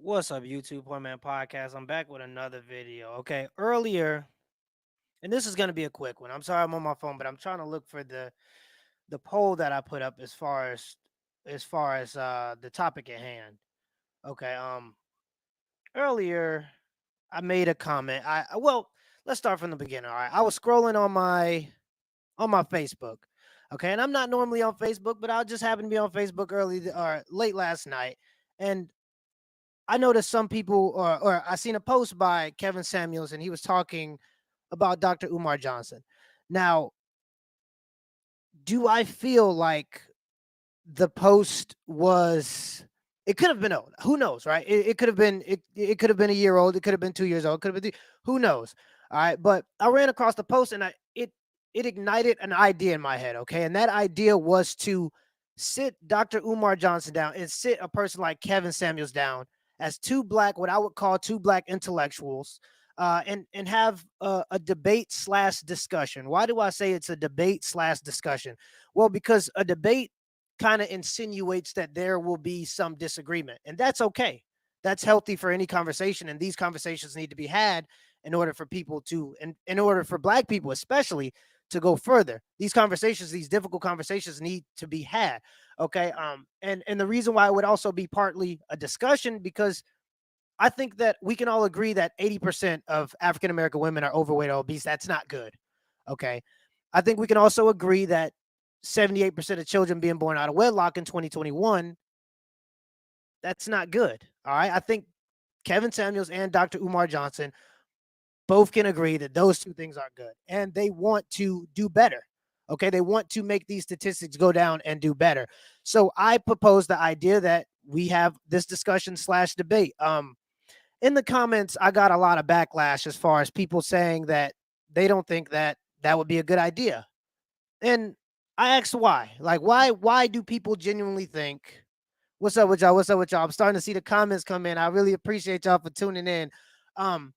What's up, YouTube Poor.Mans.Podcast? I'm back with another video. Okay, earlier, and this is gonna be a quick one. I'm sorry I'm on my phone, but I'm trying to look for the poll that I put up as far as the topic at hand. Okay, earlier I made a comment. Well, let's start from the beginning. All right, I was scrolling on my Facebook. Okay, and I'm not normally on Facebook, but I just happened to be on Facebook or late last night, and I noticed some people, or I seen a post by Kevin Samuels, and he was talking about Dr. Umar Johnson. Now, do I feel like the post was? It could have been old. Who knows, right? It could have been. It could have been a year old. It could have been 2 years old. It could have been. Who knows? All right, but I ran across the post, and it ignited an idea in my head. Okay, and that idea was to sit Dr. Umar Johnson down and sit a person like Kevin Samuels down as two black, what I would call two black intellectuals, and have a debate slash discussion. Why do I say it's a debate slash discussion? Well, because a debate kind of insinuates that there will be some disagreement, and that's okay. That's healthy for any conversation, and these conversations need to be had in order for people to, and in order for black people especially, to go further. These conversations, these difficult conversations, need to be had. Okay. And the reason why it would also be partly a discussion, because I think that we can all agree that 80% of African American women are overweight or obese. That's not good. Okay. I think we can also agree that 78% of children being born out of wedlock in 2021, that's not good. All right. I think Kevin Samuels and Dr. Umar Johnson both can agree that those two things aren't good, and they want to do better. Okay. They want to make these statistics go down and do better. So I propose the idea that we have this discussion slash debate. In the comments, I got a lot of backlash as far as people saying that they don't think that that would be a good idea. And I asked why. Like, why do people genuinely think? What's up with y'all? What's up with y'all? I'm starting to see the comments come in. I really appreciate y'all for tuning in. Um,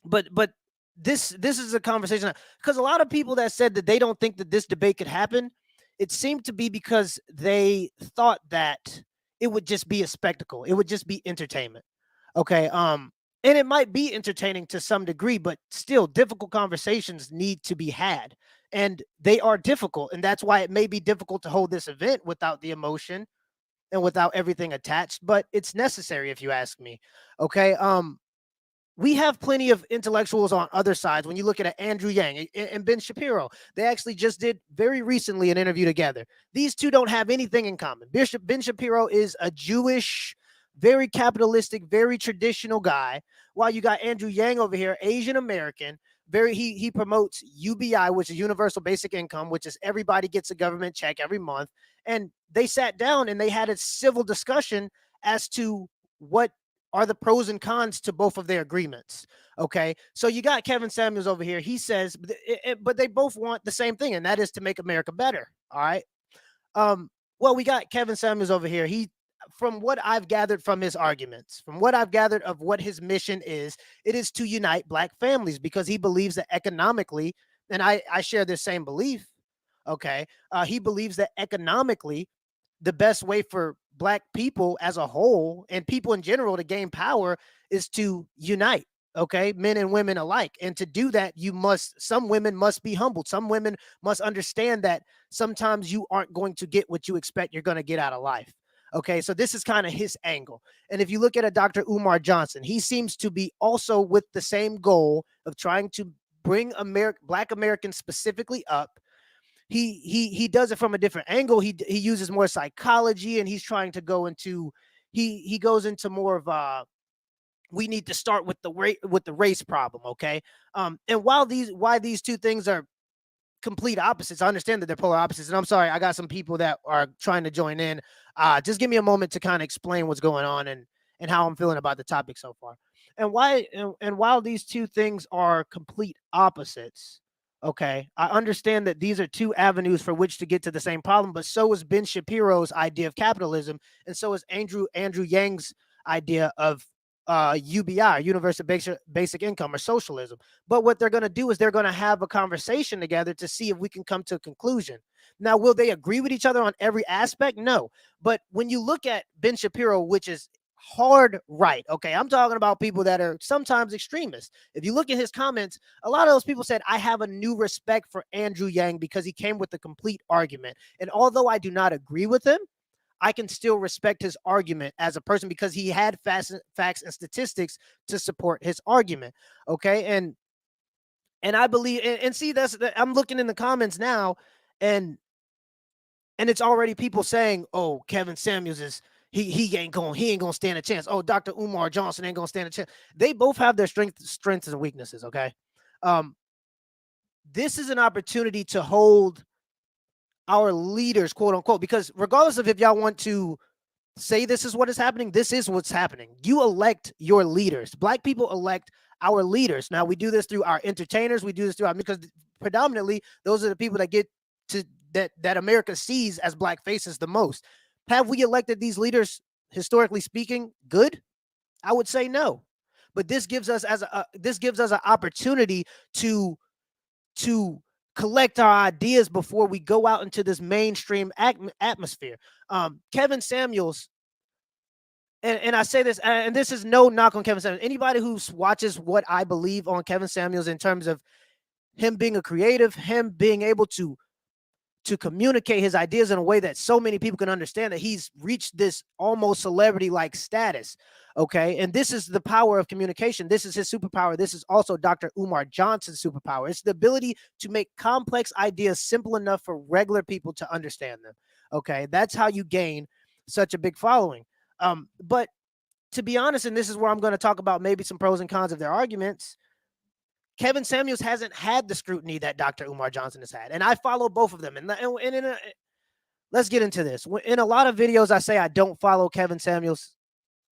but this is a conversation, because a lot of people that said that they don't think that this debate could happen, it seemed to be because they thought that it would just be a spectacle. It would just be entertainment. Okay. And it might be entertaining to some degree, but still difficult conversations need to be had. And they are difficult. And that's why it may be difficult to hold this event without the emotion and without everything attached, but it's necessary if you ask me. Okay. We have plenty of intellectuals on other sides. When you look at Andrew Yang and Ben Shapiro, they actually just did very recently an interview together. These two don't have anything in common. Ben Shapiro is a Jewish, very capitalistic, very traditional guy, while you got Andrew Yang over here, Asian American. He promotes UBI, which is Universal Basic Income, which is everybody gets a government check every month. And they sat down and they had a civil discussion as to what are the pros and cons to both of their agreements. Okay. So you got Kevin Samuels over here. He says, but they both want the same thing, and that is to make America better. All right. Well, we got Kevin Samuels over here. From what I've gathered from his arguments, from what I've gathered of what his mission is, it is to unite black families, because he believes that economically, and I share this same belief. Okay. He believes that economically, the best way for black people as a whole and people in general to gain power is to unite. Okay, men and women alike. And to do that, some women must be humbled. Some women must understand that sometimes you aren't going to get what you expect you're going to get out of life. Okay, so this is kind of his angle. And if you look at a Dr. Umar Johnson, he seems to be also with the same goal of trying to bring black Americans specifically up. He does it from a different angle. He uses more psychology, and he's trying to go into he goes into more of we need to start with the race problem. Okay. And why these two things are complete opposites, I understand that they're polar opposites. And I'm sorry, I got some people that are trying to join in. Just give me a moment to kind of explain what's going on and how I'm feeling about the topic so far. And while these two things are complete opposites, okay, I understand that these are two avenues for which to get to the same problem, but so is Ben Shapiro's idea of capitalism, and so is Andrew Yang's idea of UBI, Universal Basic Income, or socialism. But what they're going to do is they're going to have a conversation together to see if we can come to a conclusion. Now, will they agree with each other on every aspect? No. But when you look at Ben Shapiro, which is hard right. Okay, I'm talking about people that are sometimes extremists. If you look at his comments, a lot of those people said, I have a new respect for Andrew Yang because he came with a complete argument. And although I do not agree with him, I can still respect his argument as a person because he had facts and statistics to support his argument. Okay, and I believe, and see, I'm looking in the comments now, and it's already people saying, "Oh, Kevin Samuels is he ain't gonna stand a chance." Oh, Dr. Umar Johnson ain't gonna stand a chance. They both have their strengths and weaknesses. Okay, um, this is an opportunity to hold our leaders, quote unquote, because regardless of if y'all want to say this is what is happening, this is what's happening. You elect your leaders. Black people elect our leaders. Now we do this through our entertainers. We do this through our, because predominantly those are the people that get to that America sees as black faces the most. Have we elected these leaders historically speaking good? I would say no. But this gives us an opportunity to to collect our ideas before we go out into this mainstream atmosphere. Kevin Samuels, and I say this, and this is no knock on Kevin Samuels. Anybody who watches what I believe on Kevin Samuels in terms of him being a creative, him being able to communicate his ideas in a way that so many people can understand, that he's reached this almost celebrity like status. Okay. And this is the power of communication. This is his superpower. This is also Dr. Umar Johnson's superpower. It's the ability to make complex ideas simple enough for regular people to understand them. Okay. That's how you gain such a big following. But to be honest, and this is where I'm going to talk about maybe some pros and cons of their arguments, Kevin Samuels hasn't had the scrutiny that Dr. Umar Johnson has had. And I follow both of them. Let's get into this. In a lot of videos, I say I don't follow Kevin Samuels.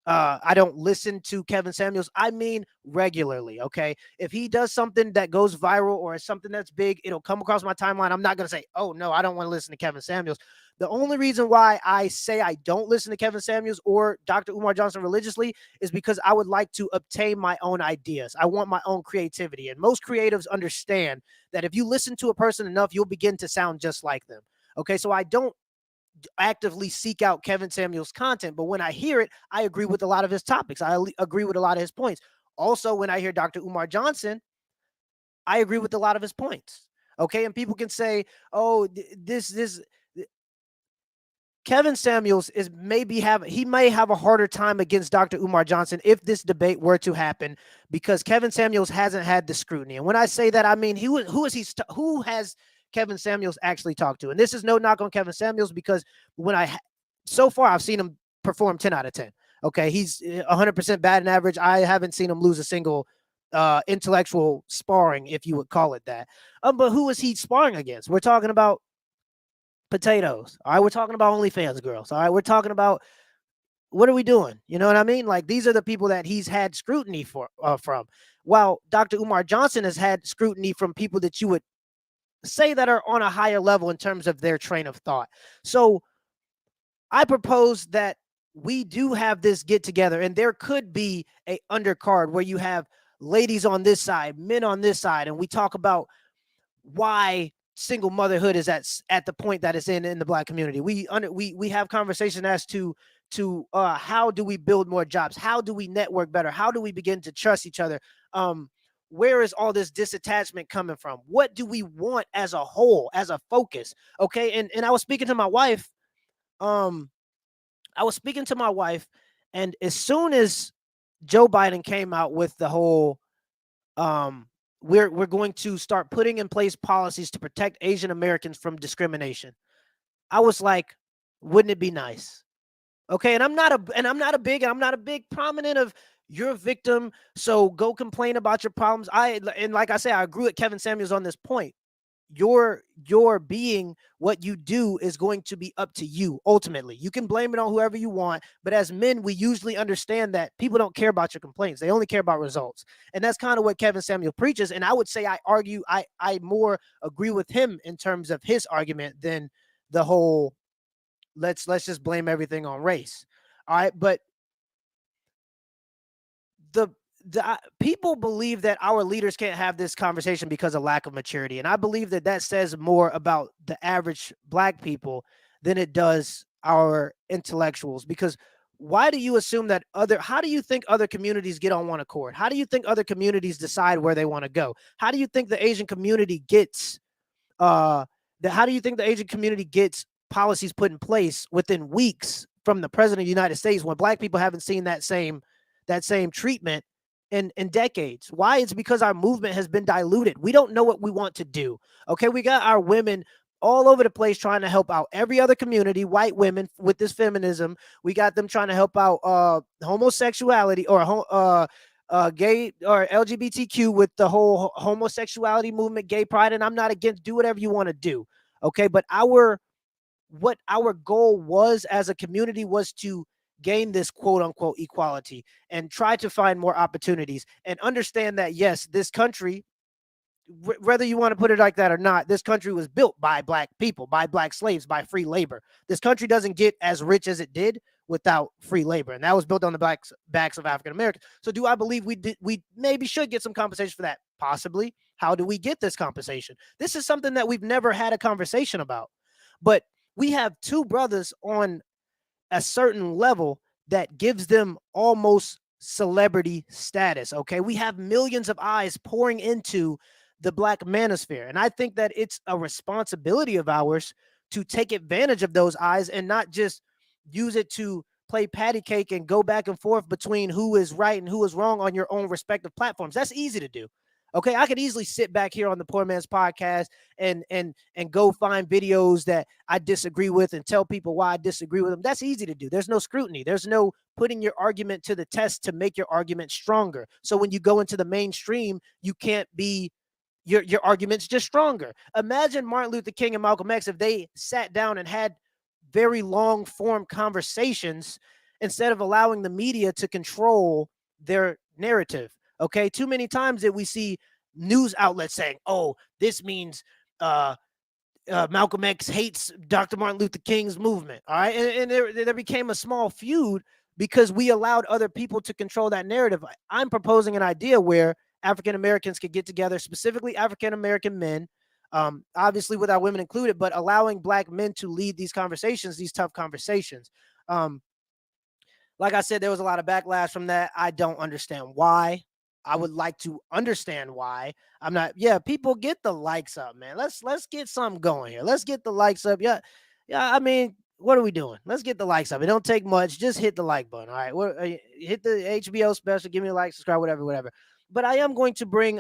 I don't listen to Kevin Samuels. I mean regularly, okay? If he does something that goes viral or something that's big, it'll come across my timeline. I'm not going to say, oh, no, I don't want to listen to Kevin Samuels. The only reason why I say I don't listen to Kevin Samuels or Dr. Umar Johnson religiously is because I would like to obtain my own ideas. I want my own creativity. And most creatives understand that if you listen to a person enough, you'll begin to sound just like them. Okay, so I don't actively seek out Kevin Samuels' content, but when I hear it, I agree with a lot of his topics. I agree with a lot of his points. Also, when I hear Dr. Umar Johnson, I agree with a lot of his points. Okay, and people can say, "Oh, this Kevin Samuels he may have a harder time against Dr. Umar Johnson if this debate were to happen, because Kevin Samuels hasn't had the scrutiny." And when I say that, I mean who has Kevin Samuels actually talked to? And this is no knock on Kevin Samuels, because so far I've seen him perform 10 out of 10. Okay, he's 100% batting average. I haven't seen him lose a single intellectual sparring, if you would call it that. But who is he sparring against? We're talking about potatoes. All right, we're talking about OnlyFans girls. All right, we're talking about, what are we doing? You know what I mean? Like, these are the people that he's had scrutiny from. While Dr. Umar Johnson has had scrutiny from people that you would say that are on a higher level in terms of their train of thought. So I propose that we do have this get together, and there could be a undercard where you have ladies on this side, men on this side, and we talk about why single motherhood is at the point that it's in the black community. We have conversation as to how do we build more jobs? How do we network better? How do we begin to trust each other? Where is all this disattachment coming from? What do we want as a whole, as a focus? Okay. And I was speaking to my wife. I was speaking to my wife, and as soon as Joe Biden came out with the whole we're going to start putting in place policies to protect Asian Americans from discrimination, I was like, wouldn't it be nice? Okay, and I'm not a big prominent of, you're a victim, so go complain about your problems. And like I say, I agree with Kevin Samuels on this point. Your being, what you do, is going to be up to you. Ultimately, you can blame it on whoever you want, but as men, we usually understand that people don't care about your complaints. They only care about results. And that's kind of what Kevin Samuel preaches. And I would say I more agree with him in terms of his argument than the whole let's just blame everything on race. All right, but the people believe that our leaders can't have this conversation because of lack of maturity, and I believe that says more about the average black people than it does our intellectuals, because why do you assume that how do you think other communities get on one accord? How do you think other communities decide where they want to go? How do you think the Asian community gets uh how do you think the Asian community gets policies put in place within weeks from the president of the United States when black people haven't seen that same treatment in decades? Why? It's because our movement has been diluted. We don't know what we want to do. Okay, we got our women all over the place trying to help out every other community, white women with this feminism. We got them trying to help out homosexuality or gay or LGBTQ with the whole homosexuality movement, gay pride. And I'm not against, do whatever you want to do. Okay. But what our goal was as a community was to gain this quote unquote equality and try to find more opportunities and understand that, yes, this country, whether you want to put it like that or not, this country was built by black people, by black slaves, by free labor. This country doesn't get as rich as it did without free labor, and that was built on the backs of African Americans. So, do I believe we maybe should get some compensation for that? Possibly. How do we get this compensation? This is something that we've never had a conversation about, but we have two brothers on a certain level that gives them almost celebrity status. Okay, we have millions of eyes pouring into the black manosphere, and I think that it's a responsibility of ours to take advantage of those eyes and not just use it to play patty cake and go back and forth between who is right and who is wrong on your own respective platforms. That's easy to do. Okay, I could easily sit back here on the Poor Man's Podcast and go find videos that I disagree with and tell people why I disagree with them. That's easy to do. There's no scrutiny. There's no putting your argument to the test to make your argument stronger. So when you go into the mainstream, you can't be your argument's just stronger. Imagine Martin Luther King and Malcolm X if they sat down and had very long form conversations instead of allowing the media to control their narrative. Okay, too many times that we see news outlets saying, "Oh, this means Malcolm X hates Dr. Martin Luther King's movement." All right, and there became a small feud because we allowed other people to control that narrative. I'm proposing an idea where African Americans could get together, specifically African American men, obviously with our women included, but allowing black men to lead these conversations, these tough conversations. Like I said, there was a lot of backlash from that. I don't understand why. I would like to understand why. I'm not. Yeah, people get the likes up, man. Let's get something going here. Let's get the likes up. Yeah, yeah. I mean, what are we doing? Let's get the likes up. It don't take much. Just hit the like button. All right. Hit the HBO special. Give me a like, subscribe, whatever, whatever. But I am going to bring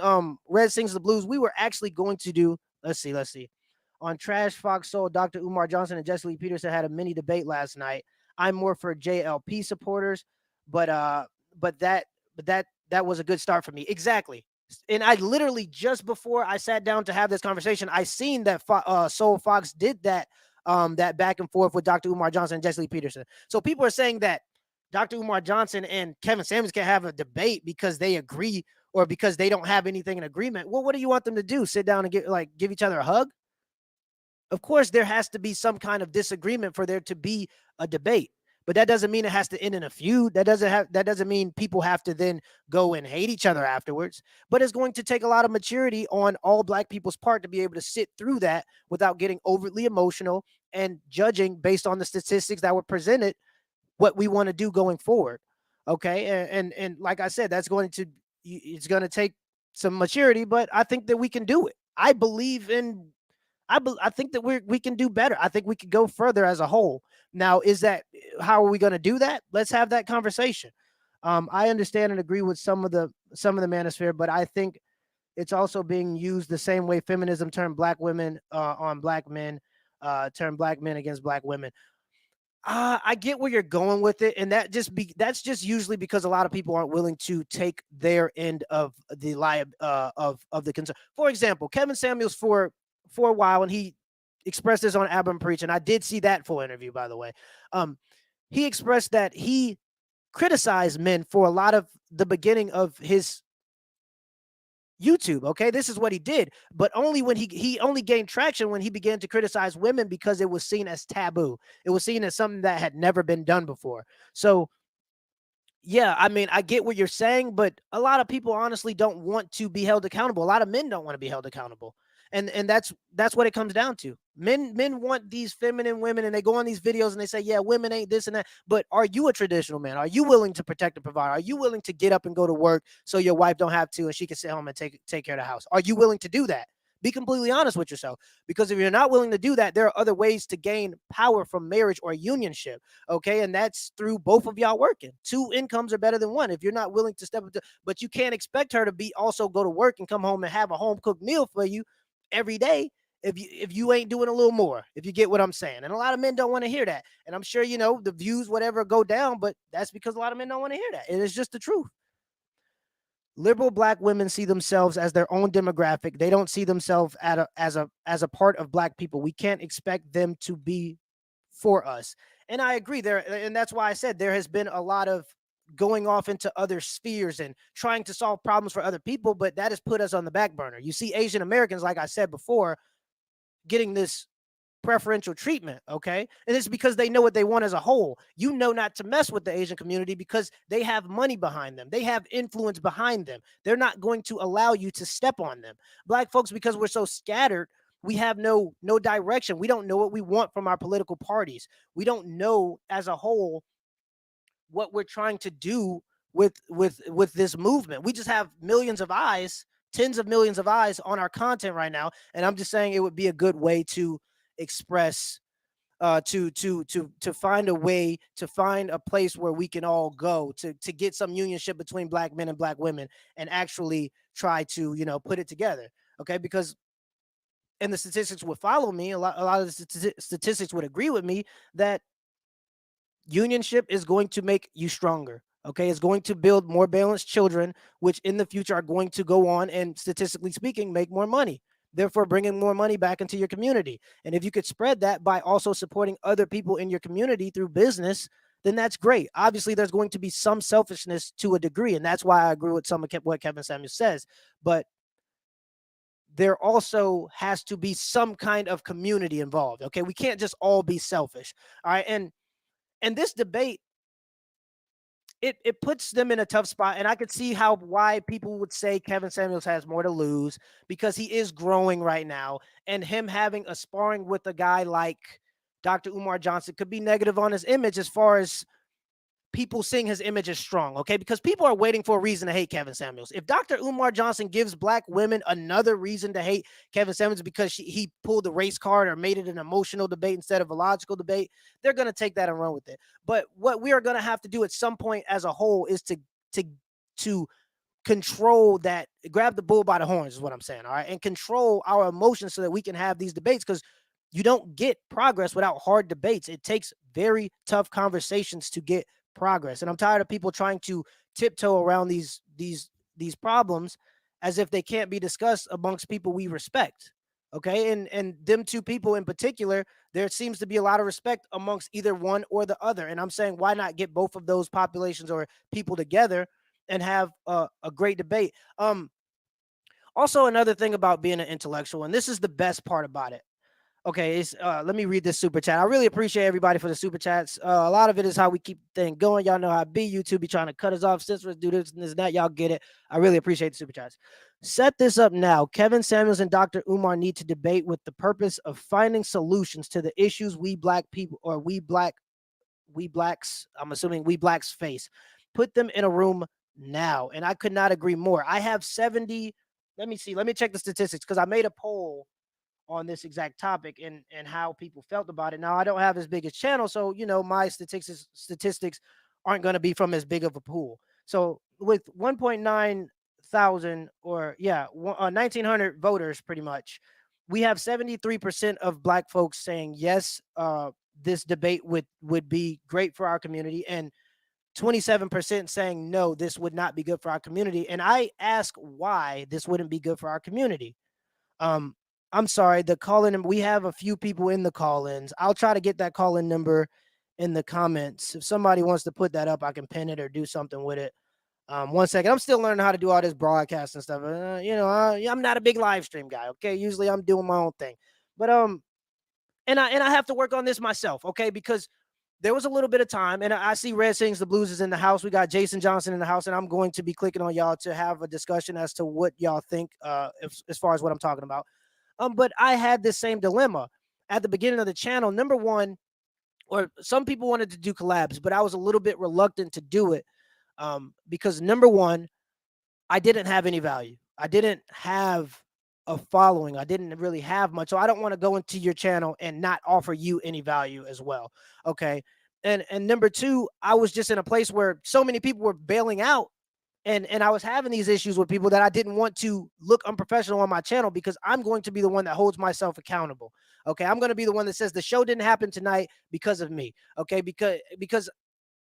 Red Sings the Blues. We were actually going to do. Let's see. On Trash Fox Soul, Dr. Umar Johnson and Jesse Lee Peterson had a mini debate last night. I'm more for JLP supporters, but that was a good start for me. Exactly. And I literally just before I sat down to have this conversation, I seen that Soul Fox did that back and forth with Dr. Umar Johnson and Jesse Lee Peterson. So people are saying that Dr. Umar Johnson and Kevin Samuels can have a debate because they agree or because they don't have anything in agreement. Well, what do you want them to do? Sit down and give each other a hug? Of course, there has to be some kind of disagreement for there to be a debate, but that doesn't mean it has to end in a feud. That doesn't mean people have to then go and hate each other afterwards. But it's going to take a lot of maturity on all black people's part to be able to sit through that without getting overly emotional and judging based on the statistics that were presented what we want to do going forward. Okay, and like I said, it's going to take some maturity, but I think that we can do it. I believe in I think that we can do better. I think we could go further as a whole. Now, how are we going to do that? Let's have that conversation. I understand and agree with some of the manosphere, but I think it's also being used the same way feminism turned black women on black men, turned black men against black women. I get where you're going with it, and that's just usually because a lot of people aren't willing to take their end of the of the concern. For example, Kevin Samuels for a while, and he expressed this on Abram Preach, and I did see that full interview, by the way. He expressed that he criticized men for a lot of the beginning of his YouTube. Okay, this is what he did, but only when he only gained traction when he began to criticize women because it was seen as taboo. It was seen as something that had never been done before. So yeah, I mean, I get what you're saying, but a lot of people honestly don't want to be held accountable. A lot of men don't want to be held accountable. And that's what it comes down to. Men want these feminine women, and they go on these videos and they say, yeah, women ain't this and that. But are you a traditional man? Are you willing to protect and provide? Are you willing to get up and go to work so your wife don't have to and she can sit home and take care of the house? Are you willing to do that? Be completely honest with yourself, because if you're not willing to do that, there are other ways to gain power from marriage or unionship. Okay, and that's through both of y'all working. Two incomes are better than one. If you're not willing to step up to, but you can't expect her to be also go to work and come home and have a home cooked meal for you every day if you ain't doing a little more, if you get what I'm saying. And a lot of men don't want to hear that. And I'm sure, the views, whatever, go down, but that's because a lot of men don't want to hear that. And it's just the truth. Liberal black women see themselves as their own demographic. They don't see themselves as a part of black people. We can't expect them to be for us. And I agree there. And that's why I said there has been a lot of going off into other spheres and trying to solve problems for other people, but that has put us on the back burner. You see Asian Americans, like I said before, getting this preferential treatment, okay? And it's because they know what they want as a whole. You know not to mess with the Asian community because they have money behind them. They have influence behind them. They're not going to allow you to step on them. Black folks, because we're so scattered, we have no direction. We don't know what we want from our political parties. We don't know as a whole what we're trying to do with this movement. We just have millions of eyes, tens of millions of eyes on our content right now, and I'm just saying it would be a good way to express, to find a way, to find a place where we can all go to get some unionship between black men and black women, and actually try to put it together. Okay, because and the statistics would follow me. A lot of the statistics would agree with me that unionship is going to make you stronger. Okay, it's going to build more balanced children, which in the future are going to go on and, statistically speaking, make more money, therefore bringing more money back into your community. And if you could spread that by also supporting other people in your community through business, then that's great. Obviously, there's going to be some selfishness to a degree, and that's why I agree with some of what Kevin Samuels says. But there also has to be some kind of community involved. Okay, we can't just all be selfish. All right, and this debate, it puts them in a tough spot. And I could see why people would say Kevin Samuels has more to lose, because he is growing right now, and him having a sparring with a guy like Dr. Umar Johnson could be negative on his image, as far as people seeing his image as strong. Okay, because people are waiting for a reason to hate Kevin Samuels. If Dr. Umar Johnson gives black women another reason to hate Kevin Samuels because he pulled the race card or made it an emotional debate instead of a logical debate, they're going to take that and run with it. But what we are going to have to do at some point as a whole is to control that, grab the bull by the horns is what I'm saying. All right, and control our emotions so that we can have these debates, because you don't get progress without hard debates. It takes very tough conversations to get progress. And I'm tired of people trying to tiptoe around these problems as if they can't be discussed amongst people we respect. Okay, and them two people in particular, there seems to be a lot of respect amongst either one or the other. And I'm saying, why not get both of those populations or people together and have a great debate? Also, another thing about being an intellectual, and this is the best part about it. Okay, let me read this super chat. I really appreciate everybody for the super chats. A lot of it is how we keep the thing going. Y'all know how I be. YouTube be trying to cut us off. Since we do this and this and that, y'all get it. I really appreciate the super chats. Set this up now. Kevin Samuels and Dr. Umar need to debate with the purpose of finding solutions to the issues we black people, or we blacks, I'm assuming we blacks face. Put them in a room now. And I could not agree more. I have 70. Let me see. Let me check the statistics, because I made a poll on this exact topic and how people felt about it. Now, I don't have as big a channel, so my statistics aren't going to be from as big of a pool. So with 1.9 thousand, or 1900 voters, pretty much, we have 73% of black folks saying yes, this debate would be great for our community, and 27% saying no, this would not be good for our community. And I ask why this wouldn't be good for our community. I'm sorry, the call-in, we have a few people in the call-ins. I'll try to get that call-in number in the comments. If somebody wants to put that up, I can pin it or do something with it. One second. I'm still learning how to do all this broadcast and stuff. I'm not a big live stream guy. Okay, usually I'm doing my own thing, but and I have to work on this myself. Okay, because there was a little bit of time, and I see Red Sings the Blues is in the house. We got Jason Johnson in the house, and I'm going to be clicking on y'all to have a discussion as to what y'all think, as far as what I'm talking about. But I had this same dilemma at the beginning of the channel. Number one, or some people wanted to do collabs, but I was a little bit reluctant to do it because number one, I didn't have any value. I didn't have a following. I didn't really have much. So I don't want to go into your channel and not offer you any value as well. Okay. And number two, I was just in a place where so many people were bailing out, and I was having these issues with people that I didn't want to look unprofessional on my channel, because I'm going to be the one that holds myself accountable. Okay. I'm going to be the one that says the show didn't happen tonight because of me. Okay. Because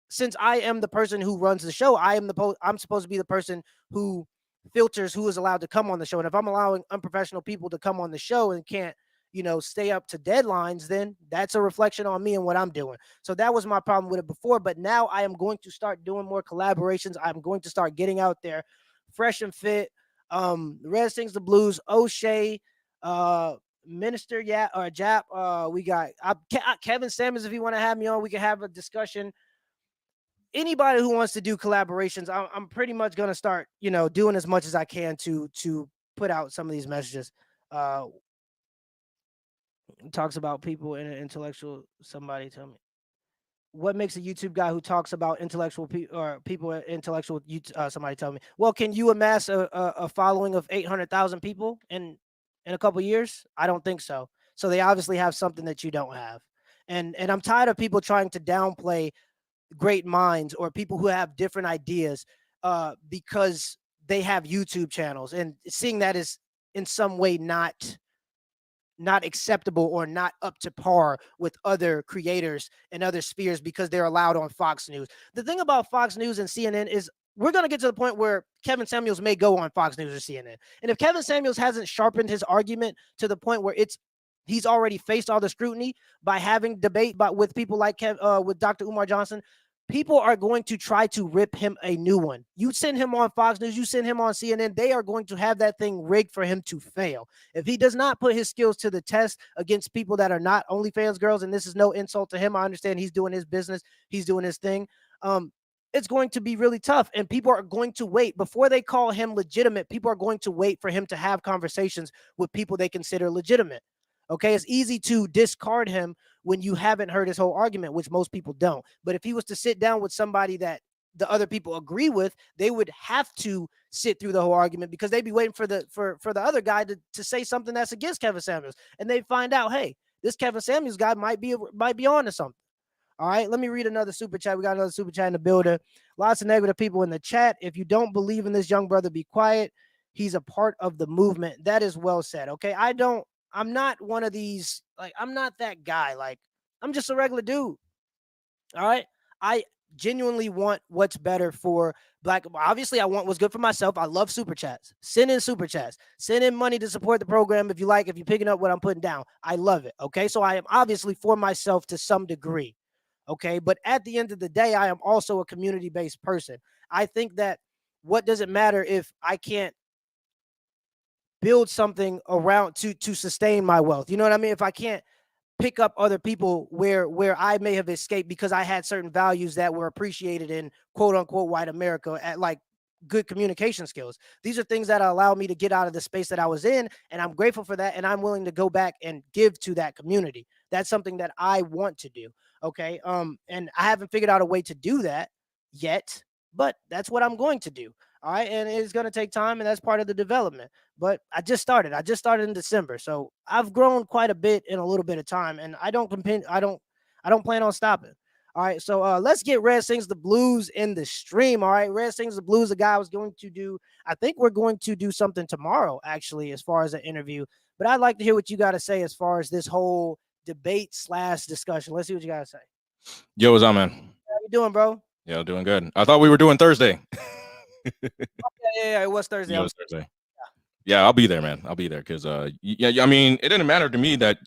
since I am the person who runs the show, I'm supposed to be the person who filters who is allowed to come on the show. And if I'm allowing unprofessional people to come on the show and can't, stay up to deadlines, then that's a reflection on me and what I'm doing. So that was my problem with it before. But now I am going to start doing more collaborations. I'm going to start getting out there fresh and fit. Red Sings the Blues, O'Shea, Minister, yeah, or Jap. We got Kevin Samuels. If you want to have me on, we can have a discussion. Anybody who wants to do collaborations, I'm pretty much going to start, doing as much as I can to put out some of these messages. Talks about people in an intellectual. Somebody tell me what makes a YouTube guy who talks about intellectual people intellectual. Somebody tell me. Well, can you amass a following of 800,000 people in a couple years? I don't think so. So they obviously have something that you don't have, and I'm tired of people trying to downplay great minds or people who have different ideas because they have YouTube channels, and seeing that is in some way not acceptable or not up to par with other creators and other spheres because they're allowed on Fox News. The thing about Fox News and CNN is we're going to get to the point where Kevin Samuels may go on Fox News or CNN. And if Kevin Samuels hasn't sharpened his argument to the point where he's already faced all the scrutiny by having debate with people like with Dr. Umar Johnson, people are going to try to rip him a new one. You send him on Fox News, you send him on CNN, they are going to have that thing rigged for him to fail. If he does not put his skills to the test against people that are not OnlyFans girls, and this is no insult to him, I understand he's doing his business, he's doing his thing. It's going to be really tough, and people are going to wait before they call him legitimate. People are going to wait for him to have conversations with people they consider legitimate. Okay, it's easy to discard him when you haven't heard his whole argument, which most people don't. But if he was to sit down with somebody that the other people agree with, they would have to sit through the whole argument because they'd be waiting for the other guy to say something that's against Kevin Samuels, and they find out, hey, this Kevin Samuels guy might be on to something. All right, let me read another super chat. We got another super chat in the building. Lots of negative people in the chat. If you don't believe in this young brother, be quiet. He's a part of the movement. That is well said. Okay, I'm not one of these, like, I'm not that guy. Like, I'm just a regular dude. All right. I genuinely want what's better for Black. Obviously, I want what's good for myself. I love super chats. Send in super chats. Send in money to support the program if you're picking up what I'm putting down. I love it. Okay. So I am obviously for myself to some degree. Okay. But at the end of the day, I am also a community-based person. I think that what does it matter if I can't build something around to sustain my wealth? You know what I mean? If I can't pick up other people where I may have escaped because I had certain values that were appreciated in quote unquote white America, at like good communication skills. These are things that allow me to get out of the space that I was in, and I'm grateful for that, and I'm willing to go back and give to that community. That's something that I want to do. Okay. And I haven't figured out a way to do that yet, but that's what I'm going to do. All right. And it's going to take time, and that's part of the development. But I just started in December. So I've grown quite a bit in a little bit of time, and I don't plan on stopping. All right. So let's get Red Sings the Blues in the stream. All right. Red Sings the Blues, the guy I was going to do. I think we're going to do something tomorrow, actually, as far as an interview. But I'd like to hear what you got to say as far as this whole debate / discussion. Let's see what you got to say. Yo, what's up, man? How you doing, bro? Yeah, doing good. I thought we were doing Thursday. Yeah, it was Thursday. Yeah, it was Thursday. Yeah, I'll be there, man. I'll be there because, yeah, I mean, it didn't matter to me that,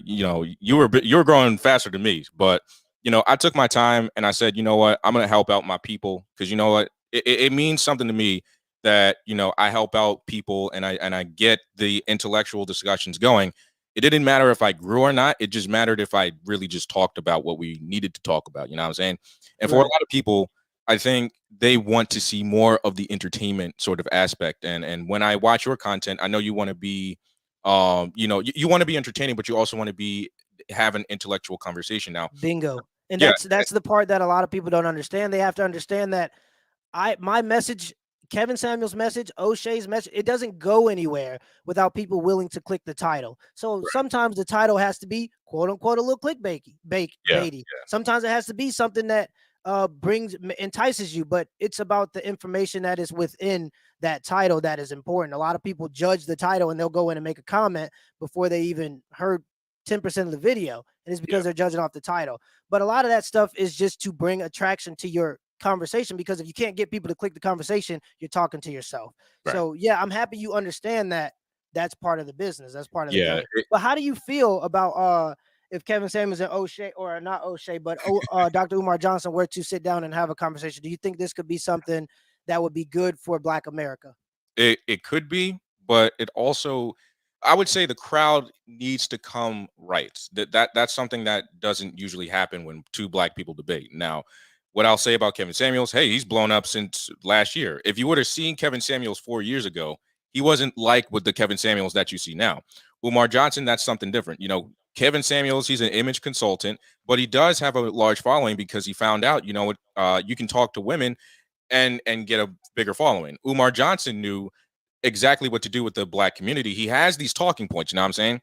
you were growing faster than me, but, I took my time and I said, you know what, I'm going to help out my people because, you know what, it means something to me that, I help out people and I get the intellectual discussions going. It didn't matter if I grew or not. It just mattered if I really just talked about what we needed to talk about. You know what I'm saying? And for a lot of people, I think they want to see more of the entertainment sort of aspect. And when I watch your content, I know you want to be You want to be entertaining, but you also want to be have an intellectual conversation. Now, Bingo. And yeah, that's the part that a lot of people don't understand. They have to understand that my message, Kevin Samuel's message, O'Shea's message, it doesn't go anywhere without people willing to click the title. So right, sometimes the title has to be quote unquote a little clickbaity, yeah, baity. Sometimes it has to be something that entices you, but it's about the information that is within that title that is important. A lot of people judge the title and they'll go in and make a comment before they even heard 10% of the video, and it's yeah, because they're judging off the title. But a lot of that stuff is just to bring attraction to your conversation, because if you can't get people to click the conversation, you're talking to yourself. right, So yeah, I'm happy you understand that that's part of the business, that's part of the yeah. game. But how do you feel about if Kevin Samuels and O'Shea, or not O'Shea, but Dr. Umar Johnson were to sit down and have a conversation? Do you think this could be something that would be good for Black America? It could be, but it also, I would say the crowd needs to come right. That's something that doesn't usually happen when two black people debate. Now, what I'll say about Kevin Samuels, hey, he's blown up since last year. If you would have seen Kevin Samuels 4 years ago, he wasn't like with the Kevin Samuels that you see now. Umar Johnson, that's something different. Kevin Samuels, he's an image consultant, but he does have a large following because he found out, you can talk to women and get a bigger following. Umar Johnson knew exactly what to do with the black community. He has these talking points, you know what I'm saying?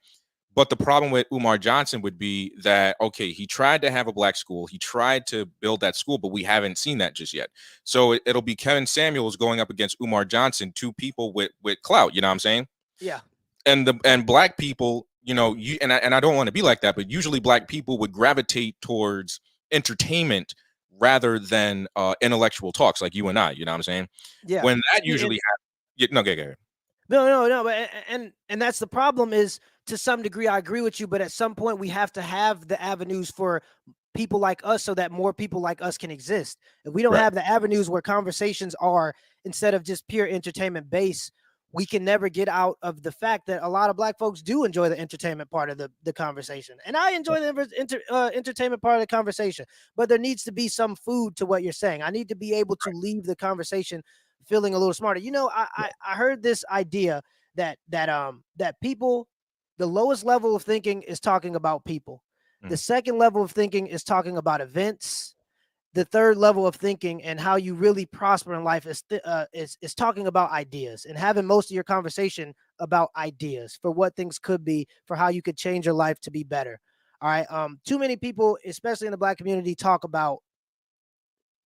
But the problem with Umar Johnson would be that, okay, he tried to have a black school. He tried to build that school, but we haven't seen that just yet. So it'll be Kevin Samuels going up against Umar Johnson, two people with clout, you know what I'm saying? Yeah. And black people, I don't want to be like that, but usually black people would gravitate towards entertainment rather than intellectual talks like you and I, you know what I'm saying? Yeah. When that See, usually happens, no, get. no, but and that's the problem. Is to some degree I agree with you, but at some point we have to have the avenues for people like us so that more people like us can exist. If we don't Right. have the avenues where conversations are, instead of just pure entertainment base, we can never get out of the fact that a lot of black folks do enjoy the entertainment part of the conversation. And I enjoy the entertainment part of the conversation, but there needs to be some food to what you're saying. I need to be able to leave the conversation feeling a little smarter. I heard this idea that people, the lowest level of thinking is talking about people. The Mhm. second level of thinking is talking about events. The third level of thinking and how you really prosper in life is talking about ideas and having most of your conversation about ideas for what things could be, for how you could change your life to be better. All right. Too many people, especially in the black community, talk about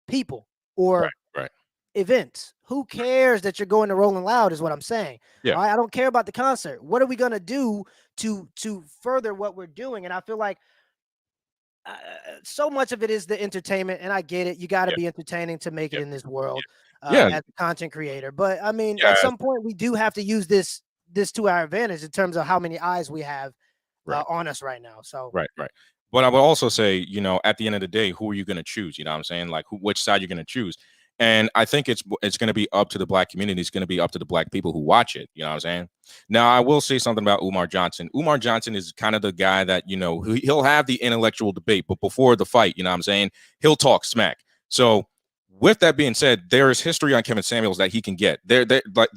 people Right, or right. events. Who cares that you're going to Rolling Loud is what I'm saying. Yeah, All right. I don't care about the concert. What are we going to do to further what we're doing? And I feel like so much of it is the entertainment, and I get it. You got to yeah, be entertaining to make it yeah, in this world yeah, as a content creator. But I mean, at yeah. some point, we do have to use this to our advantage in terms of how many eyes we have Right. on us right now. So Right, right. But I would also say, at the end of the day, who are you going to choose? You know what I'm saying? Like, which side you're going to choose? And I think it's going to be up to the black community. It's going to be up to the black people who watch it. You know what I'm saying? Now, I will say something about Umar Johnson. Umar Johnson is kind of the guy that he'll have the intellectual debate, but before the fight, you know what I'm saying? He'll talk smack. So, with that being said, there is history on Kevin Samuels that he can get. There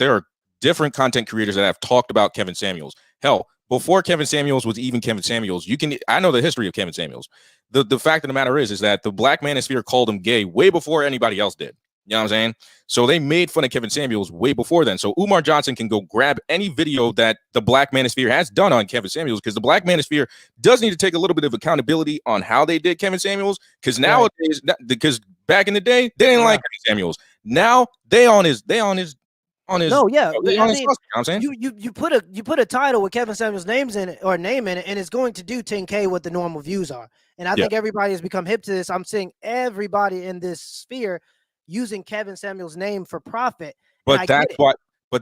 are different content creators that have talked about Kevin Samuels. Hell, before Kevin Samuels was even Kevin Samuels, I know the history of Kevin Samuels. The fact of the matter is that the black manosphere called him gay way before anybody else did. You know what I'm saying? So they made fun of Kevin Samuels way before then. So Umar Johnson can go grab any video that the black manosphere has done on Kevin Samuels, because the black manosphere does need to take a little bit of accountability on how they did Kevin Samuels. Because right, nowadays, because back in the day, they didn't yeah. like Kevin Samuels. Now they on his No, yeah, they but I on his mean, sauce, you know what I'm saying? you put a title with Kevin Samuel's names in it or name in it, and it's going to do 10K what the normal views are. And I Yeah. think everybody has become hip to this. I'm seeing everybody in this sphere using Kevin Samuel's name for profit, and But I get that's it. why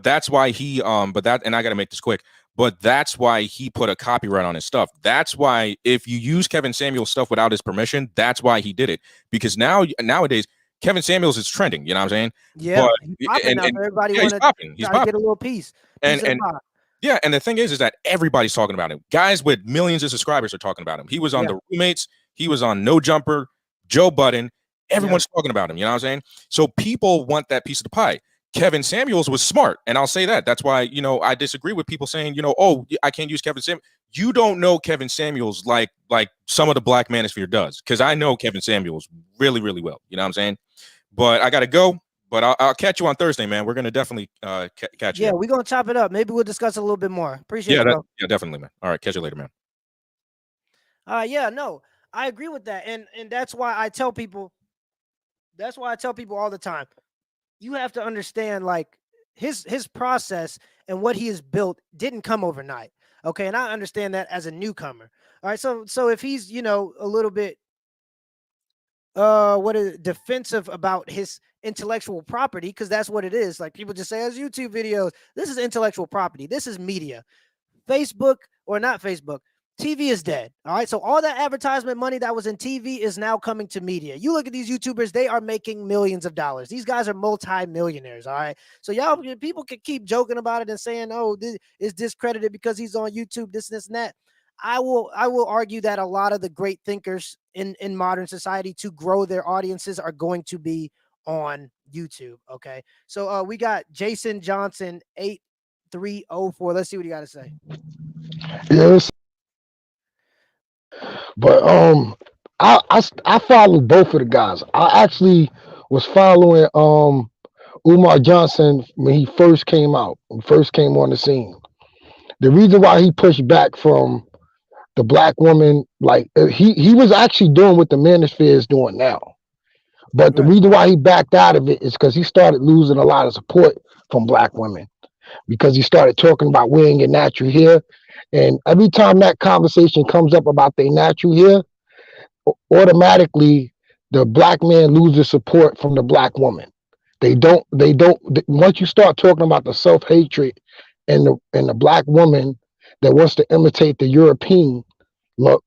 that's why he and I got to make this quick. But that's why he put a copyright on his stuff. That's why if you use Kevin Samuel's stuff without his permission, that's why he did it. Because nowadays Kevin Samuels is trending, you know what I'm saying? Yeah, But he's popping now, and so everybody yeah, he's want to popping. He's try to popping. get a little piece And of the and pie. yeah, and the thing is that everybody's talking about him. Guys with millions of subscribers are talking about him. He was on Yeah, The Roommates. He was on No Jumper, Joe Budden. yeah, Everyone's talking about him. You know what I'm saying? So people want that piece of the pie. Kevin Samuels was smart, and I'll say that. That's why, I disagree with people saying, oh, I can't use Kevin Samuels. You don't know Kevin Samuels like some of the Black Manosphere does, because I know Kevin Samuels really, really well. You know what I'm saying? But I got to go. But I'll catch you on Thursday, man. We're gonna definitely catch you. Yeah, we're gonna chop it up. Maybe we'll discuss a little bit more. Appreciate it, bro. Yeah, definitely, man. All right, catch you later, man. Yeah, no, I agree with that, and that's why I tell people. That's why I tell people all the time. You have to understand, like, his process and what he has built didn't come overnight. Okay, and I understand that as a newcomer. All right, so if he's a little bit what is it, defensive about his intellectual property, because that's what it is. Like, people just say as YouTube videos, this is intellectual property. This is media. Facebook or not Facebook, TV is dead. All right. So all that advertisement money that was in TV is now coming to media. You look at these YouTubers, they are making millions of dollars. These guys are multi-millionaires. All right. So people can keep joking about it and saying, oh, this is discredited because he's on YouTube, this, and that. I will argue that a lot of the great thinkers in modern society to grow their audiences are going to be on YouTube. Okay. So we got Jason Johnson 8304. Let's see what you got to say. Yes, but I followed both of the guys. I actually was following Umar Johnson when he first came out, first came on the scene. The reason why he pushed back from the black woman, like he was actually doing what the manosphere is doing now. But the reason why he backed out of it is because he started losing a lot of support from black women, because he started talking about wearing your natural hair. And every time that conversation comes up about their natural hair, automatically the black man loses support from the black woman. Once you start talking about the self-hatred and the black woman that wants to imitate the European look,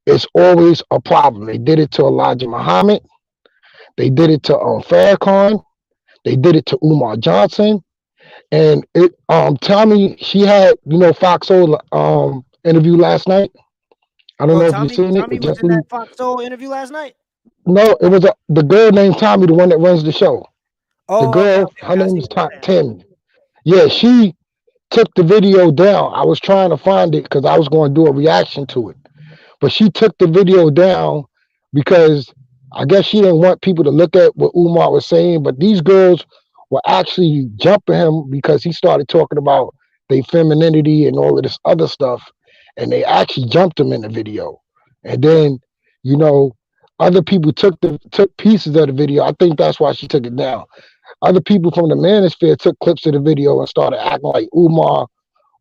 it's always a problem. They did it to Elijah Muhammad. They did it to Farrakhan. They did it to Umar Johnson. And Tommy, she had, Fox Soul interview last night. I don't know if you've seen it. Tommy was in that Fox Soul interview last night? No, it was the girl named Tommy, the one that runs the show. Oh, the girl, okay. her name is Tammy. Yeah, she took the video down. I was trying to find it because I was going to do a reaction to it. But she took the video down because I guess she didn't want people to look at what Umar was saying. But these girls were actually jumping him because he started talking about their femininity and all of this other stuff. And they actually jumped him in the video. And then, other people took pieces of the video. I think that's why she took it down. Other people from the manosphere took clips of the video and started acting like Umar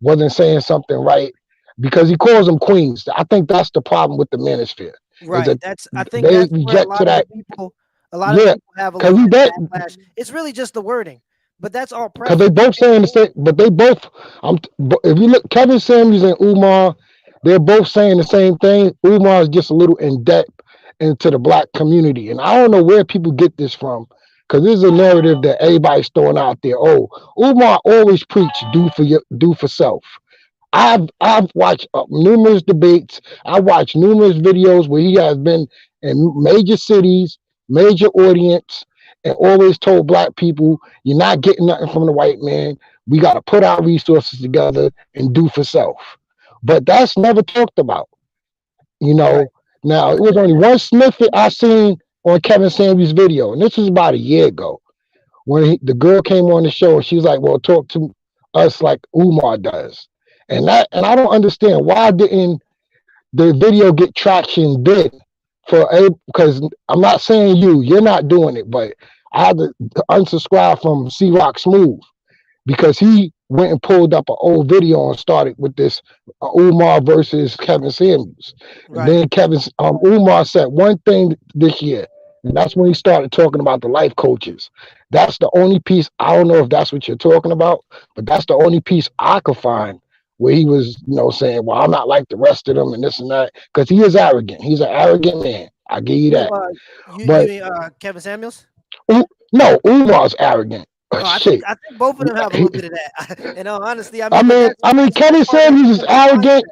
wasn't saying something right because he calls them queens. I think that's the problem with the manosphere. Right. I think that's where a lot of people have a little backlash. It's really just the wording, but that's all because they both saying the same. But they both, if you look, Kevin Samuels and Umar, they're both saying the same thing. Umar is just a little in depth into the black community, and I don't know where people get this from. Because this is a narrative that everybody's throwing out there. Oh, Umar always preached do for self. I've watched numerous debates. I watched numerous videos where he has been in major cities, major audience, and always told black people, you're not getting nothing from the white man. We got to put our resources together and do for self. But that's never talked about. Now, it was only one snippet I seen on Kevin Samuels' video, and this was about a year ago, when the girl came on the show and she was like, well, talk to us like Umar does. And I don't understand, why didn't the video get traction then? Because I'm not saying you're not doing it, but I had to unsubscribe from C-Rock Smooth because he went and pulled up an old video and started with this Umar versus Kevin Samuels. Right. And then Umar said one thing this year, and that's when he started talking about the life coaches. That's the only piece, I don't know if that's what you're talking about, but that's the only piece I could find where he was, saying, well, I'm not like the rest of them and this and that, because he is arrogant. He's an arrogant man. I give you that. You mean Kevin Samuels? No, Umar's arrogant. No, I think both of them have a little bit of that. In all honesty, I mean, Kevin Samuels is arrogant.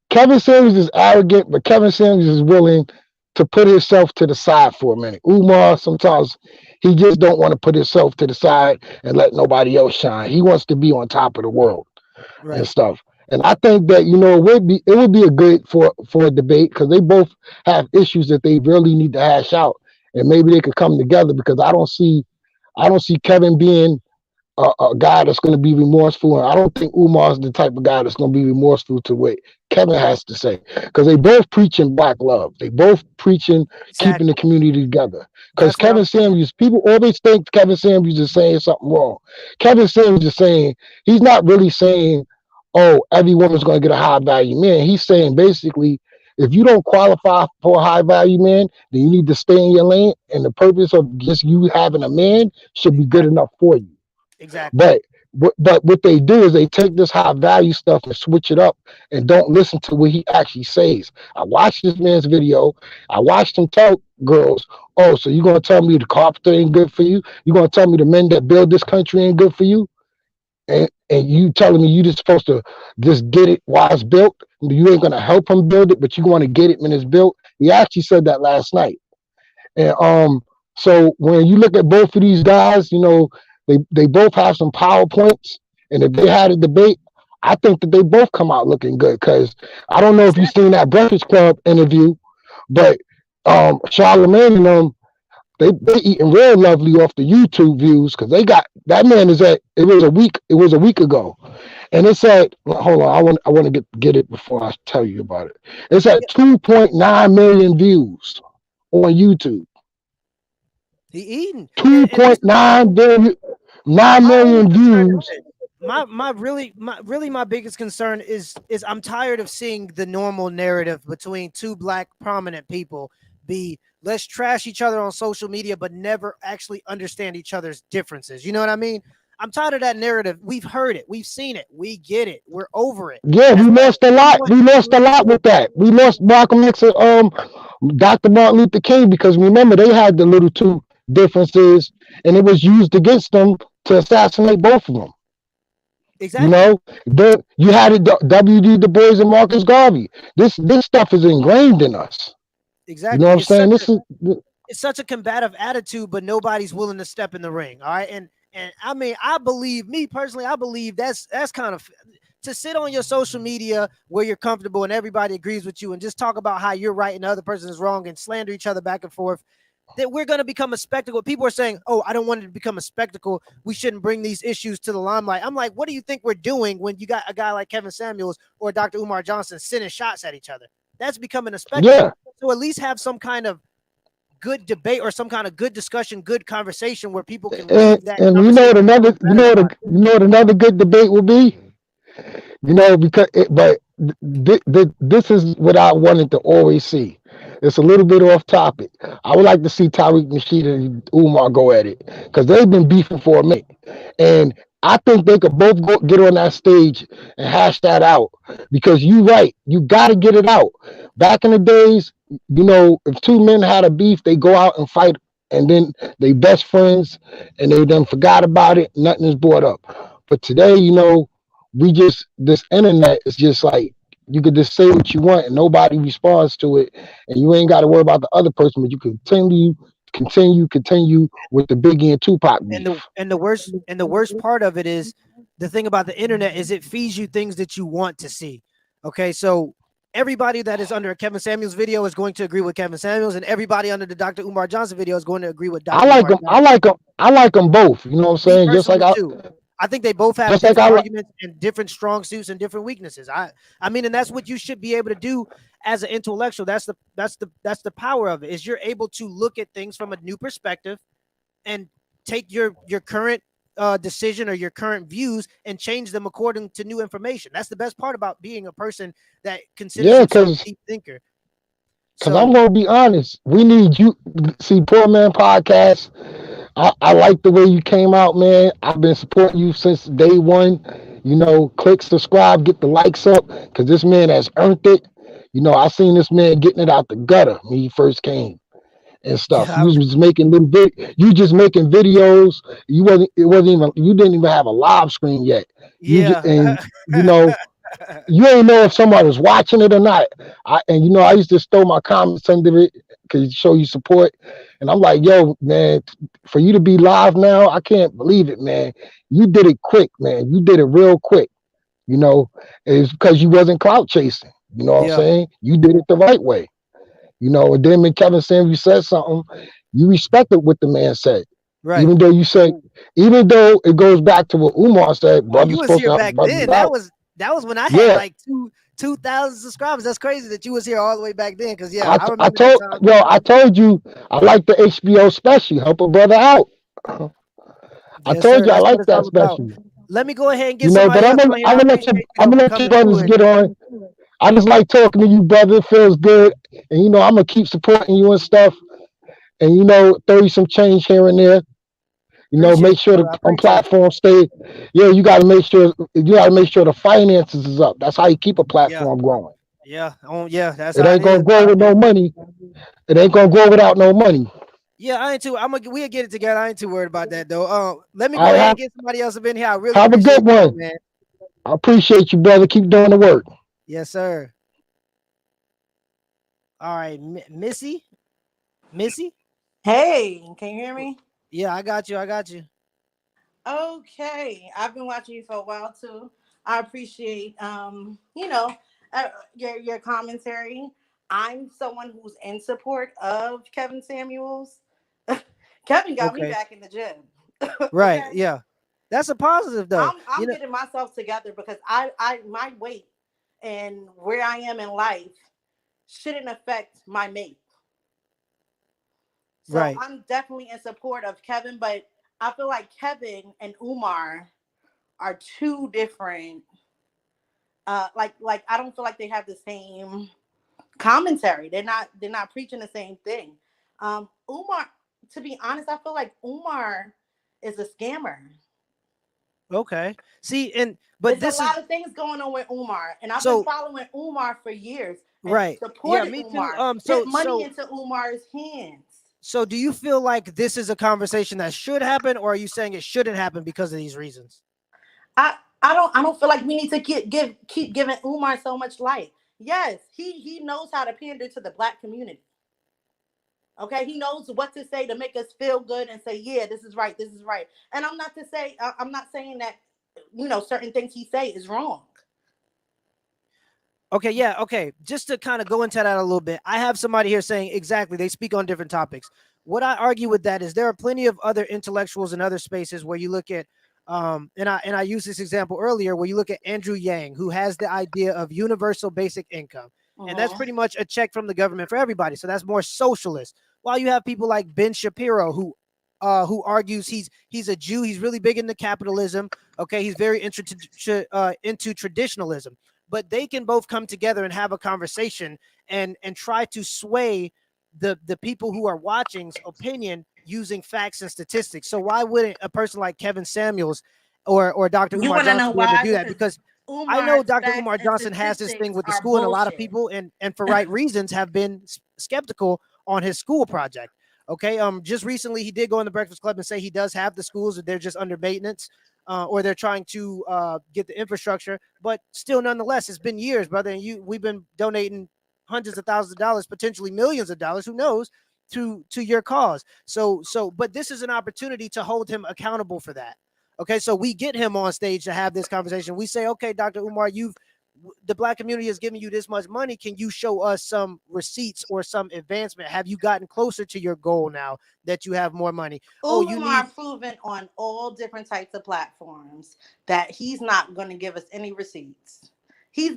Kevin Samuels is arrogant, but Kevin Samuels is willing to put himself to the side for a minute. Umar, sometimes He just don't want to put himself to the side and let nobody else shine. He wants to be on top of the world and Right. stuff. And I think that it would be a good for a debate because they both have issues that they really need to hash out, and maybe they could come together because I don't see Kevin being a guy that's going to be remorseful, and I don't think Umar's the type of guy that's going to be remorseful to what Kevin has to say because they both preaching black love. They both preaching keeping the Exactly. community together. Because That's what I'm Kevin saying. Samuels, people always think Kevin Samuels is saying something wrong. Kevin Samuels is saying he's not really saying, "Oh, every woman's going to get a high value man." He's saying basically, if you don't qualify for a high value man, then you need to stay in your lane, and the purpose of just you having a man should be good Exactly. enough for you. Exactly. But what they do is they take this high value stuff and switch it up and don't listen to what he actually says. I watched this man's video. I watched him tell girls, "Oh, so you're gonna tell me the carpenter ain't good for you? You're gonna tell me the men that build this country ain't good for you? And you telling me you just supposed to just get it while it's built? You ain't gonna help him build it, but you want to get it when it's built." He actually said that last night. And so when you look at both of these guys, they both have some PowerPoints, and if they had a debate, I think that they both come out looking good. Because I don't know if you've Exactly. seen that Breakfast Club interview, but Charlamagne and them, they eating real lovely off the YouTube views because they got that man is at it was a week ago, and it's at hold on I want to get it before I tell you about it. It's at Yeah. 2.9 million views on YouTube. He eating. And this is 2.9 billion, 9 my only million concern. Go views. ahead. My biggest concern is I'm tired of seeing the normal narrative between two black prominent people be let's trash each other on social media but never actually understand each other's differences. You know what I mean? I'm tired of that narrative. We've heard it, we've seen it, we get it, we're over it. Yeah, we As black lost a people, we lot. want We lost a real lot talk. with that. We lost Malcolm X and Dr. Martin Luther King because remember they had the little two differences and it was used against them to assassinate both of them. You Exactly. know, you had it W.D. Du Bois and Marcus Garvey. This stuff is ingrained in us. You know Exactly. what I'm saying? This is It's such a combative attitude, but nobody's willing to step in the ring. All right. And I mean, I believe me personally, I believe that's kind of to sit on your social media where you're comfortable and everybody agrees with you and just talk about how you're right and the other person is wrong and slander each other back and forth. That we're going to become a spectacle. People are saying, "Oh, I don't want it to become a spectacle. We shouldn't bring these issues to the limelight." I'm like, what do you think we're doing when you got a guy like Kevin Samuels or Dr. Umar Johnson sending shots at each other? That's becoming a spectacle. yeah. So at least have some kind of good debate or some kind of good discussion, good conversation where people can And leave that and you know conversation what another feeling better about it. you know what another good debate will be. Because this is what I wanted to always see. It's a little bit off topic. I would like to see Tariq Nasheed and Umar go at it because they've been beefing for a minute, and I think they could both get on that stage and hash that out. Because you're right, you got to get it out. Back in the days, if two men had a beef, they go out and fight, and then they best friends, and they then forgot about it. Nothing is brought up. But today, we just this internet is just like you could just say what you want and nobody responds to it, and you ain't got to worry about the other person, but you continue with the Biggie and Tupac And beef. the worst part of it is the thing about the internet is it feeds you things that you want to see. Okay, so everybody that is under a Kevin Samuels video is going to agree with Kevin Samuels, and everybody under the Dr. Umar Johnson video is going to agree with I Dr. like Umar them. I Johnson. like them. I like them both. You know what I'm Me saying? personally too. I think they both have Just like different I like. arguments and different strong suits and different weaknesses. I mean, and that's what you should be able to do as an intellectual. That's the power of it. Is you're able to look at things from a new perspective and take your current decision or your current views and change them according to new information. That's the best part about being a person that considers Yeah, himself a because deep thinker. I'm So gonna be honest. We need you. See, Poor Man Podcast. I like the way you came out, man. I've been supporting you since day one. Click subscribe, get the likes up, because this man has earned it. I seen this man getting it out the gutter when he first came and stuff. yeah, You was just making you just making videos. You didn't even have a live screen yet. You just yeah. and you know you ain't know if somebody was watching it or not. I used to throw my comments under it because show you support. And I'm like, yo, man, for you to be live now, I can't believe it, man. You did it quick, man. You did it real quick. You know, it's because you wasn't clout chasing. You know what I'm Yeah, saying? You did it the right way. You know, and then when Kevin Samuels said something, you respected what the man said. right. Even though you say, even though it goes back to what Umar said, Oh, you brothers was supposed here to help back brothers then. out. That was when I had Yeah, like 2,000 subscribers. That's crazy that you was here all the way back then. Cause yeah, I, I I remember that told time. yo, I told you I like the HBO special. Help a brother out. I Yes, told sir. you I That's what like it's that all about. special. Let me go ahead and You get know, but somebody else on here. I appreciate you I'm though gonna for let you coming through brothers here. get on. I just like talking to you, brother. It feels good, and I'm gonna keep supporting you and stuff, and throw you some change here and there. Appreciate Make you, sure the brother. I appreciate you. platform stay. Yeah, you gotta make sure the finances is up. That's how you keep a Yeah, platform growing. yeah. Oh, yeah. That's It how it ain't gonna is, grow bro. with no money. It ain't gonna grow without no money. Yeah, I ain't too. We'll get it together. I ain't too worried about that though. Let me go I ahead and have get somebody else up in here. I really have a appreciate good you though, one. man. I appreciate you, brother. Keep doing the work. Yes, sir. All right, Missy, Missy. Hey, can you hear me? Yeah, I got you. I got you. Okay, I've been watching you for a while too. I appreciate your commentary. I'm someone who's in support of Kevin Samuels. Kevin got me Okay. back in the gym. Right. Okay. Yeah. That's a positive though. I'm getting myself together because I my weight and where I am in life shouldn't affect my mate. So Right. I'm definitely in support of Kevin, but I feel like Kevin and Umar are two different like I don't feel like they have the same commentary. They're not preaching the same thing. Umar, to be honest, I feel like Umar is a scammer. Okay. See, but It's a this is lot of things going on with Umar, and I've been so following Umar for years and right. Yeah, supported me too. Umar, put money into Umar's hands. So do you feel like this is a conversation that should happen, or are you saying it shouldn't happen because of these reasons? I don't feel like we need to keep giving Umar so much light. Yes, he knows how to pander to the black community. Okay, he knows what to say to make us feel good and say, yeah, this is right, this is right. And I'm not saying that certain things he say is wrong. Okay, yeah, okay. Just to kind of go into that a little bit, I have somebody here saying exactly they speak on different topics. What I argue with that is there are plenty of other intellectuals in other spaces where you look at and I used this example earlier where you look at Andrew Yang, who has the idea of universal basic income. And that's Mm-hmm. pretty much a check from the government for everybody. So that's more socialist. While you have people like Ben Shapiro who argues he's a Jew, he's really big into capitalism. Okay, he's very into traditionalism, but they can both come together and have a conversation and try to sway the people who are watching's opinion using facts and statistics. So why wouldn't a person like Kevin Samuels or Dr. You Umar want to know Johnson be able to why? do that? Because Because I know Umar's Dr. facts Umar and Johnson has this thing statistics with the are school, and a lot of bullshit. people and for right reasons have been skeptical on his school project. Okay, just recently he did go in the Breakfast Club and say he does have the schools, they're just under maintenance, or they're trying to get the infrastructure. But still, nonetheless, it's been years, brother, and we've been donating hundreds of thousands of dollars, potentially millions of dollars, who knows, to your cause. But this is an opportunity to hold him accountable for that. Okay, so we get him on stage to have this conversation. We say, okay, Dr. Umar, the black community is giving you this much money. Can you show us some receipts or some advancement? Have you gotten closer to your goal now that you have more money? Oh, you Umar need proven on all different types of platforms that he's not going to give us any receipts. He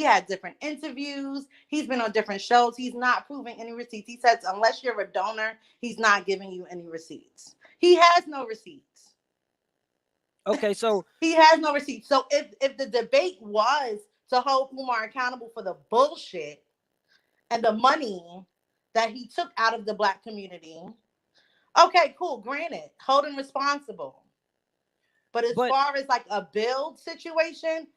had different interviews. He's been on different shows. He's not proving any receipts. He says, unless you're a donor, he's not giving you any receipts. He has no receipts. okay. So He has no receipts. So if the debate was to hold Umar accountable for the bullshit and the money that he took out of the black community, okay, cool, granted, hold him responsible. But as but far as like a build situation,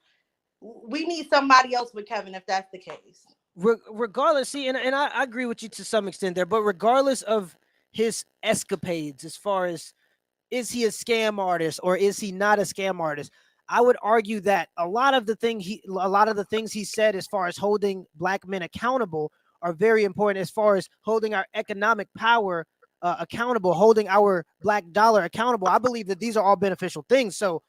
we need somebody else with Kevin if that's the case. regardless, see, and I agree with you to some extent there, but regardless of his escapades, as far as is he a scam artist or is he not a scam artist? I would argue that a lot of the things he said as far as holding black men accountable are very important, as far as holding our economic power accountable, holding our black dollar accountable. I believe that these are all beneficial things. So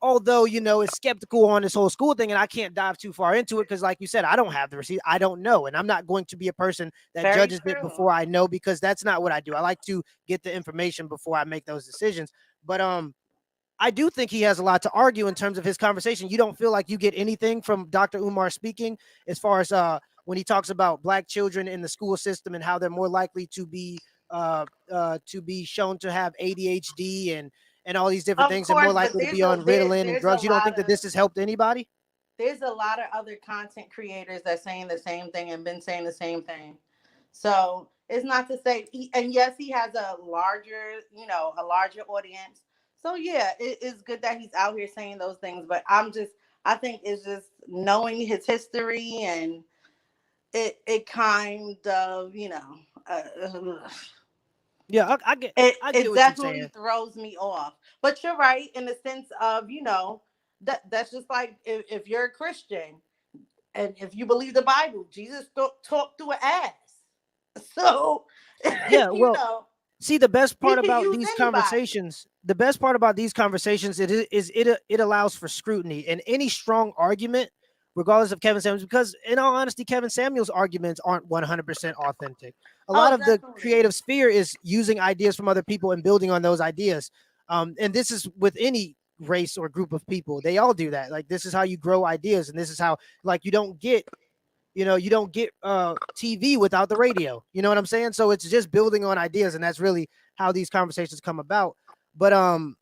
although, it's skeptical on this whole school thing, and I can't dive too far into it because, like you said, I don't have the receipt. I don't know. And I'm not going to be a person that Very judges it true. before I know, because that's not what I do. I like to get the information before I make those decisions. But I do think he has a lot to argue in terms of his conversation. You don't feel like you get anything from Dr. Umar speaking as far as when he talks about black children in the school system and how they're more likely to be shown to have ADHD and all these different Of things, and more course, but likely to be on Ritalin and there's a drugs. You don't lot think that of this has helped anybody? there's a lot of other content creators that saying the same thing and been saying the same thing. So it's not to say, and yes, he has a larger audience. So yeah, it's good that he's out here saying those things. But I think it's just knowing his history, and it kind of, Yeah, I get it what you're definitely saying. throws me off. But you're right in the sense of, that's just like if you're a Christian and if you believe the Bible, Jesus talked through an ass. So, Yeah, you well, know, see, the best he part can about use these anybody. conversations, it allows for scrutiny, and any strong argument, regardless of Kevin Samuels, because in all honesty, Kevin Samuels' arguments aren't 100% authentic. A lot Oh, of the definitely. creative sphere is using ideas from other people and building on those ideas. And this is with any race or group of people. They all do that. Like, this is how you grow ideas, and this is how, like, you don't get TV without the radio. You know what I'm saying? So it's just building on ideas, and that's really how these conversations come about. But Well,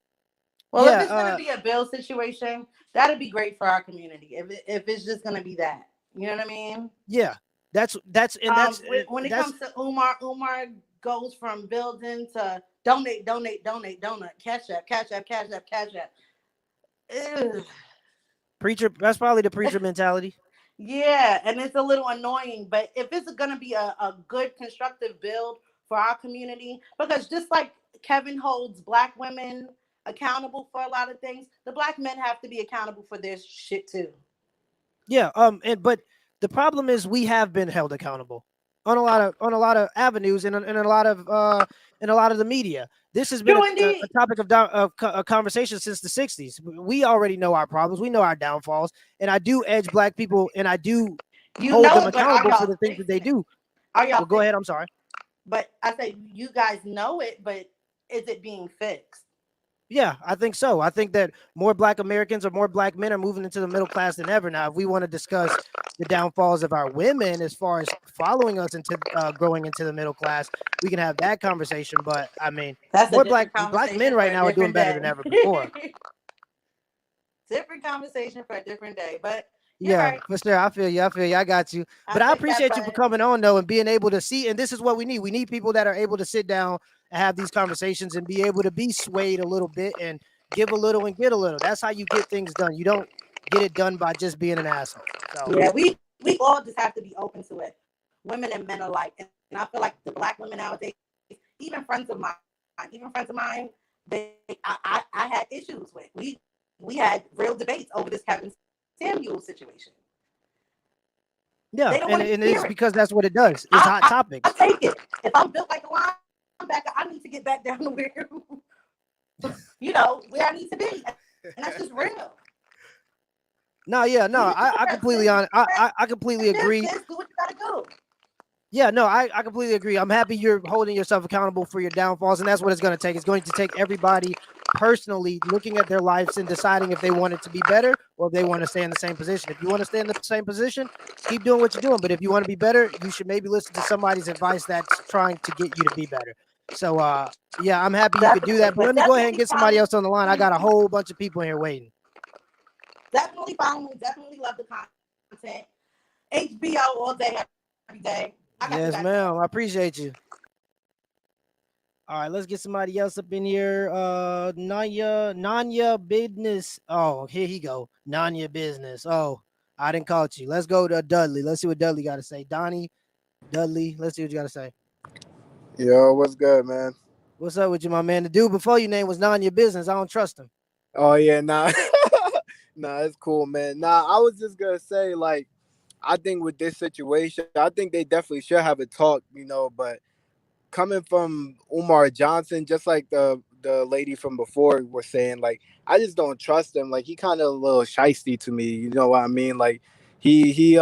if yeah, it's gonna be a bill situation, that'd be great for our community. If it's just gonna be that, you know what I mean? yeah, When it that's comes to Umar goes from building to donate, cash up, cash up, cash up, cash up. Ugh. preacher. That's probably the preacher mentality. Yeah, and it's a little annoying, but if it's gonna be a good constructive build for our community, because just like Kevin holds black women accountable for a lot of things, the black men have to be accountable for this shit too. Yeah. But the problem is we have been held accountable on a lot of avenues, and in a lot of the media. This has been True a indeed. topic of conversation since the '60s. We already know our problems. We know our downfalls, and I do edge black people, and I do You hold know them it, but are accountable for y'all the things that they fixing it? do. Are y'all Well, go fixing ahead. it? I'm sorry. But I say you guys know it, but is it being fixed? Yeah, I think so. I think that more black Americans or more black men are moving into the middle class than ever now. If we want to discuss the downfalls of our women as far as following us into growing into the middle class, we can have that conversation. But I mean, That's a more different black men conversation for right a now are doing different better than day. ever before. Different conversation for a different day. But you're Yeah, right. for sure. I feel you. I feel you. I got you. I But I take that appreciate you for back. coming on though and being able to see. And this is what we need. We need people that are able to sit down and have these conversations and be able to be swayed a little bit and give a little and get a little. That's how you get things done. You don't get it done by just being an asshole. So Yeah, we all just have to be open to it. Women and men alike. And I feel like the black women nowadays, even friends of mine, I had issues with. We had real debates over this Kevin Samuel situation. yeah, They don't and want to it's hear it. because that's what it does. It's hot I topics. take it. If I'm built like a linebacker, I need to get back down to where where I need to be. And that's just real. No, yeah, You no, I completely I completely agree. business, do what you gotta do. Yeah, no, I completely agree. I'm happy you're holding yourself accountable for your downfalls, and that's what it's going to take. It's going to take everybody personally looking at their lives and deciding if they want it to be better or if they want to stay in the same position. If you want to stay in the same position, keep doing what you're doing. But if you want to be better, you should maybe listen to somebody's advice that's trying to get you to be better. So, yeah, I'm happy you could do Definitely. that. But But let me go ahead and definitely get somebody follow else on the line. I me. got a whole bunch of people here waiting. Definitely follow me. Definitely love the content. HBO all day, every day. I got you Yes, guys ma'am. covered. I appreciate you. All right, let's get somebody else up in here. Nanya business. Oh, here he go. Nanya business. Oh, I didn't call you. Let's go to Dudley. Let's see what Dudley got to say. Donnie, Dudley. Let's see what you got to say. Yo, what's good, man? What's up with you, my man? The dude before your name was Nanya business. I don't trust him. Oh yeah, nah. Nah, it's cool, man. Nah, I was just gonna say, like, I think with this situation, I think they definitely should have a talk, but coming from Umar Johnson, just like the lady from before was saying, like, I just don't trust him. Like, he kind of a little shisty to me. You know what I mean? Like, he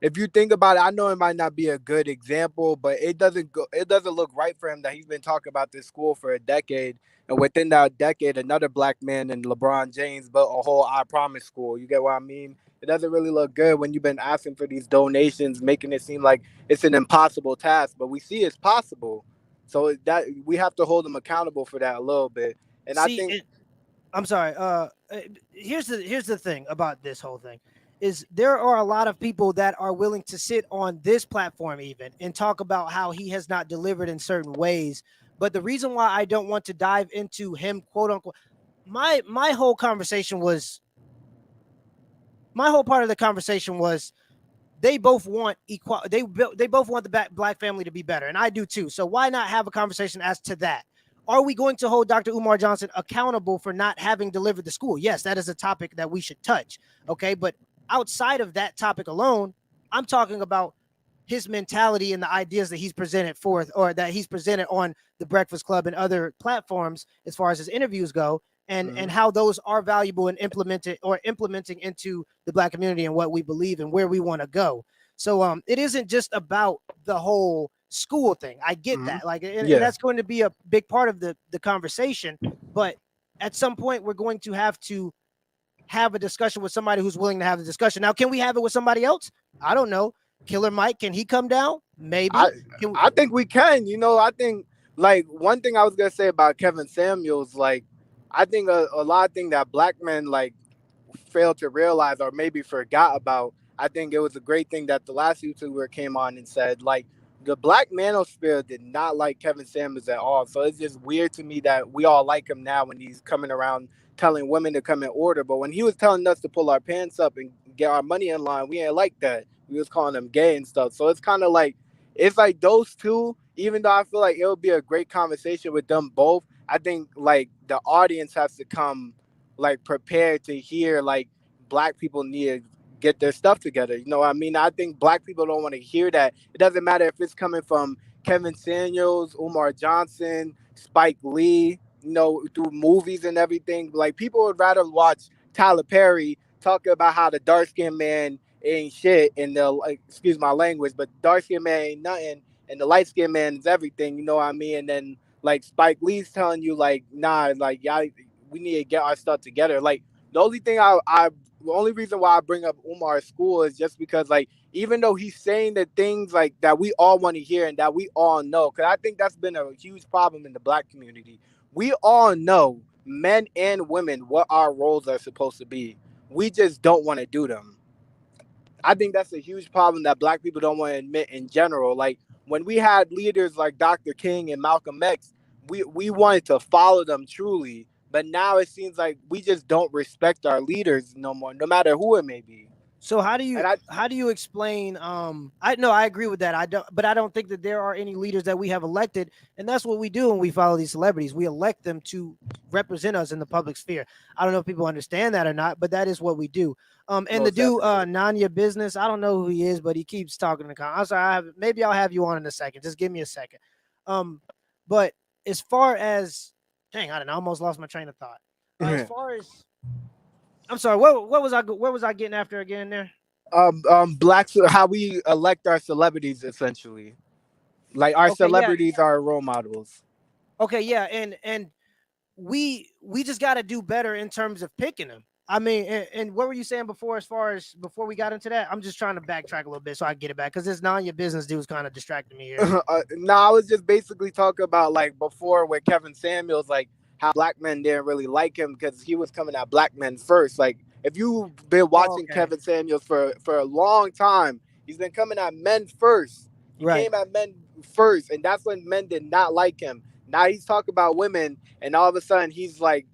if you think about it, I know it might not be a good example, but it doesn't look right for him that he's been talking about this school for a decade, and within that decade, another black man and LeBron James built a whole I Promise school. You get what I mean? It doesn't really look good when you've been asking for these donations, making it seem like it's an impossible task, but we see it's possible. So that we have to hold him accountable for that a little bit. And I See, think, I'm sorry. Here's the thing about this whole thing is there are a lot of people that are willing to sit on this platform even and talk about how he has not delivered in certain ways. But the reason why I don't want to dive into him, quote unquote, my whole conversation was my whole part of the conversation was they both want equal. They both want the black family to be better, and I do too. So why not have a conversation as to that? Are we going to hold Dr. Umar Johnson accountable for not having delivered the school? Yes, that is a topic that we should touch. Okay, but outside of that topic alone, I'm talking about his mentality and the ideas that he's presented forth or that he's presented on the Breakfast Club and other platforms as far as his interviews go, and mhm, how those are valuable and implementing into the black community and what we believe and where we want to go. So it isn't just about the whole school thing. I get mhm, that. Like and yeah, that's going to be a big part of the conversation, but at some point we're going to have a discussion with somebody who's willing to have the discussion. Now, can we have it with somebody else? I don't know. Killer Mike, can he come down? I Maybe. Can we, I think we can. I think, like, one thing I was gonna say about Kevin Samuels, like, I think a lot of things that black men like failed to realize or maybe forgot about. I think it was a great thing that the last YouTuber came on and said, like, the black manosphere did not like Kevin Samuels at all. So it's just weird to me that we all like him now when he's coming around telling women to come in order. But when he was telling us to pull our pants up and get our money in line, we ain't like that. We was calling them gay and stuff. So it's kind of like, it's like those two, even though I feel like it would be a great conversation with them both, I think like the audience has to come like prepared to hear like black people need to get their stuff together. You know what I mean? I think black people don't want to hear that. It doesn't matter if it's coming from Kevin Samuels, Umar Johnson, Spike Lee, through movies and everything. Like, people would rather watch Tyler Perry talk about how the dark skinned man ain't shit and the, like, excuse my language, but dark skinned man ain't nothing and the light skinned man is everything, you know what I mean? And then like Spike Lee's telling you like, nah, like, y'all, we need to get our stuff together. Like, the only thing the only reason why I bring up Umar's school is just because, like, even though he's saying the things like that we all want to hear and that we all know, because I think that's been a huge problem in the black community. We all know, men and women, what our roles are supposed to be. We just don't want to do them. I think that's a huge problem that black people don't want to admit in general. Like, when we had leaders like Dr. King and Malcolm X, we wanted to follow them truly. But now it seems like we just don't respect our leaders no more, no matter who it may be. so And I how do you explain I no, I agree with that. I don't think that there are any leaders that we have elected, and that's what we do when we follow these celebrities. We elect them to represent us in the public sphere. I don't know if people understand that or not, but that is what we do. And the most dude definitely. Nanya Business, I don't know who he is, but he keeps talking to I'm sorry, maybe I'll have you on in a second. Just give me a second. Um but as far as dang, I don't know, I almost lost my train of thought. As far as I'm sorry. What was I? Where was I getting after again? There. Blacks, how we elect our celebrities, essentially. Like, our Okay. Yeah. celebrities are our role models. Okay. Yeah. And we just got to do better in terms of picking them. I mean, and what were you saying before? As far as before we got into that, I'm just trying to backtrack a little bit so I get it back because this your business dude was kind of distracting me here. No, I was just basically talking about, like, before with Kevin Samuels, like, how black men didn't really like him because he was coming at black men first. Like, if you've been Oh, watching okay. Kevin Samuels for a long time, he's been coming at men first. He Right. came at men first, and that's when men did not like him. Now he's talking about women, and all of a sudden he's like,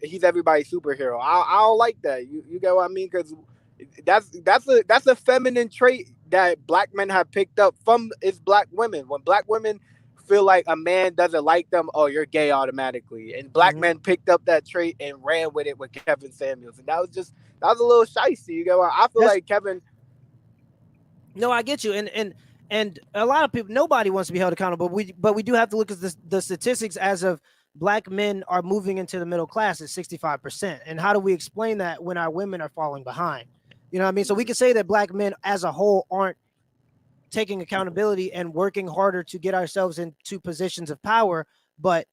he's everybody's superhero. I don't like that. You get what I mean? Because that's a feminine trait that black men have picked up from is black women. When black women feel like a man doesn't like them, oh, you're gay automatically. And black Hmm. men picked up that trait and ran with it with Kevin Samuels, and that was a little shicey. You get what I feel That's like Kevin. no, I get you, and a lot of people, nobody wants to be held accountable. But we do have to look at the statistics as of black men are moving into the middle class at 65%. And how do we explain that when our women are falling behind? You know what I mean? So we can say that black men as a whole aren't taking accountability and working harder to get ourselves into positions of power, but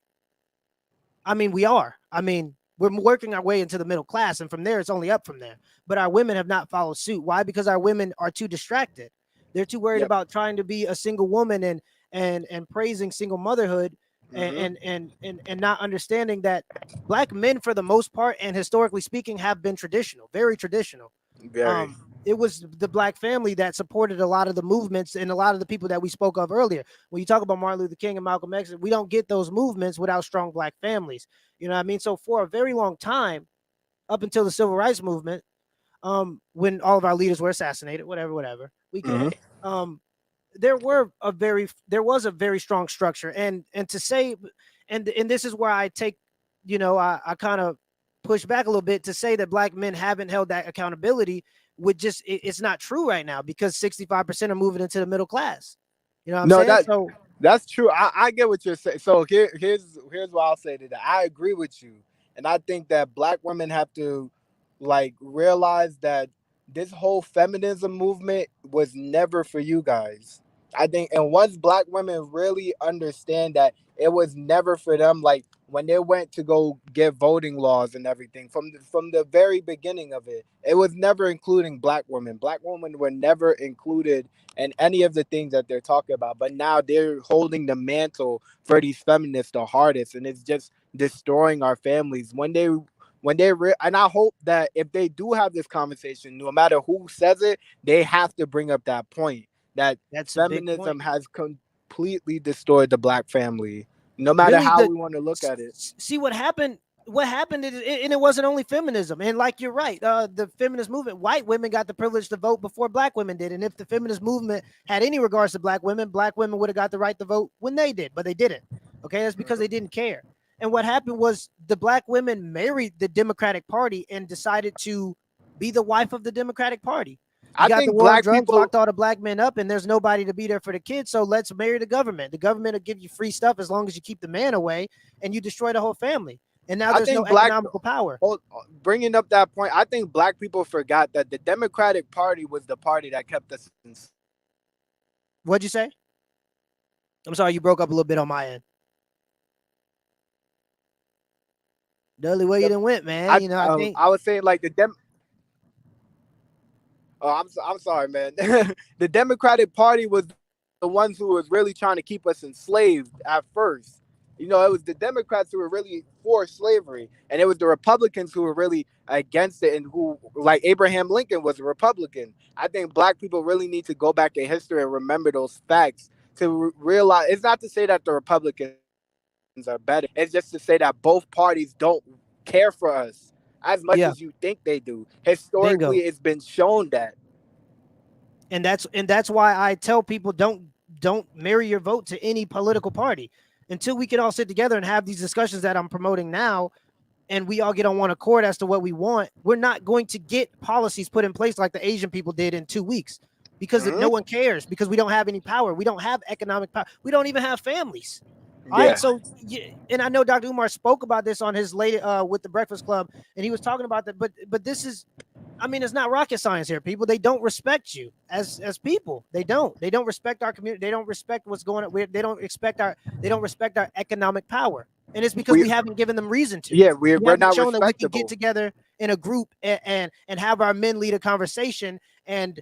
I mean, we are. I mean, we're working our way into the middle class, and from there, it's only up from there. But our women have not followed suit. Why? Because our women are too distracted. They're too worried Yep. about trying to be a single woman and praising single motherhood Hmm. and not understanding that black men, for the most part, and historically speaking, have been traditional, very traditional. Very. It was the black family that supported a lot of the movements and a lot of the people that we spoke of earlier. When you talk about Martin Luther King and Malcolm X, we don't get those movements without strong black families. You know what I mean? So for a very long time, up until the civil rights movement, when all of our leaders were assassinated, whatever, we get Hmm. it. Um, there was a very strong structure, and to say, and this is where I take, I kind of push back a little bit to say that black men haven't held that accountability. With just it's not true right now because 65% are moving into the middle class. You know what I'm No, saying? So that's true. I get what you're saying. So here's what I'll say to that. I agree with you, and I think that black women have to like realize that this whole feminism movement was never for you guys. I think, and once black women really understand that it was never for them, like when they went to go get voting laws and everything from the very beginning of it, it was never including black women. Black women were never included and any of the things that they're talking about. But now they're holding the mantle for these feminists the hardest, and it's just destroying our families. And I hope that if they do have this conversation, no matter who says it, they have to bring up that point that that's a big point. feminism has completely destroyed the black family, no matter Really, how we want to look at it. see what happened. What happened is, and it wasn't only feminism. And like you're right, the feminist movement, white women got the privilege to vote before black women did. And if the feminist movement had any regards to black women would have got the right to vote when they did, but they didn't. Okay, that's because they didn't care. And what happened was the black women married the Democratic Party and decided to be the wife of the Democratic Party. You I got the think war on black drugs, people locked all the black men up, and there's nobody to be there for the kids. So let's marry the government. The government will give you free stuff as long as you keep the man away, and you destroy the whole family. And now I there's no think black economical power. bringing up that point, I think black people forgot that the Democratic Party was the party that kept us enslaved. What'd you say? I'm sorry, you broke up a little bit on my end. Dudley, where you done went, man? I think I was saying like Oh, I'm sorry, man. The Democratic Party was the ones who was really trying to keep us enslaved at first. It was the Democrats who were really for slavery, and it was the Republicans who were really against it, and who, like Abraham Lincoln, was a Republican. I think black people really need to go back in history and remember those facts to realize it's not to say that the Republicans are better. It's just to say that both parties don't care for us as much as you yeah, think they do. Historically, it's bingo. been shown that. And that's why I tell people don't marry your vote to any political party until we can all sit together and have these discussions that I'm promoting now, and we all get on one accord as to what we want. We're not going to get policies put in place like the Asian people did in 2 weeks because no Hmm. one cares, because we don't have any power. We don't have economic power. We don't even have families. All right. Yeah. So, yeah, and I know Dr. Umar spoke about this on his late with the Breakfast Club, and he was talking about that. But this is, I mean, it's not rocket science here, people. They don't respect you as people. They don't. They don't respect our community. They don't respect what's going on. They don't expect our. They don't respect our economic power, and it's because We we haven't given them reason to. yeah, We we're haven't not shown that we can get respectable. together in a group and have our men lead a conversation and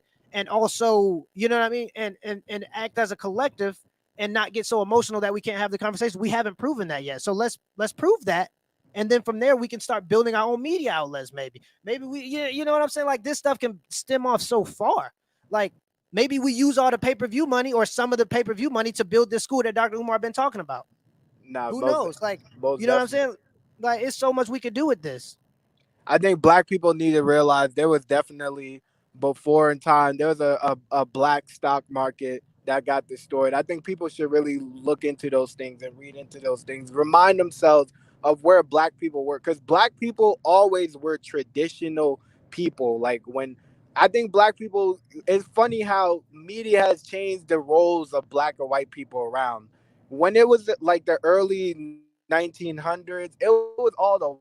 also, you know what I mean, and act as a collective and not get so emotional that we can't have the conversation. We haven't proven that yet. So let's prove that. And then from there, we can start building our own media outlets. Maybe we, yeah, you know what I'm saying? Like this stuff can stem off so far. Like maybe we use all the pay-per-view money or some of the pay-per-view money to build this school that Dr. Umar been talking about. Nah, Who knows? Like, most you know what I'm definitely. saying? Like it's so much we could do with this. I think black people need to realize there was definitely before in time there was a black stock market that got destroyed. I think people should really look into those things and read into those things, remind themselves of where black people were, because black people always were traditional people. Like when I think black people, it's funny how media has changed the roles of black or white people around. When it was like the early 1900s, it was all the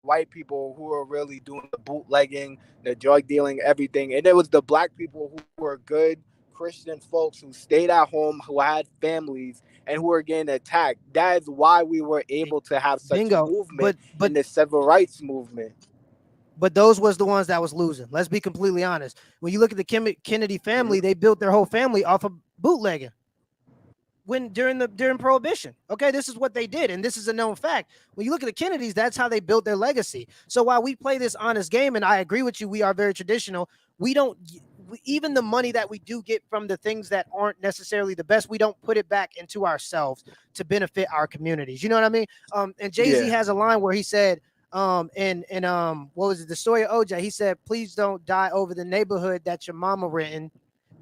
white people who were really doing the bootlegging, the drug dealing, everything. And it was the black people who were good Christian folks who stayed at home, who had families, and who were getting attacked. That is why we were able to have such a movement Bingo. in the civil rights movement. But those was the ones that was losing. Let's be completely honest. When you look at the Kennedy family, they built their whole family off of bootlegging. When during Prohibition, okay, this is what they did, and this is a known fact. When you look at the Kennedys, that's how they built their legacy. So while we play this honest game, and I agree with you, we are very traditional. We don't even the money that we do get from the things that aren't necessarily the best, we don't put it back into ourselves to benefit our communities. You know what I mean? And Jay-Z Yeah. has a line where he said, and what was it? The story of OJ. He said, "Please don't die over the neighborhood that your mama renting.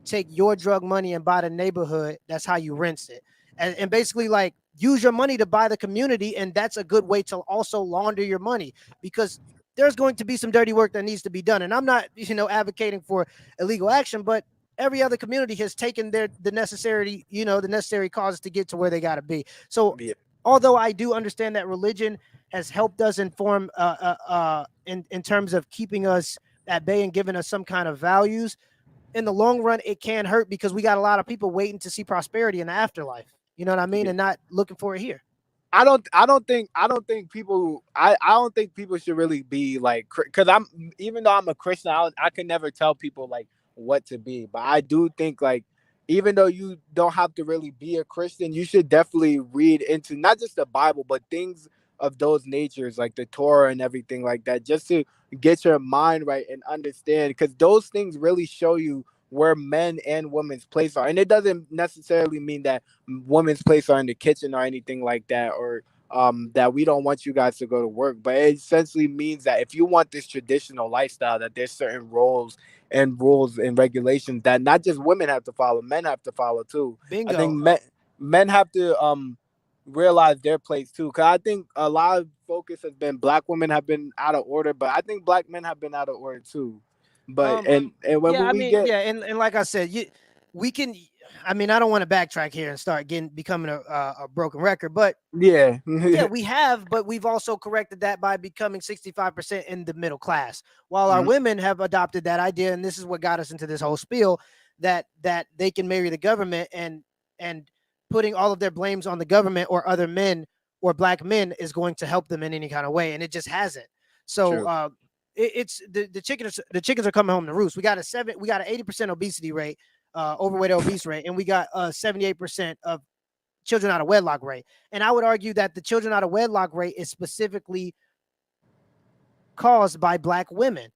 Take your drug money and buy the neighborhood. That's how you rinse it." And basically, like, use your money to buy the community, and that's a good way to also launder your money, because there's going to be some dirty work that needs to be done. And I'm not, advocating for illegal action, but every other community has taken the necessary causes to get to where they got to be. So Yeah. although I do understand that religion has helped us inform in terms of keeping us at bay and giving us some kind of values, in the long run, it can hurt, because we got a lot of people waiting to see prosperity in the afterlife. You know what I mean? Yeah. And not looking for it here. I don't think people should really be like, because I'm, even though I'm a Christian, I can never tell people like what to be, but I do think like, even though you don't have to really be a Christian, you should definitely read into not just the Bible but things of those natures, like the Torah and everything like that, just to get your mind right and understand, because those things really show you where men and women's place are. And it doesn't necessarily mean that women's place are in the kitchen or anything like that, or that we don't want you guys to go to work. But it essentially means that if you want this traditional lifestyle, that there's certain roles and rules and regulations that not just women have to follow, men have to follow too. I think Bingo. men have to realize their place too. Cause I think a lot of focus has been black women have been out of order, but I think black men have been out of order too. But Um, and when yeah, I we mean, get yeah, and like I said, we can. I mean, I don't want to backtrack here and start becoming a broken record, but yeah. yeah, we have, but we've also corrected that by becoming 65% in the middle class, while our Mhm. women have adopted that idea, and this is what got us into this whole spiel, that they can marry the government, and putting all of their blames on the government or other men or black men is going to help them in any kind of way, and it just hasn't. So True. it's the chickens are coming home to roost. We got an 80% obesity rate, overweight obese rate, and we got 78% of children out of wedlock rate. And I would argue that the children out of wedlock rate is specifically caused by black women,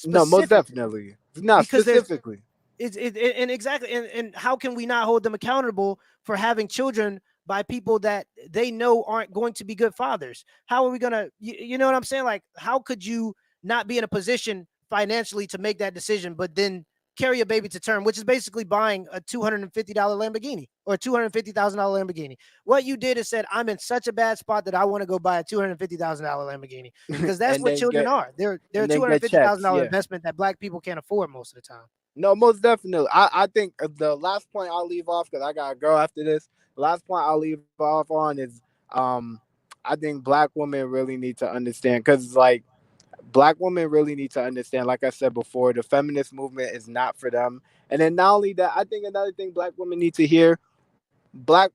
No, most specifically, definitely. Not because there's specifically. and exactly, and how can we not hold them accountable for having children by people that they know aren't going to be good fathers? How are we gonna, you know what I'm saying? Like, how could you not be in a position financially to make that decision, but then carry a baby to term, which is basically buying a $250 Lamborghini or a $250,000 Lamborghini? What you did is said, I'm in such a bad spot that I want to go buy a $250,000 Lamborghini, because that's and what then children get are. They're a and two then hundred get fifty thousand checks. dollar Yeah. investment that black people can't afford most of the time. No, most definitely. I think the last point I'll leave off, because I gotta go after this. The last point I'll leave off on is um I think black women really need to understand, because like black women really need to understand, like I said before, the feminist movement is not for them. And then not only that, I think another thing black women need to hear, black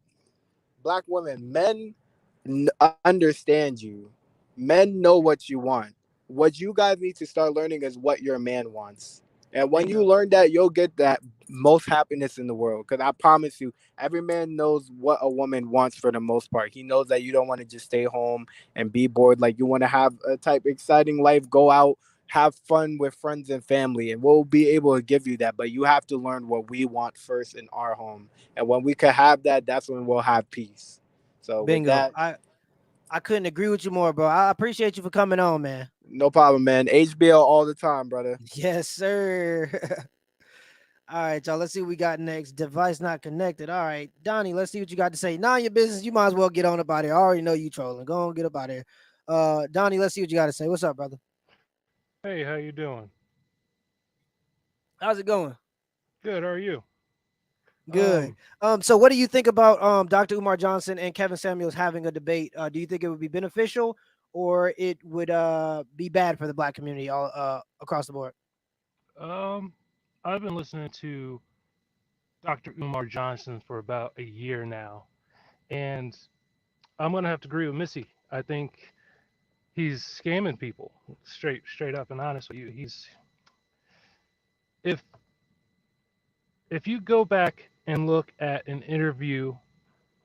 black women, men understand you. Men know what you want. What you guys need to start learning is what your man wants. And when you Bingo. learn that, you'll get that most happiness in the world. Because I promise you, every man knows what a woman wants for the most part. He knows that you don't want to just stay home and be bored. Like, you want to have a type exciting life, go out, have fun with friends and family. And we'll be able to give you that. But you have to learn what we want first in our home. And when we can have that, that's when we'll have peace. So with Bingo. that, I couldn't agree with you more, bro. I appreciate you for coming on, man. no problem, man. HBL all the time, brother. Yes, sir. All right, y'all. Let's see what we got next. Device not connected. All right, Donnie. Let's see what you got to say. Now your business. You might as well get on up out here. I already know you trolling. Go on, get up out here. Donnie. Let's see what you got to say. What's up, brother? Hey, how you doing? How's it going? Good. How are you? Good. Um, So what do you think about Dr. Umar Johnson and Kevin Samuels having a debate? Do you think it would be beneficial or it would be bad for the black community all across the board? um, I've been listening to Dr. Umar Johnson for about a year now, and I'm gonna have to agree with Missy. I think he's scamming people, straight up and honest with you. If if you go back and look at an interview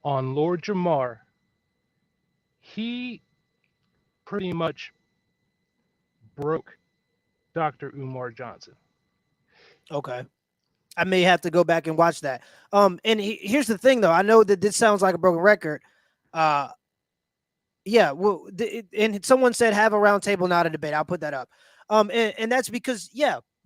on Lord Jamar, he pretty much broke Dr. Umar Johnson. Okay. I may have to go back and watch that. And here's the thing, though. I know that this sounds like a broken record. Uh, yeah. Well, and someone said have a round table, not a debate. I'll put that up. And that's because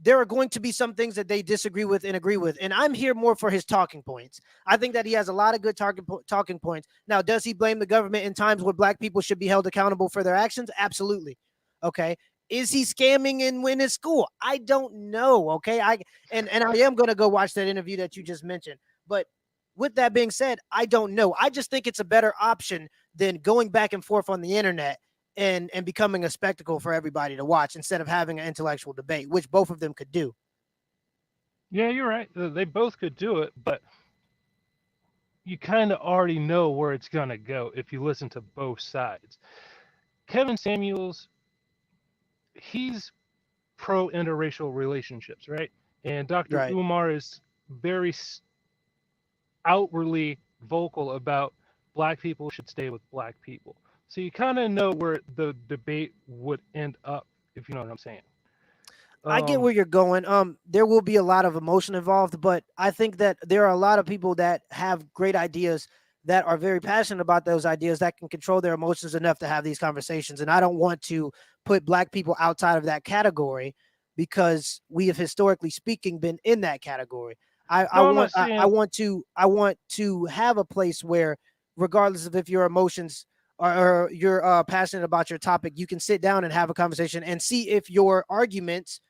there are going to be some things that they disagree with and agree with, and I'm here more for his talking points. I think that he has a lot of good talking points. Now, does he blame the government in times where black people should be held accountable for their actions? Absolutely. Okay. Is he scamming in his school? I don't know. Okay. And I am going to go watch that interview that you just mentioned. But with that being said, I don't know. I just think it's a better option than going back and forth on the internet and becoming a spectacle for everybody to watch instead of having an intellectual debate, which both of them could do. Yeah, you're right. They both could do it, but you kind of already know where it's going to go if you listen to both sides. Kevin Samuels, he's pro interracial relationships, right? And Dr. Right. Umar is very outwardly vocal about black people should stay with black people. So you kind of know where the debate would end up, if you know what I'm saying. I get where you're going. There will be a lot of emotion involved, but I think that there are a lot of people that have great ideas that are very passionate about those ideas that can control their emotions enough to have these conversations. And I don't want to put black people outside of that category because we have historically speaking been in that category. I No, I'm not want saying. I want to have a place where, regardless of if your emotions or you're passionate about your topic, you can sit down and have a conversation and see if your arguments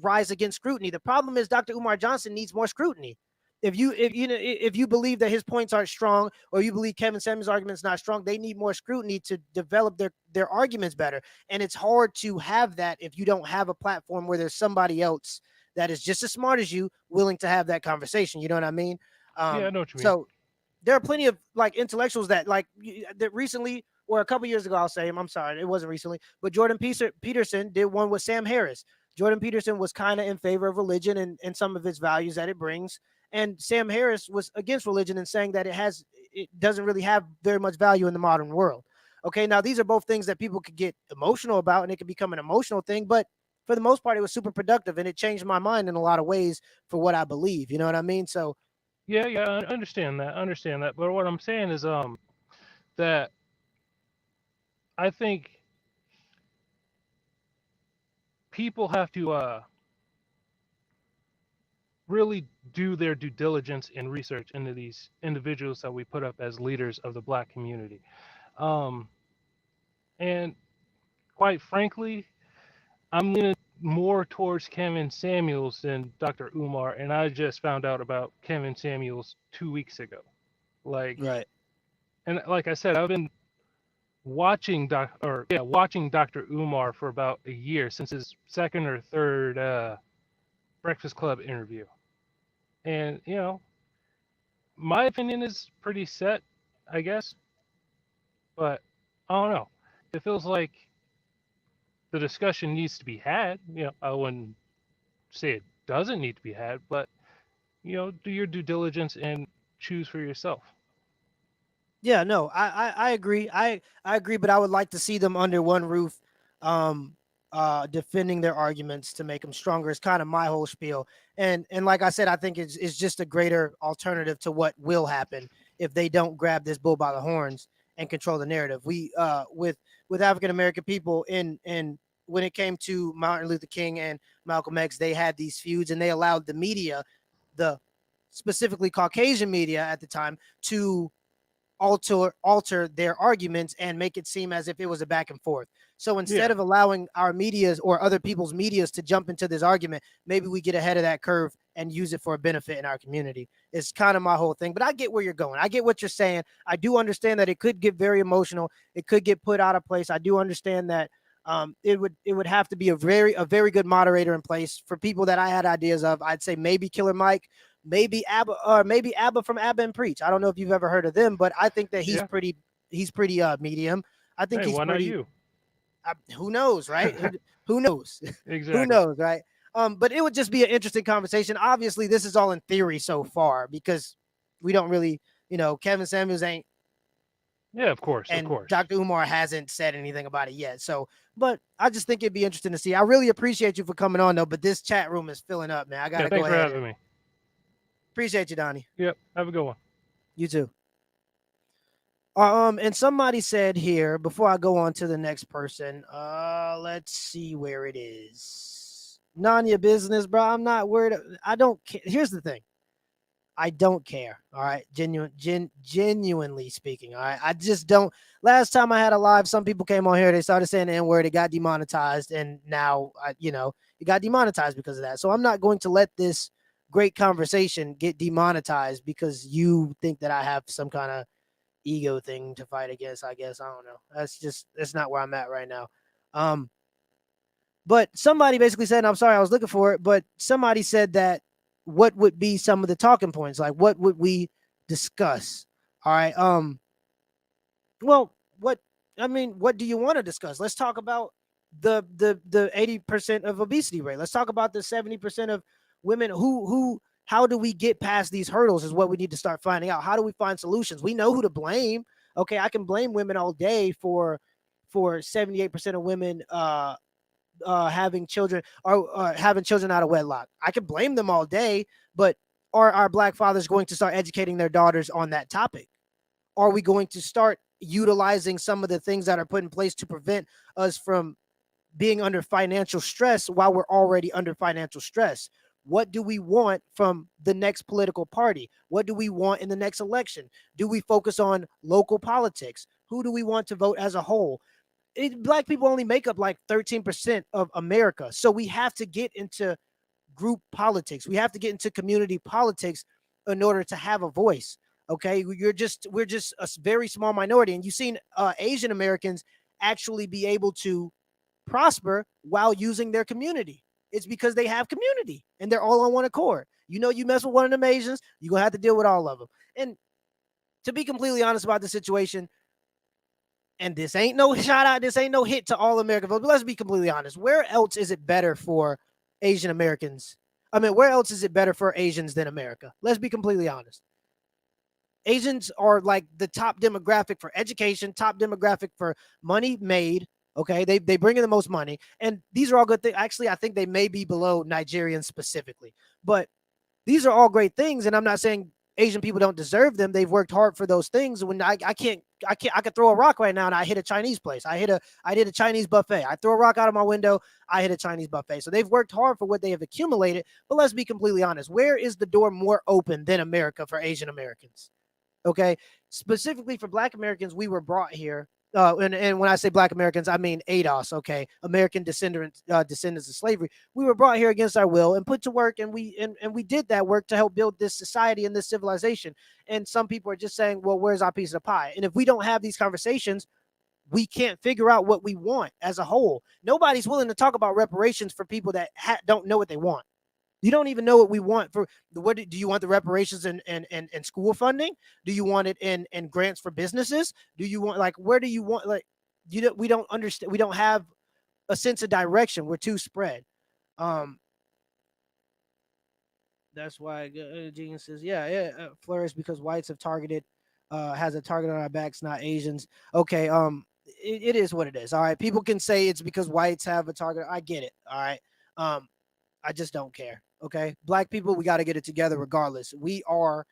rise against scrutiny. The problem is Dr. Umar Johnson needs more scrutiny. If you believe that his points aren't strong, or you believe Kevin Samuels' argument's not strong, they need more scrutiny to develop their arguments better. And it's hard to have that if you don't have a platform where there's somebody else that is just as smart as you willing to have that conversation. You know what I mean? Yeah, I know what you mean. So there are plenty of like intellectuals that that recently or a couple years ago, I'll say, I'm sorry, it wasn't recently, but Jordan Peterson did one with Sam Harris. Jordan Peterson was kind of in favor of religion and some of its values that it brings. And Sam Harris was against religion and saying that it doesn't really have very much value in the modern world. Okay, now these are both things that people could get emotional about and it could become an emotional thing, but for the most part, it was super productive and it changed my mind in a lot of ways for what I believe. You know what I mean? So Yeah, I understand that. I understand that. But what I'm saying is that I think people have to really do their due diligence and research into these individuals that we put up as leaders of the black community. Um, and quite frankly, I'm leaning more towards Kevin Samuels than Dr. Umar, and I just found out about Kevin Samuels 2 weeks ago. Like, right. and like I said, I've been watching Dr. Umar for about a year since his second or third Breakfast Club interview, and my opinion is pretty set, I guess, but I don't know. It feels like the discussion needs to be had. I wouldn't say it doesn't need to be had, but do your due diligence and choose for yourself. Yeah, no, I agree. I agree, but I would like to see them under one roof, um, defending their arguments to make them stronger. It's kind of my whole spiel. And like I said, I think it's just a greater alternative to what will happen if they don't grab this bull by the horns and control the narrative. We with African American people in when it came to Martin Luther King and Malcolm X, they had these feuds and they allowed the media the specifically Caucasian media at the time to alter their arguments and make it seem as if it was a back and forth. So instead Yeah. of allowing our medias or other people's medias to jump into this argument, maybe we get ahead of that curve and use it for a benefit in our community. It's kind of my whole thing, but I get where you're going. I get what you're saying. I do understand that it could get very emotional. It could get put out of place. I do understand that it would have to be a very good moderator in place for people that I had ideas of. I'd say maybe Killer Mike, maybe Abba, or maybe Abba from Abba and Preach. I don't know if you've ever heard of them, but I think that Yeah. he's pretty medium. I think Hey, he's why not pretty. you? Who knows, right? Who knows? Who Exactly. knows, right? But it would just be an interesting conversation. Obviously, this is all in theory so far because we don't really, Kevin Samuels ain't Yeah, of course, of and course. Dr. Umar hasn't said anything about it yet. So, but I just think it'd be interesting to see. I really appreciate you for coming on though, but this chat room is filling up, man. I gotta Yeah, go thanks for ahead. having me. Appreciate you, Donnie. Yep, have a good one. You too. And somebody said here before I go on to the next person. Let's see where it is. None of your business, bro. I'm not worried. I don't care. Here's the thing. I don't care. All right. Genuinely speaking. All right. I just don't. Last time I had a live, some people came on here. They started saying the N-word. It got demonetized. And now, it got demonetized because of that. So I'm not going to let this great conversation get demonetized because you think that I have some kind of ego thing to fight against. I guess. I don't know. That's not where I'm at right now. But somebody basically said, and I'm sorry, I was looking for it, but somebody said that what would be some of the talking points? Like, what would we discuss? All right. Well, what do you want to discuss? Let's talk about the 80% of obesity rate. Let's talk about the 70% of women who how do we get past these hurdles is what we need to start finding out. How do we find solutions? We know who to blame. Okay, I can blame women all day for 78% of women having children or having children out of wedlock. I can blame them all day, but are our black fathers going to start educating their daughters on that topic? Are we going to start utilizing some of the things that are put in place to prevent us from being under financial stress while we're already under financial stress? What do we want from the next political party? What do we want in the next election? Do we focus on local politics? Who do we want to vote as a whole? Black people only make up like 13% of America. So we have to get into group politics. We have to get into community politics in order to have a voice. Okay. We're just a very small minority. And you've seen Asian Americans actually be able to prosper while using their community. It's because they have community and they're all on one accord. You mess with one of them Asians, you're going to have to deal with all of them. And to be completely honest about the situation, and this ain't no shout out, this ain't no hit to all American folks, but let's be completely honest. Where else is it better for Asian Americans? I mean, where else is it better for Asians than America? Let's be completely honest. Asians are like the top demographic for education, top demographic for money made. Okay, they bring in the most money, and these are all good things. Actually, I think they may be below Nigerians specifically, but these are all great things. And I'm not saying Asian people don't deserve them. They've worked hard for those things. When I could throw a rock right now and I hit a Chinese place. I hit a Chinese buffet. I throw a rock out of my window. I hit a Chinese buffet. So they've worked hard for what they have accumulated. But let's be completely honest. Where is the door more open than America for Asian Americans? Okay. Specifically for Black Americans, we were brought here. And when I say Black Americans, I mean ADOS, okay, American descendants of slavery. We were brought here against our will and put to work, and we did that work to help build this society and this civilization. And some people are just saying, well, where's our piece of the pie? And if we don't have these conversations, we can't figure out what we want as a whole. Nobody's willing to talk about reparations for people that don't know what they want. You don't even know what we want for what do you want the reparations and school funding? Do you want it in grants for businesses? Do you want where do you want we don't understand. We don't have a sense of direction. We're too spread. That's why Jean says, flourish because whites have targeted has a target on our backs, not Asians. Okay, it is what it is. All right, people can say it's because whites have a target. I get it. All right, I just don't care. Okay, Black people, we got to get it together regardless. We are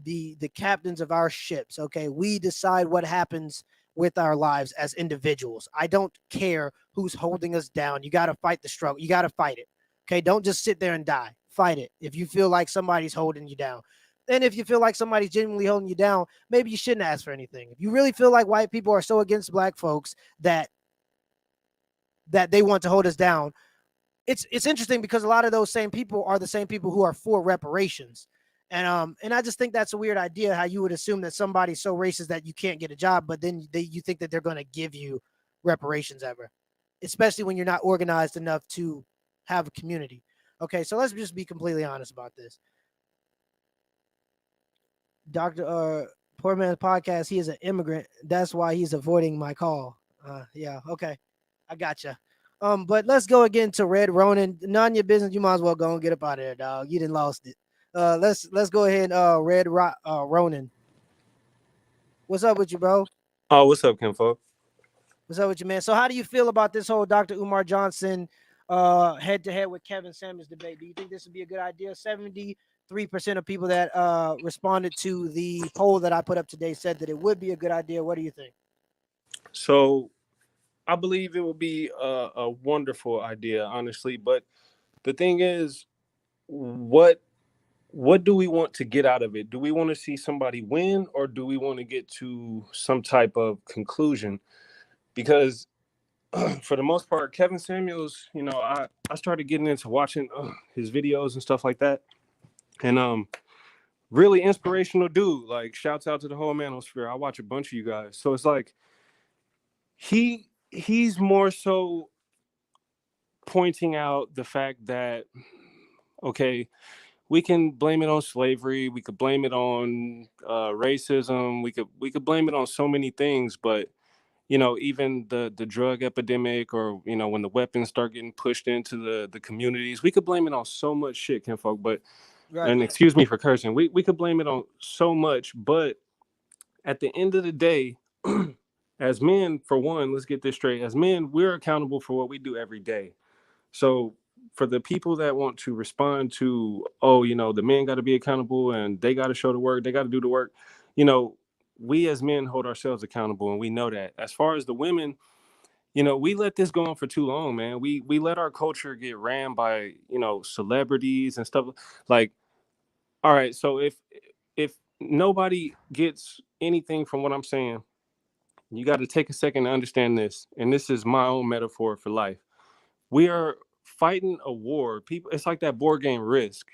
the captains of our ships. Okay, we decide what happens with our lives as individuals. I don't care who's holding us down. You got to fight the struggle. You got to fight it. Okay, don't just sit there and die. fight it. If you feel like somebody's holding you down. And if you feel like somebody's genuinely holding you down, maybe you shouldn't ask for anything. If you really feel like white people are so against black folks that they want to hold us down, it's interesting because a lot of those same people are the same people who are for reparations. And I just think that's a weird idea, how you would assume that somebody's so racist that you can't get a job, but then you think that they're going to give you reparations ever, especially when you're not organized enough to have a community. Okay, so let's just be completely honest about this. Dr. Poor.Mans Podcast, he is an immigrant. That's why he's avoiding my call. Yeah, okay. I gotcha. But let's go again to Red Ronan. None of your business. You might as well go and get up out of there, dog. You didn't lost it. Let's go ahead. Red Ronan. What's up with you, bro? Oh, what's up, Kinfolk? What's up with you, man? So how do you feel about this whole Dr. Umar Johnson head to head with Kevin Samuels debate? Do you think this would be a good idea? 73% of people that responded to the poll that I put up today said that it would be a good idea. What do you think? So I believe it would be a wonderful idea, honestly. But the thing is, what do we want to get out of it? Do we want to see somebody win, or do we want to get to some type of conclusion? Because for the most part, Kevin Samuels, I started getting into watching his videos and stuff like that. And really inspirational dude. Like, shouts out to the whole manosphere. I watch a bunch of you guys. So it's like he's more so pointing out the fact that, okay, we can blame it on slavery, we could blame it on racism, we could blame it on so many things, but even the drug epidemic, or when the weapons start getting pushed into the communities, we could blame it on so much shit, kinfolk. But Right. and excuse me for cursing, we could blame it on so much, but at the end of the day, as men, for one, let's get this straight. As men, we're accountable for what we do every day. So for the people that want to respond to, the men got to be accountable and they got to show the work, they got to do the work, we as men hold ourselves accountable, and we know that. As far as the women, we let this go on for too long, man. We let our culture get ran by, celebrities and stuff. Like, all right, so if nobody gets anything from what I'm saying, you got to take a second to understand this. And this is my own metaphor for life. We are fighting a war. People, it's like that board game Risk.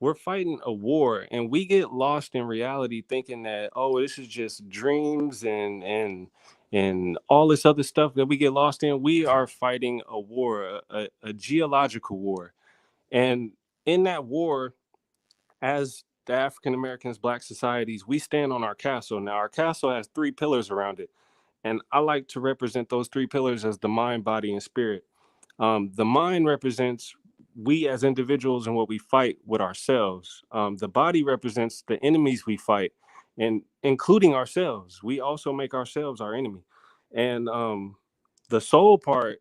We're fighting a war, and we get lost in reality thinking that, this is just dreams and all this other stuff that we get lost in. We are fighting a war, a geological war. And in that war, as the African Americans, Black societies, we stand on our castle. Now, our castle has 3 pillars around it. And I like to represent those 3 pillars as the mind, body, and spirit. The mind represents we as individuals and what we fight with ourselves. The body represents the enemies we fight, and including ourselves. We also make ourselves our enemy. And the soul part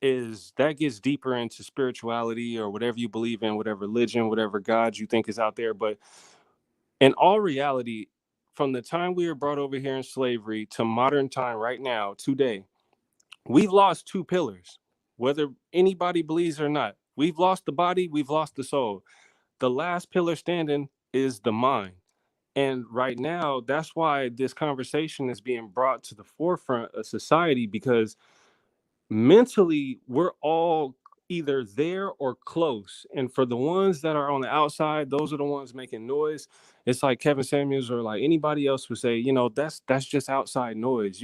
is that gets deeper into spirituality, or whatever you believe in, whatever religion, whatever God you think is out there. But in all reality, from the time we were brought over here in slavery to modern time right now, today, we've lost 2 pillars, whether anybody believes or not. We've lost the body, we've lost the soul. The last pillar standing is the mind. And right now, that's why this conversation is being brought to the forefront of society, because mentally, we're all either there or close. And for the ones that are on the outside, those are the ones making noise. It's like Kevin Samuels or like anybody else would say, that's just outside noise.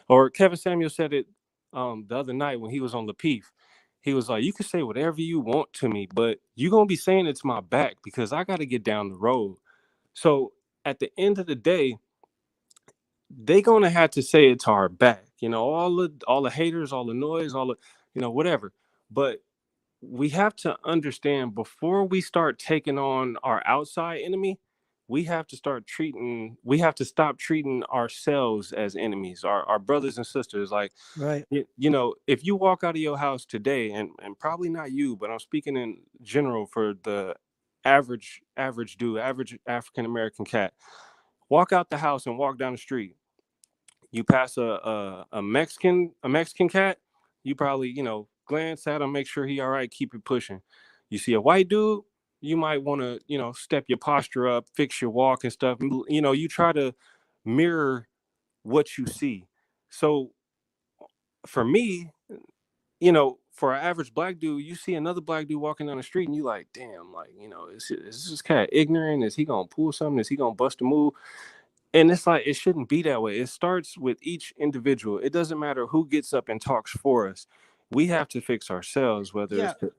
Or Kevin Samuels said it the other night when he was on the Peef. He was like, you can say whatever you want to me, but you're going to be saying it to my back, because I got to get down the road. So at the end of the day, they gonna have to say it to our back, all the haters, all the noise, all the, whatever. But we have to understand, before we start taking on our outside enemy, we have to stop treating ourselves as enemies, our brothers and sisters. Like, Right. if you walk out of your house today, and probably not you, but I'm speaking in general for the average dude, average African American cat, walk out the house and walk down the street. You pass a Mexican cat, you probably, glance at him, make sure he all right, keep it pushing. You see a white dude, you might want to, step your posture up, fix your walk and stuff. You try to mirror what you see. So for me, for an average black dude, you see another black dude walking down the street and you like, damn, like, is this cat ignorant? Is he going to pull something? Is he going to bust a move? And it's like, it shouldn't be that way. It starts with each individual. It doesn't matter who gets up and talks for us. We have to fix ourselves, whether Yeah. it's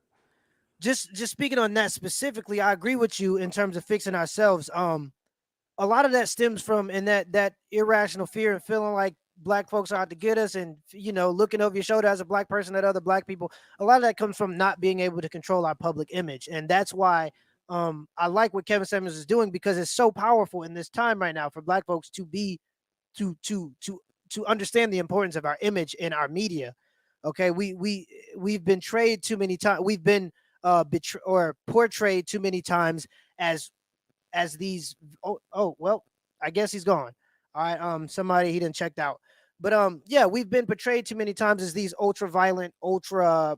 Just speaking on that specifically, I agree with you in terms of fixing ourselves. A lot of that stems from that irrational fear and feeling like black folks are out to get us, and looking over your shoulder as a black person at other black people. A lot of that comes from not being able to control our public image, and that's why I like what Kevin Samuels is doing, because it's so powerful in this time right now for black folks to be to understand the importance of our image in our media. Okay, we've been traded too many times. We've been or portrayed too many times as these. Oh well, I guess he's gone. All right, somebody, he didn't checked out. But yeah, we've been portrayed too many times as these ultra violent, ultra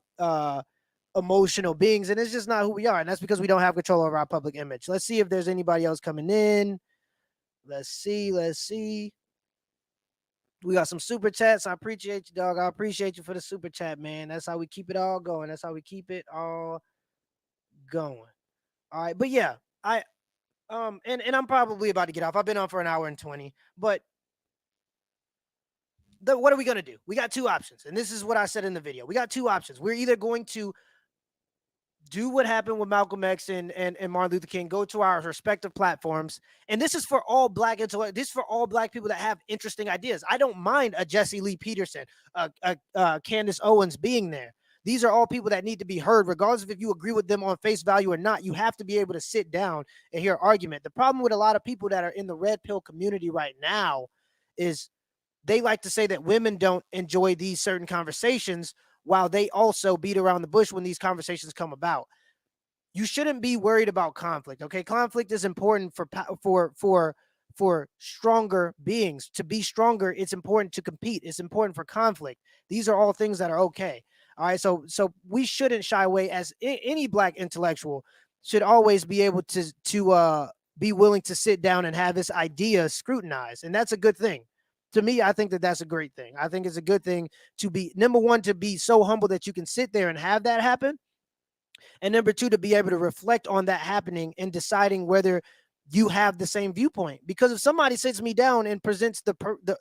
emotional beings, and it's just not who we are. And that's because we don't have control over our public image. Let's see if there's anybody else coming in. Let's see. We got some super chats. I appreciate you, dog. I appreciate you for the super chat, man. That's how we keep it all going. That's how we keep it all going. All right, but yeah, and I'm probably about to get off. I've been on for an hour and 20, but what are we gonna do? We got two options, and this is what I said in the video. We got two options. We're either going to do what happened with Malcolm X and Martin Luther King, go to our respective platforms. And this is for all black intellect. This is for all black people that have interesting ideas. I don't mind a Jesse Lee Peterson, Candace Owens being there. These are all people that need to be heard, regardless of if you agree with them on face value or not. You have to be able to sit down and hear argument. The problem with a lot of people that are in the red pill community right now is they like to say that women don't enjoy these certain conversations, while they also beat around the bush when these conversations come about. You shouldn't be worried about conflict. Okay, conflict is important for stronger beings. To be stronger, it's important to compete. It's important for conflict. These are all things that are okay. All right, so we shouldn't shy away. As any black intellectual should always be able to be willing to sit down and have his ideas scrutinized, and that's a good thing. To me, I think that that's a great thing. I think it's a good thing to be, number one, to be so humble that you can sit there and have that happen. And number two, to be able to reflect on that happening and deciding whether you have the same viewpoint. Because if somebody sits me down and presents the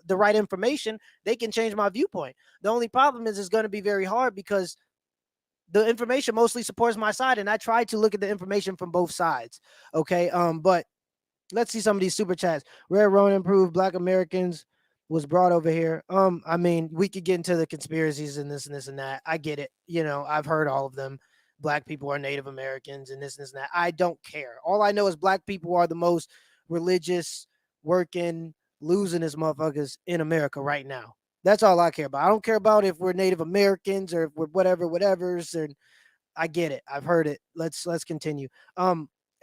right information, they can change my viewpoint. The only problem is it's going to be very hard because the information mostly supports my side. And I try to look at the information from both sides. Okay. But let's see some of these super chats. Rare Ronan improved Black Americans was brought over here. I mean, we could get into the conspiracies and this and that. I get it. I've heard all of them. Black people are Native Americans and this and that. I don't care. All I know is black people are the most religious, working, losing as motherfuckers in America right now. That's all I care about. I don't care about if we're Native Americans or if we're whatever's. And I get it. I've heard it. Let's continue.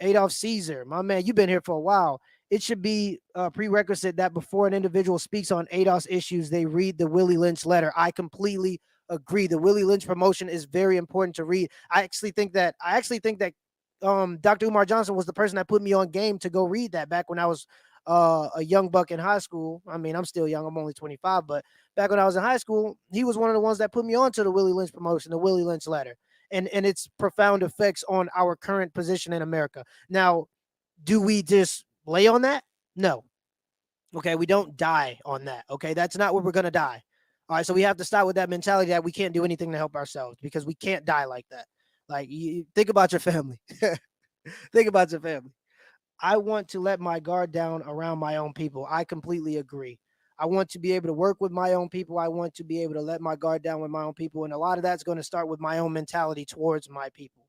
Adolf Caesar, my man, you've been here for a while. It should be a prerequisite that before an individual speaks on ADOS issues, they read the Willie Lynch letter. I completely agree. The Willie Lynch promotion is very important to read. I actually think that Dr. Umar Johnson was the person that put me on game to go read that back when I was a young buck in high school. I mean, I'm still young. I'm only 25, but back when I was in high school, he was one of the ones that put me on to the Willie Lynch promotion, the Willie Lynch letter, and its profound effects on our current position in America. Now, do we just lay on that? No. Okay, we don't die on that. Okay, that's not where we're going to die. All right, so we have to start with that mentality that we can't do anything to help ourselves because we can't die like that. Like, you think about your family. Think about your family. I want to let my guard down around my own people. I completely agree. I want to be able to work with my own people. I want to be able to let my guard down with my own people. And a lot of that's going to start with my own mentality towards my people.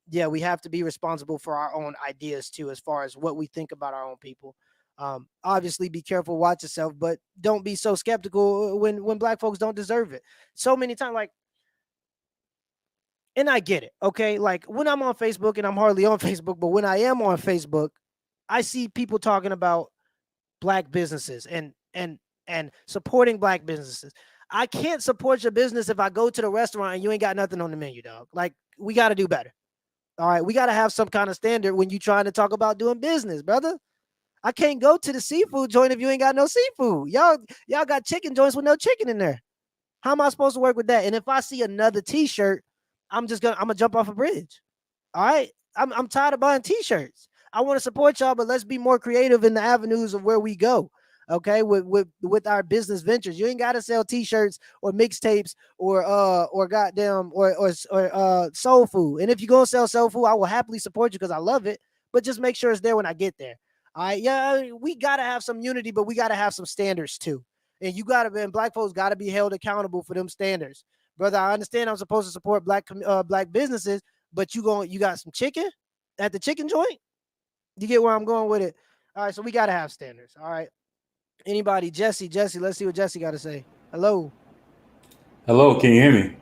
Yeah, we have to be responsible for our own ideas too, as far as what we think about our own people. Obviously be careful, watch yourself, but don't be so skeptical when black folks don't deserve it. So many times, like, and I get it. Okay. Like when I'm on Facebook, and I'm hardly on Facebook, but when I am on Facebook, I see people talking about black businesses and supporting black businesses. I can't support your business if I go to the restaurant and you ain't got nothing on the menu, dog. Like, we got to do better. All right, we got to have some kind of standard when you trying to talk about doing business, brother. I can't go to the seafood joint if you ain't got no seafood. Y'all got chicken joints with no chicken in there. How am I supposed to work with that? And if I see another T-shirt, I'm gonna jump off a bridge. All right, I'm tired of buying T-shirts. I want to support y'all, but let's be more creative in the avenues of where we go. Okay, with our business ventures, you ain't got to sell T-shirts or mixtapes or goddamn or soul food. And if you're gonna sell soul food, I will happily support you because I love it. But just make sure it's there when I get there. All right, yeah, we gotta have some unity, but we gotta have some standards too. And you gotta be, and black folks gotta be held accountable for them standards, brother. I understand I'm supposed to support black businesses, but you got some chicken at the chicken joint. You get where I'm going with it. All right, so we gotta have standards. All right. Anybody? Jesse, let's see what Jesse got to say. Hello. Hello, can you hear me?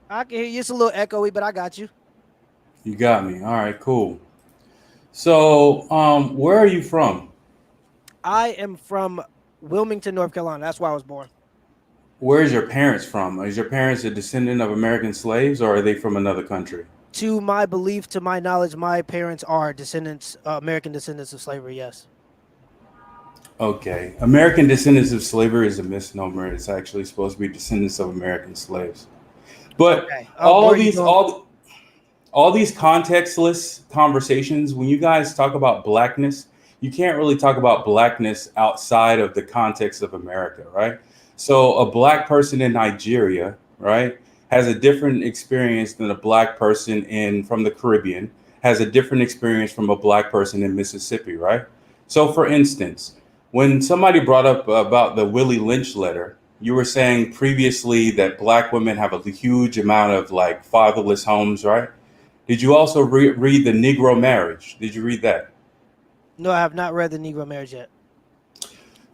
I can hear you. It's a little echoey, but I got you. You got me. All right, cool. So, where are you from? I am from Wilmington, North Carolina. That's where I was born. Where is your parents from? Is your parents a descendant of American slaves, or are they from another country? To my belief, to my knowledge, my parents are descendants, American descendants of slavery. Yes. Okay. American descendants of slavery is a misnomer. It's actually supposed to be descendants of American slaves. But Okay. all these contextless conversations, when you guys talk about blackness, you can't really talk about blackness outside of the context of America, right? So a black person in Nigeria, right, has a different experience than a black person from the Caribbean, has a different experience from a black person in Mississippi, right? So for instance, when somebody brought up about the Willie Lynch letter, you were saying previously that black women have a huge amount of like fatherless homes, right? Did you also read the Negro Marriage? Did you read that? No, I have not read the Negro Marriage yet.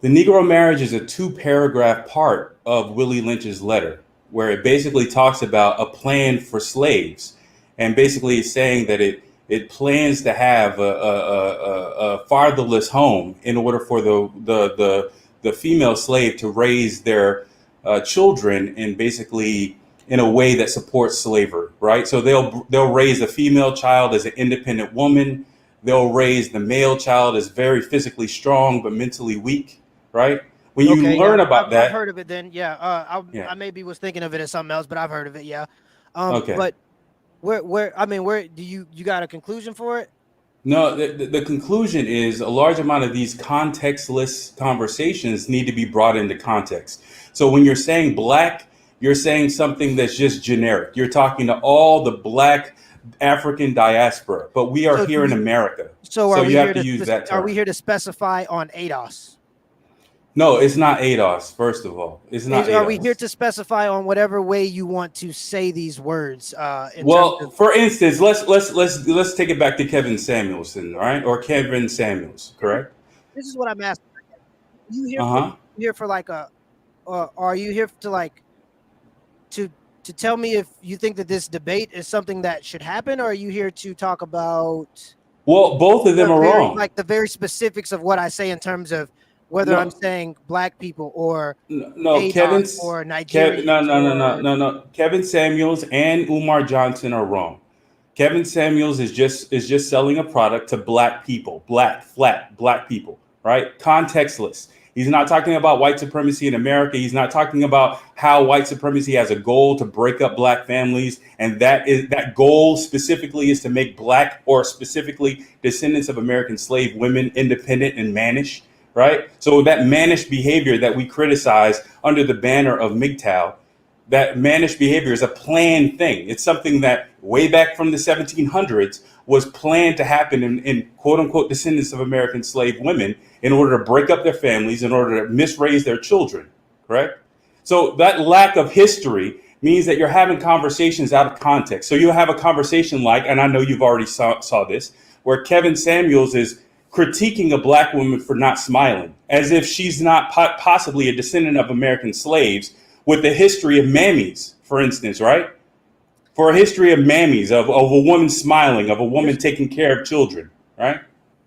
The Negro Marriage is a 2-paragraph part of Willie Lynch's letter, where it basically talks about a plan for slaves, and basically it's saying that it plans to have a fatherless home in order for the female slave to raise their children in basically in a way that supports slavery, right? So they'll raise the female child as an independent woman. They'll raise the male child as very physically strong but mentally weak, right? When you learn about that, I've heard of it. Then, yeah. I maybe was thinking of it as something else, but I've heard of it. Yeah. Okay. But where do you got a conclusion for it? No, the conclusion is a large amount of these contextless conversations need to be brought into context. So when you're saying black, you're saying something that's just generic. You're talking to all the black African diaspora, but we are here in America. So you have to use that term. Are we here to specify on ADOS? No, it's not ADOS. First of all, it's not. Are we here to specify on whatever way you want to say these words? For instance, let's take it back to Kevin Samuelson, right? Or Kevin Samuels, correct? This is what I'm asking. You here for like are you here to like to tell me if you think that this debate is something that should happen, or are you here to talk about? Well, both of them are wrong. Like the very specifics of what I say in terms of whether I'm saying black people or Kevin or Nigeria. No. Kevin Samuels and Umar Johnson are wrong. Kevin Samuels is just selling a product to black people, black people, right? Contextless. He's not talking about white supremacy in America. He's not talking about how white supremacy has a goal to break up black families, and that goal specifically is to make black or specifically descendants of American slave women independent and mannish. Right. So that mannish behavior that we criticize under the banner of MGTOW, that mannish behavior is a planned thing. It's something that way back from the 1700s was planned to happen in quote unquote descendants of American slave women in order to break up their families, in order to misraise their children. Correct. So that lack of history means that you're having conversations out of context. So you'll have a conversation like, and I know you've already saw this, where Kevin Samuels is critiquing a black woman for not smiling, as if she's not possibly a descendant of American slaves with a history of mammies, for instance, right? For a history of mammies, of a woman smiling, of a woman taking care of children, right?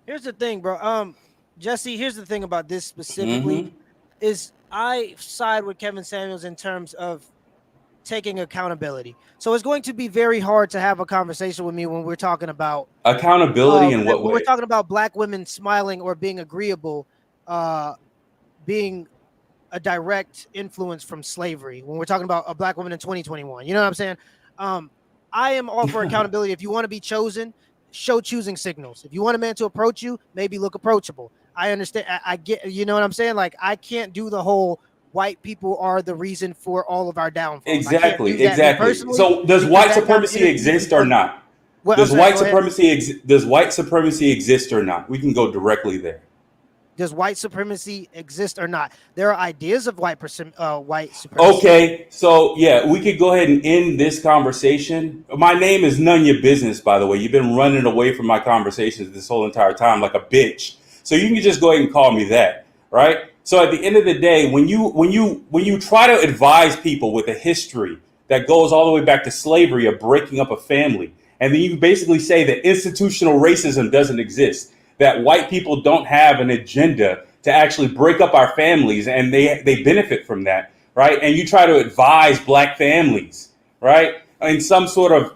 Here's the thing, bro. Jesse, here's the thing about this specifically is I side with Kevin Samuels in terms of taking accountability. So it's going to be very hard to have a conversation with me when we're talking about Accountability in what when we're way? talking about black women smiling or being agreeable, being a direct influence from slavery. When we're talking about a black woman in 2021, you know what I'm saying? I am all for accountability. If you want to be chosen, show choosing signals. If you want a man to approach you, maybe look approachable. I understand. I get, you know what I'm saying? Like, I can't do the whole white people are the reason for all of our downfalls. I can't do Exactly, that, me exactly. personally, So does because white that kind of supremacy energy can exist or put not? what I'm Does saying. white Go ahead. supremacy exist or not? We can go directly there. Does white supremacy exist or not? There are ideas of white supremacy. Okay, so yeah, we could go ahead and end this conversation. My name is none of your business, by the way. You've been running away from my conversations this whole entire time like a bitch. So you can just go ahead and call me that, right? So at the end of the day, when you try to advise people with a history that goes all the way back to slavery of breaking up a family, and then you basically say that institutional racism doesn't exist, that white people don't have an agenda to actually break up our families and they benefit from that, right? And you try to advise black families, right, in some sort of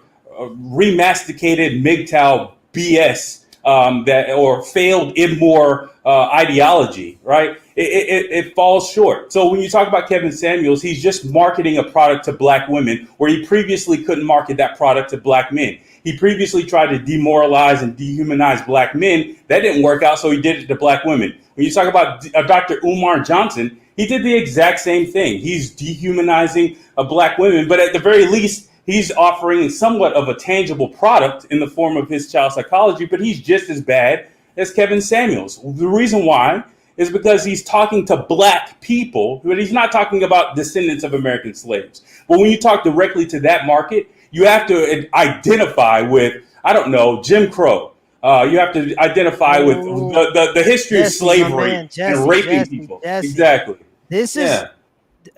remasticated MGTOW BS, that or failed IMMOR ideology, right? It falls short. So when you talk about Kevin Samuels, he's just marketing a product to black women where he previously couldn't market that product to black men. He previously tried to demoralize and dehumanize black men. That didn't work out, so he did it to black women. When you talk about Dr. Umar Johnson, he did the exact same thing. He's dehumanizing black women, but at the very least, he's offering somewhat of a tangible product in the form of his child psychology, but he's just as bad as Kevin Samuels. The reason why is because he's talking to black people, but he's not talking about descendants of American slaves. But when you talk directly to that market, you have to identify with, I don't know, Jim Crow. You have to identify with the history of Jesse, my slavery man, and Jesse, raping people. Jesse. Exactly. This is, Yeah.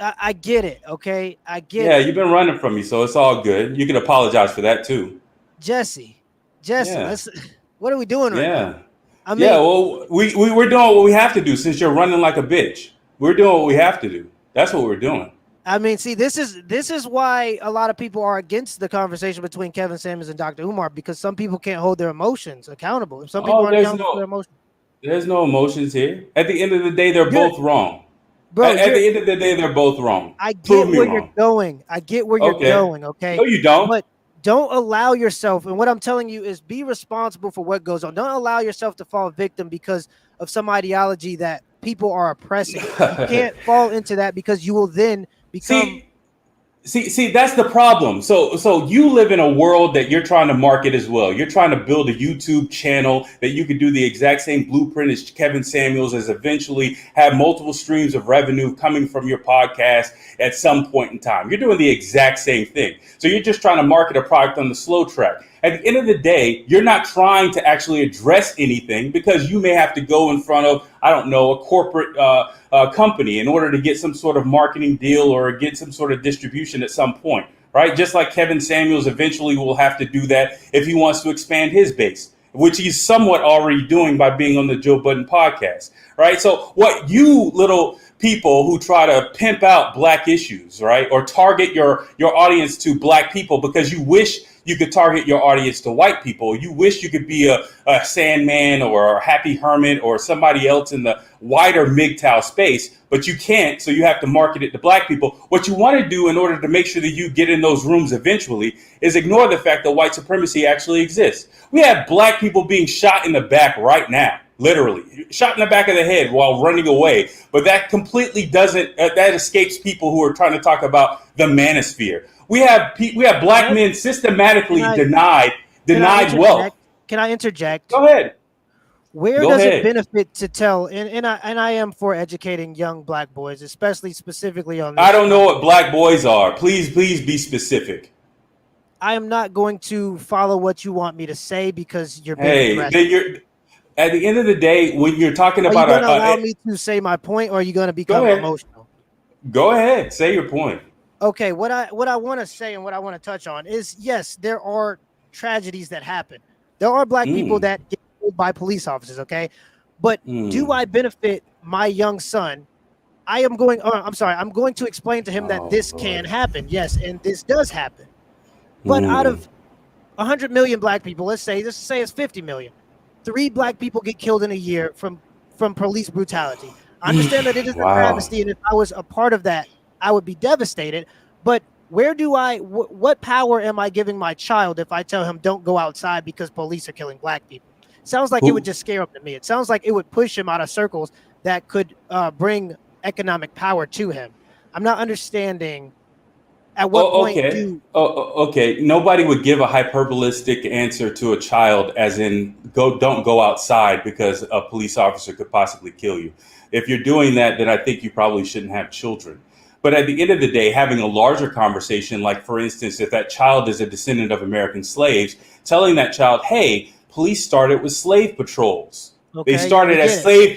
I get it. Okay. I get Yeah, it. you've been running from me, so it's all good. You can apologize for that too. Jesse, Yeah. what are we doing right now? Yeah. I Yeah, mean, well, we're doing what we have to do since you're running like a bitch. We're doing what we have to do. That's what we're doing. see, this is why a lot of people are against the conversation between Kevin Samuels and Dr. Umar, because some people can't hold their emotions accountable. If some people Oh, aren't accountable for their emotions, there's no emotions here. At the end of the day, they're you're, both wrong. bro, At the end of the day, they're both wrong. I Prove get me where you're wrong. going. I get where you're Okay. going. Okay. No, you don't. But don't allow yourself. And what I'm telling you is be responsible for what goes on. Don't allow yourself to fall victim because of some ideology that people are oppressing. You can't fall into that because you will then become. See, that's the problem. So you live in a world that you're trying to market as well. You're trying to build a YouTube channel that you could do the exact same blueprint as Kevin Samuels, as eventually have multiple streams of revenue coming from your podcast at some point in time. You're doing the exact same thing. So you're just trying to market a product on the slow track. At the end of the day, you're not trying to actually address anything because you may have to go in front of, I don't know, a corporate company in order to get some sort of marketing deal or get some sort of distribution at some point, right? Just like Kevin Samuels eventually will have to do that if he wants to expand his base, which he's somewhat already doing by being on the Joe Budden podcast, right? So what you little people who try to pimp out black issues, right, or target your audience to black people because you wish you could target your audience to white people. You wish you could be a Sandman or a Happy Hermit or somebody else in the wider MGTOW space, but you can't, so you have to market it to black people. What you want to do in order to make sure that you get in those rooms eventually is ignore the fact that white supremacy actually exists. We have black people being shot in the back right now. Literally shot in the back of the head while running away. But that completely doesn't, that escapes people who are trying to talk about the manosphere. We have black men systematically denied wealth. Can I interject? Go ahead. Where does it benefit to tell? And I am for educating young black boys, especially specifically on this. I don't know what black boys are. Please be specific. I am not going to follow what you want me to say because you're Hey, being aggressive. At the end of the day, when you're talking about, are you going to allow me to say my point, or are you going to become emotional? Go ahead, say your point. Okay, what I want to say and what I want to touch on is, yes, there are tragedies that happen. There are black people that get killed by police officers. Okay, but do I benefit my young son? I am going. I'm sorry. I'm going to explain to him that Oh, this can Lord. happen. Yes, and this does happen. But out Mm. of 100 million black people, let's say it's 50 million. 3 black people get killed in a year from police brutality. I understand that it is a Wow. travesty, and if I was a part of that, I would be devastated. But where do what power am I giving my child if I tell him don't go outside because police are killing black people? Sounds like it would just scare him to me. It sounds like it would push him out of circles that could bring economic power to him. I'm not understanding at what point do Okay. Nobody would give a hyperbolistic answer to a child, as in don't go outside because a police officer could possibly kill you. If you're doing that, then I think you probably shouldn't have children. But at the end of the day, having a larger conversation, like for instance, if that child is a descendant of American slaves, telling that child, hey, police started with slave patrols. Okay, They started we as get it. slave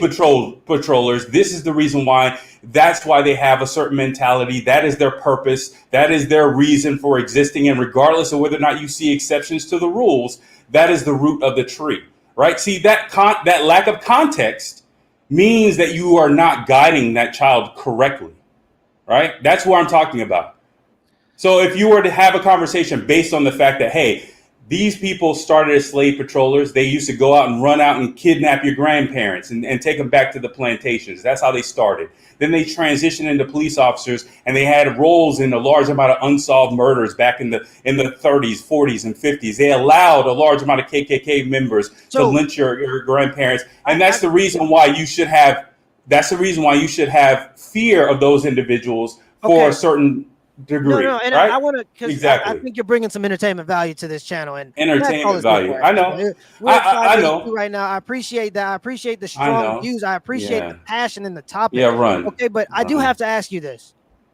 patrollers. This is the reason why. That's why they have a certain mentality. That is their purpose. That is their reason for existing. And regardless of whether or not you see exceptions to the rules, that is the root of the tree, right? See, that lack of context means that you are not guiding that child correctly, right? That's what I'm talking about. So if you were to have a conversation based on the fact that, hey, these people started as slave patrollers. They used to go out and run out and kidnap your grandparents and take them back to the plantations. That's how they started. Then they transitioned into police officers, and they had roles in a large amount of unsolved murders back in the 30s, 40s, and 50s. They allowed a large amount of KKK members to lynch your grandparents, and that's the reason why you should have. That's the reason why you should have fear of those individuals for a certain degree. No, and right? I want to, because Exactly. I think you're bringing some entertainment value to this channel, and Entertainment value. I know. We're at I 582 know. right now. I appreciate that. I appreciate the I strong know. views. I appreciate Yeah. the passion in the topic. Yeah, run. Okay, but I do Run. have to ask you this: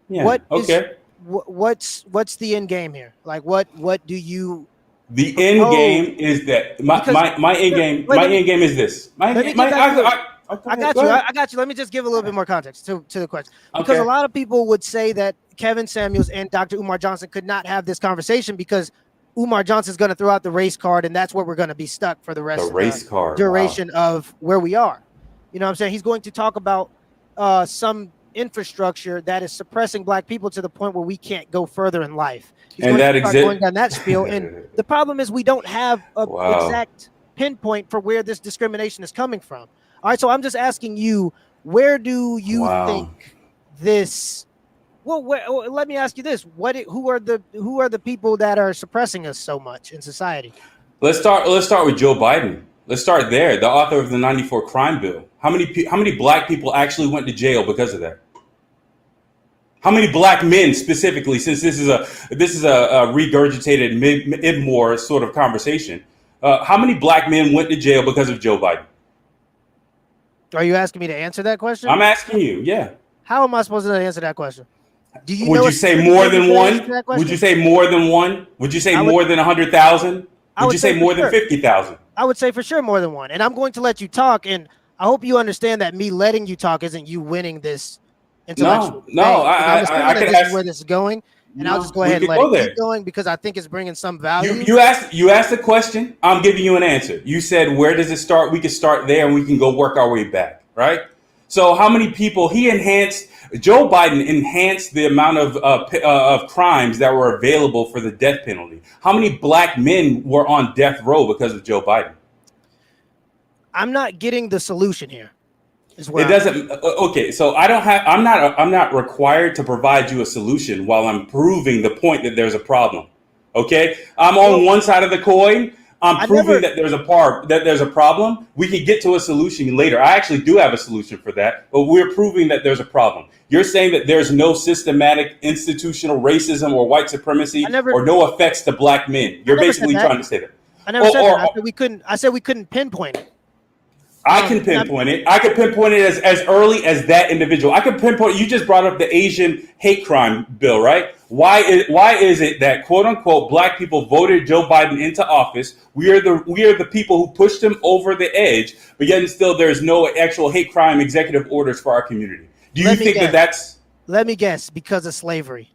Yeah. What is Okay. what's the end game here? Like, what do you? The end propose? game is that my end game. Wait, My let me- end game is this. let me get back to it. I go got you. ahead. I got you. Let me just give a little bit more context to the question, because Okay. a lot of people would say that Kevin Samuels and Dr. Umar Johnson could not have this conversation because Umar Johnson is going to throw out the race card, and that's where we're going to be stuck for the rest The of race the card. duration of where we are. You know what I'm saying? He's going to talk about some infrastructure that is suppressing black people to the point where we can't go further in life. He's And going that to start exist- going down that spiel, and the problem is we don't have a Wow. exact pinpoint for where this discrimination is coming from. All right, so I'm just asking you, where do you Wow. think this? Well, let me ask you this: who are the people that are suppressing us so much in society? Let's start with Joe Biden. Let's start there. The author of the '94 crime bill. How many black people actually went to jail because of that? How many black men specifically? Since this is a regurgitated mid-more sort of conversation, how many black men went to jail because of Joe Biden? Are you asking me to answer that question? I'm asking you. Yeah. How am I supposed to answer that question? Do you Would know you a say specific more answer than to one? answer that question? Would you say more than one? Would you say I would- more than 100,000? I Would would you say say for more than sure. 50,000? I would say for sure more than one. And I'm going to let you talk. And I hope you understand that me letting you talk isn't you winning this intellectual No, debate. I I'm assuming I that could this is ask. where this is going. And I'll No, just go we ahead and could let go it there. keep going because I think it's bringing some value. You asked the question. I'm giving you an answer. You said, where does it start? We can start there and we can go work our way back, right? So how many people Joe Biden enhanced the amount of crimes that were available for the death penalty. How many black men were on death row because of Joe Biden? I'm not getting the solution here. Is where It doesn't. Okay, so I'm not required to provide you a solution while I'm proving the point that there's a problem. Okay, I'm on one side of the coin. I'm proving that there's a problem. We can get to a solution later. I actually do have a solution for that, but we're proving that there's a problem. You're saying that there's no systematic institutional racism or white supremacy or no effects to black men. You're basically trying to say that. I never said that. I said we couldn't pinpoint it. I can pinpoint it. I can pinpoint it as early as that individual. I can pinpoint. You just brought up the Asian hate crime bill, right? Why is it that quote unquote black people voted Joe Biden into office? We are the people who pushed him over the edge, but yet and still there's no actual hate crime executive orders for our community. Do you think that's? Let me guess, because of slavery.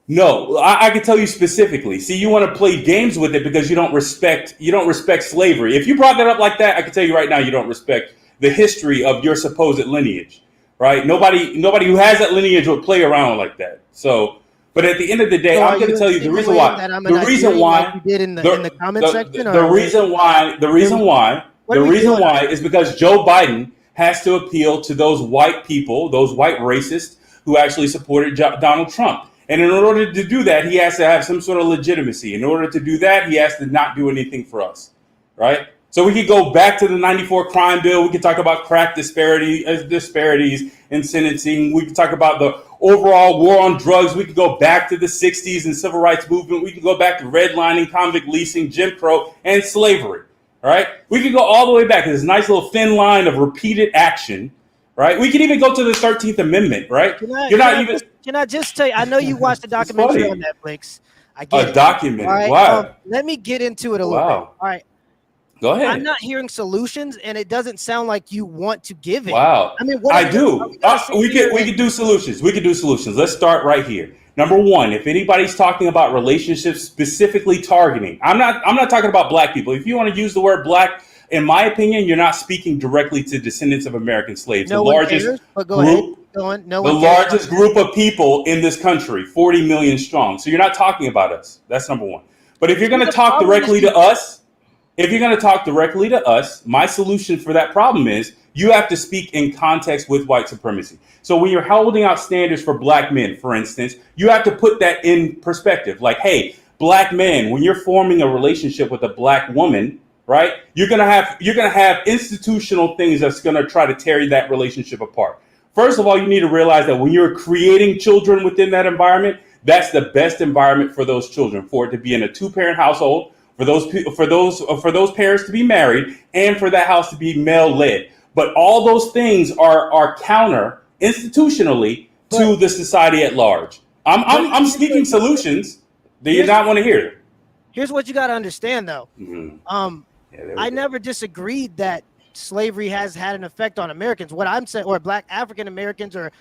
No, I can tell you specifically. See, you want to play games with it because you don't respect slavery. If you brought that up like that, I can tell you right now you don't respect the history of your supposed lineage, right? Nobody who has that lineage would play around like that. So, but at the end of the day, So I'm going to tell you the reason why. that I'm The a reason Nigerian like why. you did in the comment section, The reason why. The reason why. what The are we reason doing? why is because Joe Biden has to appeal to those white people, those white racists who actually supported Donald Trump. And in order to do that, he has to have some sort of legitimacy. In order to do that, he has to not do anything for us, right? So we could go back to the 94 crime bill. We could talk about crack disparities in sentencing. We could talk about the overall war on drugs. We could go back to the 60s and civil rights movement. We could go back to redlining, convict leasing, Jim Crow, and slavery, right? We could go all the way back. There's a nice little thin line of repeated action, right? We could even go to the 13th Amendment, right? Can I just tell you, I know you watched the documentary on Netflix. I get a documentary. Right? Wow. Let me get into it a little bit. All right. Go ahead. I'm not hearing solutions, and it doesn't sound like you want to give it. Wow. I mean, I do. We could do solutions. We could do solutions. Let's start right here. Number one, if anybody's talking about relationships specifically targeting, I'm not talking about black people. If you want to use the word black, in my opinion, you're not speaking directly to descendants of American slaves. No the largest cares, but go group, ahead. Go on. No the largest group of people in this country, 40 million strong. So you're not talking about us. That's number one. But if you're going to talk directly to us, my solution for that problem is you have to speak in context with white supremacy. So when you're holding out standards for black men, for instance, you have to put that in perspective. Like, hey, black men, when you're forming a relationship with a black woman, right, you're gonna have institutional things that's gonna try to tear that relationship apart. First of all, you need to realize that when you're creating children within that environment, that's the best environment for those children, for it to be in a 2-parent household, for those parents to be married, and for that house to be male-led. But all those things are counter institutionally to the society at large. I'm speaking solutions. Do you not want to hear it? Here's what you got to understand, though. I never disagreed that slavery has had an effect on Americans. What I'm saying, or black African Americans, or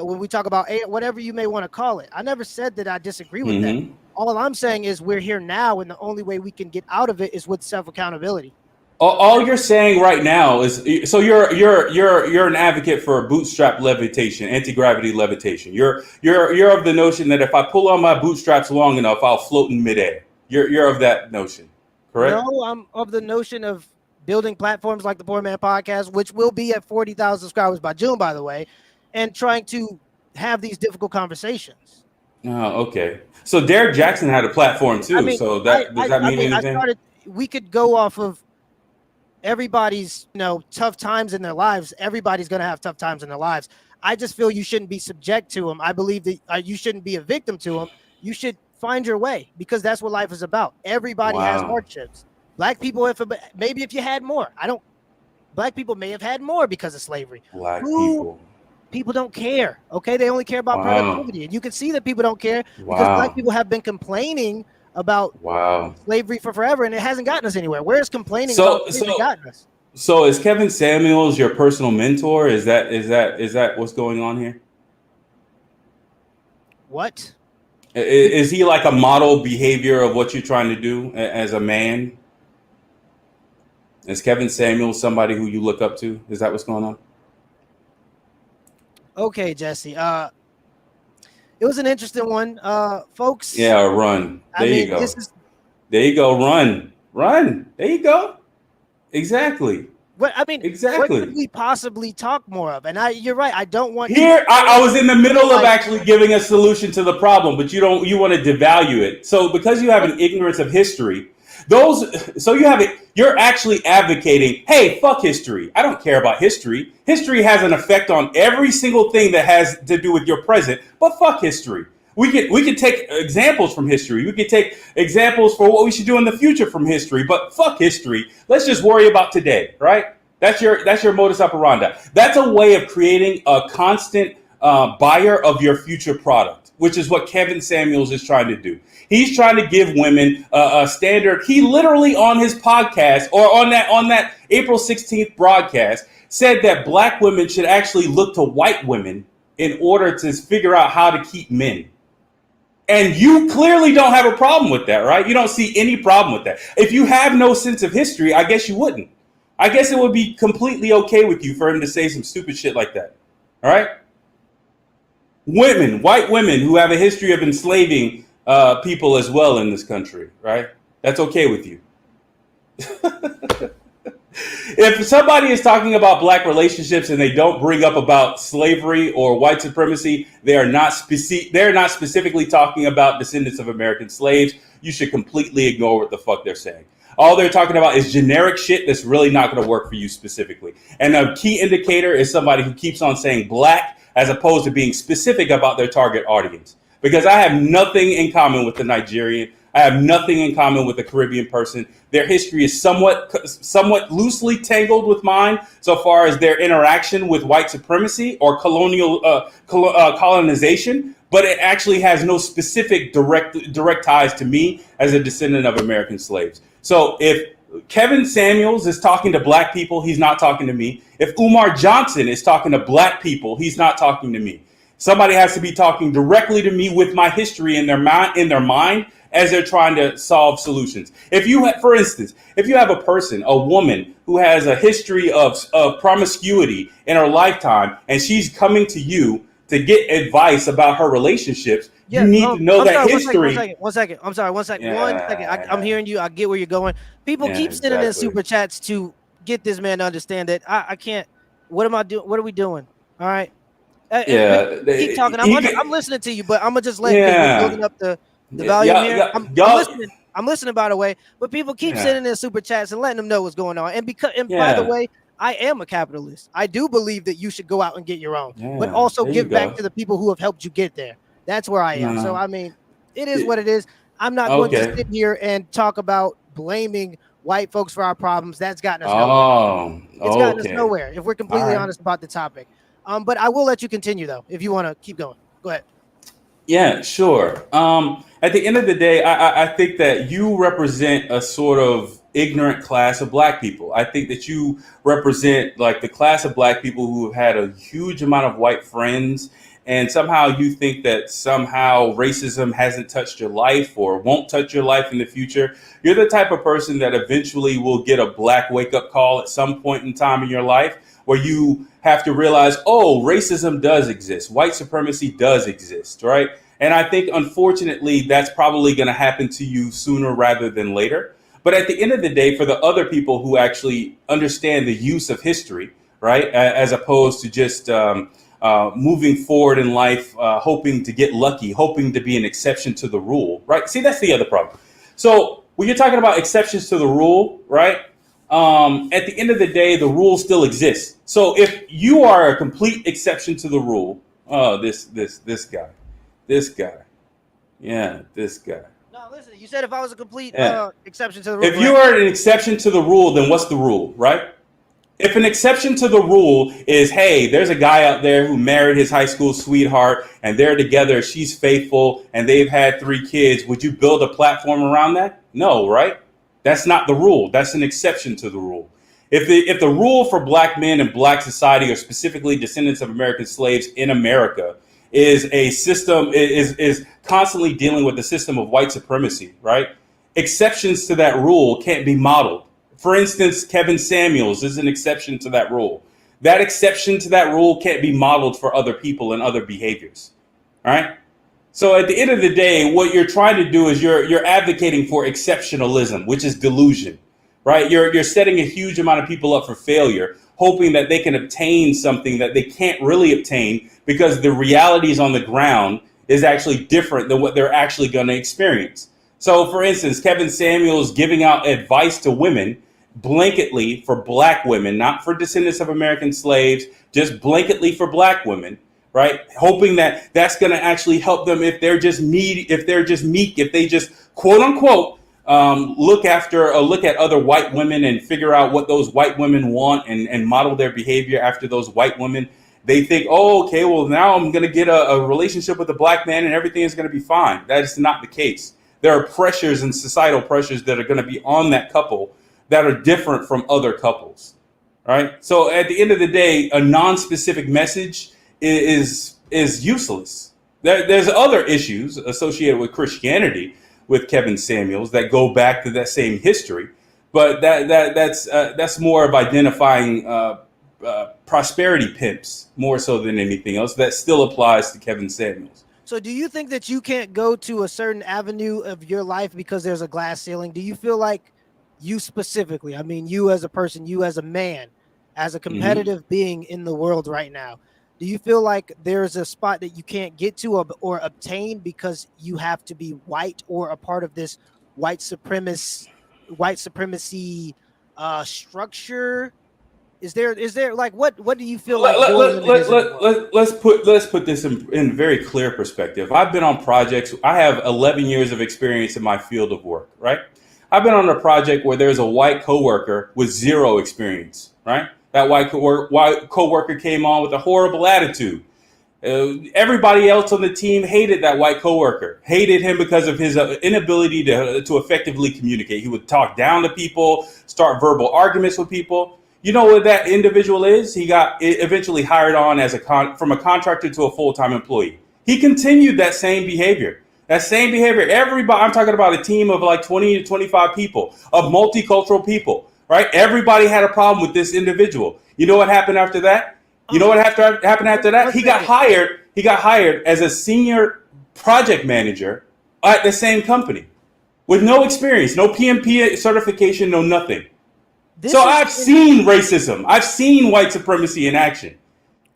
when we talk about whatever you may want to call it, I never said that I disagree with that. All I'm saying is we're here now, and the only way we can get out of it is with self-accountability. All you're saying right now is, so you're an advocate for bootstrap levitation, anti-gravity levitation. You're of the notion that if I pull on my bootstraps long enough, I'll float in midair. You're of that notion, correct? No, I'm of the notion of building platforms like the Poor.Mans.Podcast, which will be at 40,000 subscribers by June, by the way, and trying to have these difficult conversations. Oh, okay. So Derek Jackson had a platform too. Does that mean anything? We could go off of everybody's, tough times in their lives. Everybody's going to have tough times in their lives. I just feel you shouldn't be subject to them. I believe that you shouldn't be a victim to them. You should find your way, because that's what life is about. Everybody has hardships. Black people, maybe if you had more, black people may have had more because of slavery. People don't care. Okay. They only care about productivity. And you can see that people don't care because black people have been complaining about slavery for forever, and it hasn't gotten us anywhere. Where's complaining about slavery gotten us? So is Kevin Samuels your personal mentor? Is that what's going on here? What? Is he like a model behavior of what you're trying to do as a man? Is Kevin Samuels somebody who you look up to? Is that what's going on? Okay, Jesse. It was an interesting one, folks. Yeah, run. There you go. There you go. Run. There you go. Exactly. Exactly. What could we possibly talk more of? And you're right. I don't want I was in the middle of actually giving a solution to the problem, but you want to devalue it. So because you have an ignorance of history, you're actually advocating, hey, fuck history. I don't care about history. History has an effect on every single thing that has to do with your present, but fuck history. We could take examples from history. We could take examples for what we should do in the future from history, but fuck history. Let's just worry about today, right? That's your modus operandi. That's a way of creating a constant buyer of your future product, which is what Kevin Samuels is trying to do. He's trying to give women a standard. He literally on his podcast, or on that April 16th broadcast, said that black women should actually look to white women in order to figure out how to keep men. And you clearly don't have a problem with that, right? You don't see any problem with that. If you have no sense of history, I guess you wouldn't. I guess it would be completely okay with you for him to say some stupid shit like that, All right, women, white women who have a history of enslaving people as well in this country. Right, that's okay with you. If somebody is talking about black relationships and they don't bring up about slavery or white supremacy, they're not specifically talking about descendants of American slaves. You should completely ignore what the fuck they're saying. All they're talking about is generic shit that's really not going to work for you specifically. And a key indicator is somebody who keeps on saying black as opposed to being specific about their target audience. Because I have nothing in common with the Nigerian. I have nothing in common with the Caribbean person. Their history is somewhat loosely tangled with mine, so far as their interaction with white supremacy or colonization. But it actually has no specific direct ties to me as a descendant of American slaves. So if Kevin Samuels is talking to black people, he's not talking to me. If Umar Johnson is talking to black people, he's not talking to me. Somebody has to be talking directly to me with my history in their mind as they're trying to solve solutions. If you have, for instance, if you have a woman who has a history of promiscuity in her lifetime, and she's coming to you to get advice about her relationships, you need to know that history. One second. I'm sorry. One second. I'm hearing you. I get where you're going. People keep sending in super chats to get this man to understand that I can't. What am I doing? What are we doing? All right. Keep talking. I'm listening to you, but I'm gonna just let you building up the volume here. I'm listening, by the way. But people keep sending in super chats and letting them know what's going on. And by the way, I am a capitalist. I do believe that you should go out and get your own, but also give back to the people who have helped you get there. That's where I am. So I mean, it is what it is. I'm not going to sit here and talk about blaming white folks for our problems. That's gotten us nowhere. It's gotten us nowhere, if we're completely honest about the topic. But I will let you continue, though, if you want to keep going. Go ahead. Yeah, sure. At the end of the day, I think that you represent a sort of ignorant class of black people. I think that you represent like the class of black people who have had a huge amount of white friends, and somehow you think that somehow racism hasn't touched your life or won't touch your life in the future. You're the type of person that eventually will get a black wake-up call at some point in time in your life where you have to realize, oh, racism does exist. White supremacy does exist, right? And I think, unfortunately, that's probably going to happen to you sooner rather than later. But at the end of the day, for the other people who actually understand the use of history, right, as opposed to just moving forward in life, hoping to get lucky, hoping to be an exception to the rule, right? See, that's the other problem. So when you're talking about exceptions to the rule, right, at the end of the day, the rule still exists. So if you are a complete exception to the rule, this guy. No, listen, you said if I was a complete exception to the rule. If you are an exception to the rule, then what's the rule, right? If an exception to the rule is, hey, there's a guy out there who married his high school sweetheart and they're together, she's faithful, and they've had 3 kids, would you build a platform around that? No, right? That's not the rule. That's an exception to the rule. If the rule for black men and black society, or specifically descendants of American slaves in America, is a system, is constantly dealing with the system of white supremacy, right? Exceptions to that rule can't be modeled. For instance, Kevin Samuels is an exception to that rule. That exception to that rule can't be modeled for other people and other behaviors, all right? So at the end of the day, what you're trying to do is you're advocating for exceptionalism, which is delusion, right? You're setting a huge amount of people up for failure, hoping that they can obtain something that they can't really obtain because the realities on the ground is actually different than what they're actually going to experience. So, for instance, Kevin Samuels giving out advice to women blanketly for black women, not for descendants of American slaves, just blanketly for black women, right? Hoping that that's going to actually help them if they're just meek, if they just quote unquote look at other white women and figure out what those white women want and model their behavior after those white women. They think, oh, okay, well, now I'm going to get a relationship with a black man and everything is going to be fine. That is not the case. There are pressures and societal pressures that are going to be on that couple that are different from other couples, right? So at the end of the day, a non-specific message is useless. There's other issues associated with Christianity with Kevin Samuels that go back to that same history, but that's more of identifying prosperity pimps more so than anything else. That still applies to Kevin Samuels. So do you think that you can't go to a certain avenue of your life because there's a glass ceiling? Do you feel like you specifically, I mean, you as a person, you as a man, as a competitive being in the world right now, do you feel like there's a spot that you can't get to or obtain because you have to be white or a part of this white supremacy structure? Is there like what do you feel like your limit is in the world? Let's put this in very clear perspective. I've been on projects. I have 11 years of experience in my field of work, right? I've been on a project where there's a white coworker with zero experience, right? That white coworker came on with a horrible attitude. Everybody else on the team hated that white coworker, hated him because of his inability to effectively communicate. He would talk down to people, start verbal arguments with people. You know what that individual is? He got eventually hired on as from a contractor to a full-time employee. He continued that same behavior. Everybody, I'm talking about a team of like 20 to 25 people, of multicultural people, right? Everybody had a problem with this individual. You know what happened after that? He got hired as a senior project manager at the same company with no experience, no PMP certification, no nothing. I've seen racism. I've seen white supremacy in action.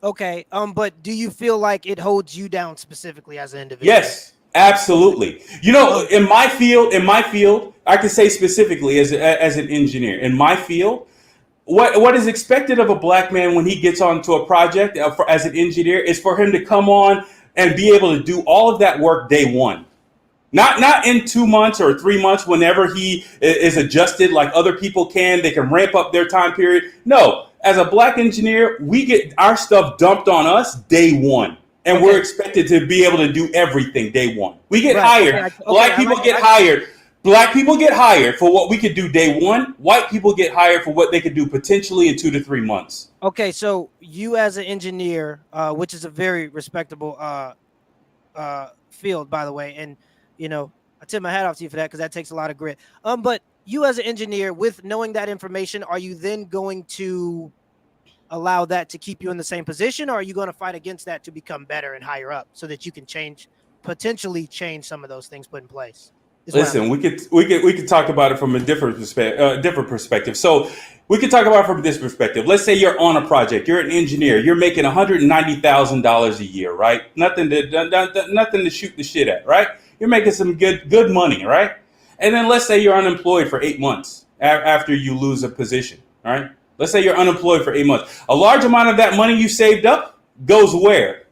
Okay. But do you feel like it holds you down specifically as an individual? Yes, absolutely. You know, in my field, I can say specifically as an engineer, in my field, what is expected of a black man when he gets onto a project as an engineer is for him to come on and be able to do all of that work day one. Not in 2 months or 3 months, whenever he is adjusted like other people can. They can ramp up their time period. No, as a black engineer, we get our stuff dumped on us day one. And we're expected to be able to do everything day one. We get hired. Black people get hired. Black people get hired for what we could do day one. White people get hired for what they could do potentially in 2 to 3 months. Okay, so you as an engineer, which is a very respectable field, by the way, and you know, I tip my hat off to you for that because that takes a lot of grit. But you as an engineer, with knowing that information, are you then going to allow that to keep you in the same position, or are you going to fight against that to become better and higher up so that you can potentially change some of those things put in place? Listen, we could talk about it from a different perspective. So we could talk about it from this perspective. Let's say you're on a project. You're an engineer. You're making $190,000 a year, right? Nothing to shoot the shit at, right? You're making some good money, right? And then let's say you're unemployed for 8 months after you lose a position, all right? Let's say you're unemployed for 8 months. A large amount of that money you saved up goes where?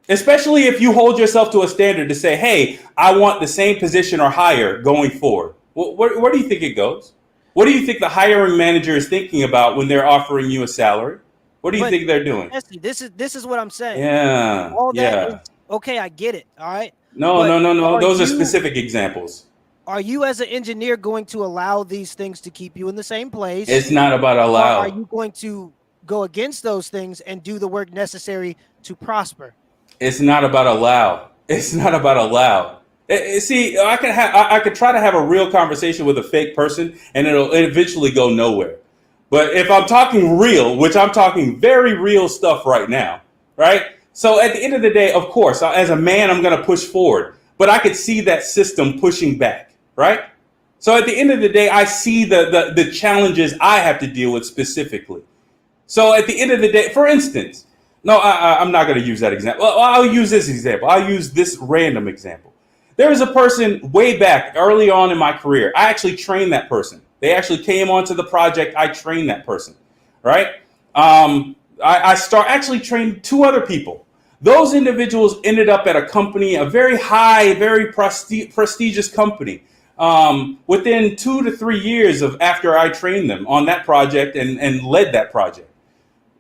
Especially if you hold yourself to a standard to say, hey, I want the same position or higher going forward. Well, where do you think it goes? What do you think the hiring manager is thinking about when they're offering you a salary? What do you think they're doing? This is what I'm saying. Yeah. All that is, okay, I get it. All right. No. Those are specific examples. Are you as an engineer going to allow these things to keep you in the same place? It's not about allow. Or are you going to go against those things and do the work necessary to prosper? It's not about allow. It's not about allow. See, I could try to have a real conversation with a fake person and it'll eventually go nowhere. But if I'm talking real, which I'm talking very real stuff right now, right? So at the end of the day, of course, as a man, I'm going to push forward. But I could see that system pushing back, right? So at the end of the day, I see the challenges I have to deal with specifically. So at the end of the day, for instance, no, I'm not going to use that example. Well, I'll use this example. I'll use this random example. There was a person way back early on in my career. I actually trained that person. They actually came onto the project. I trained that person, right? I actually trained 2 other people. Those individuals ended up at a company, a very high, very prestigious company. Within 2 to 3 years of after I trained them on that project and led that project.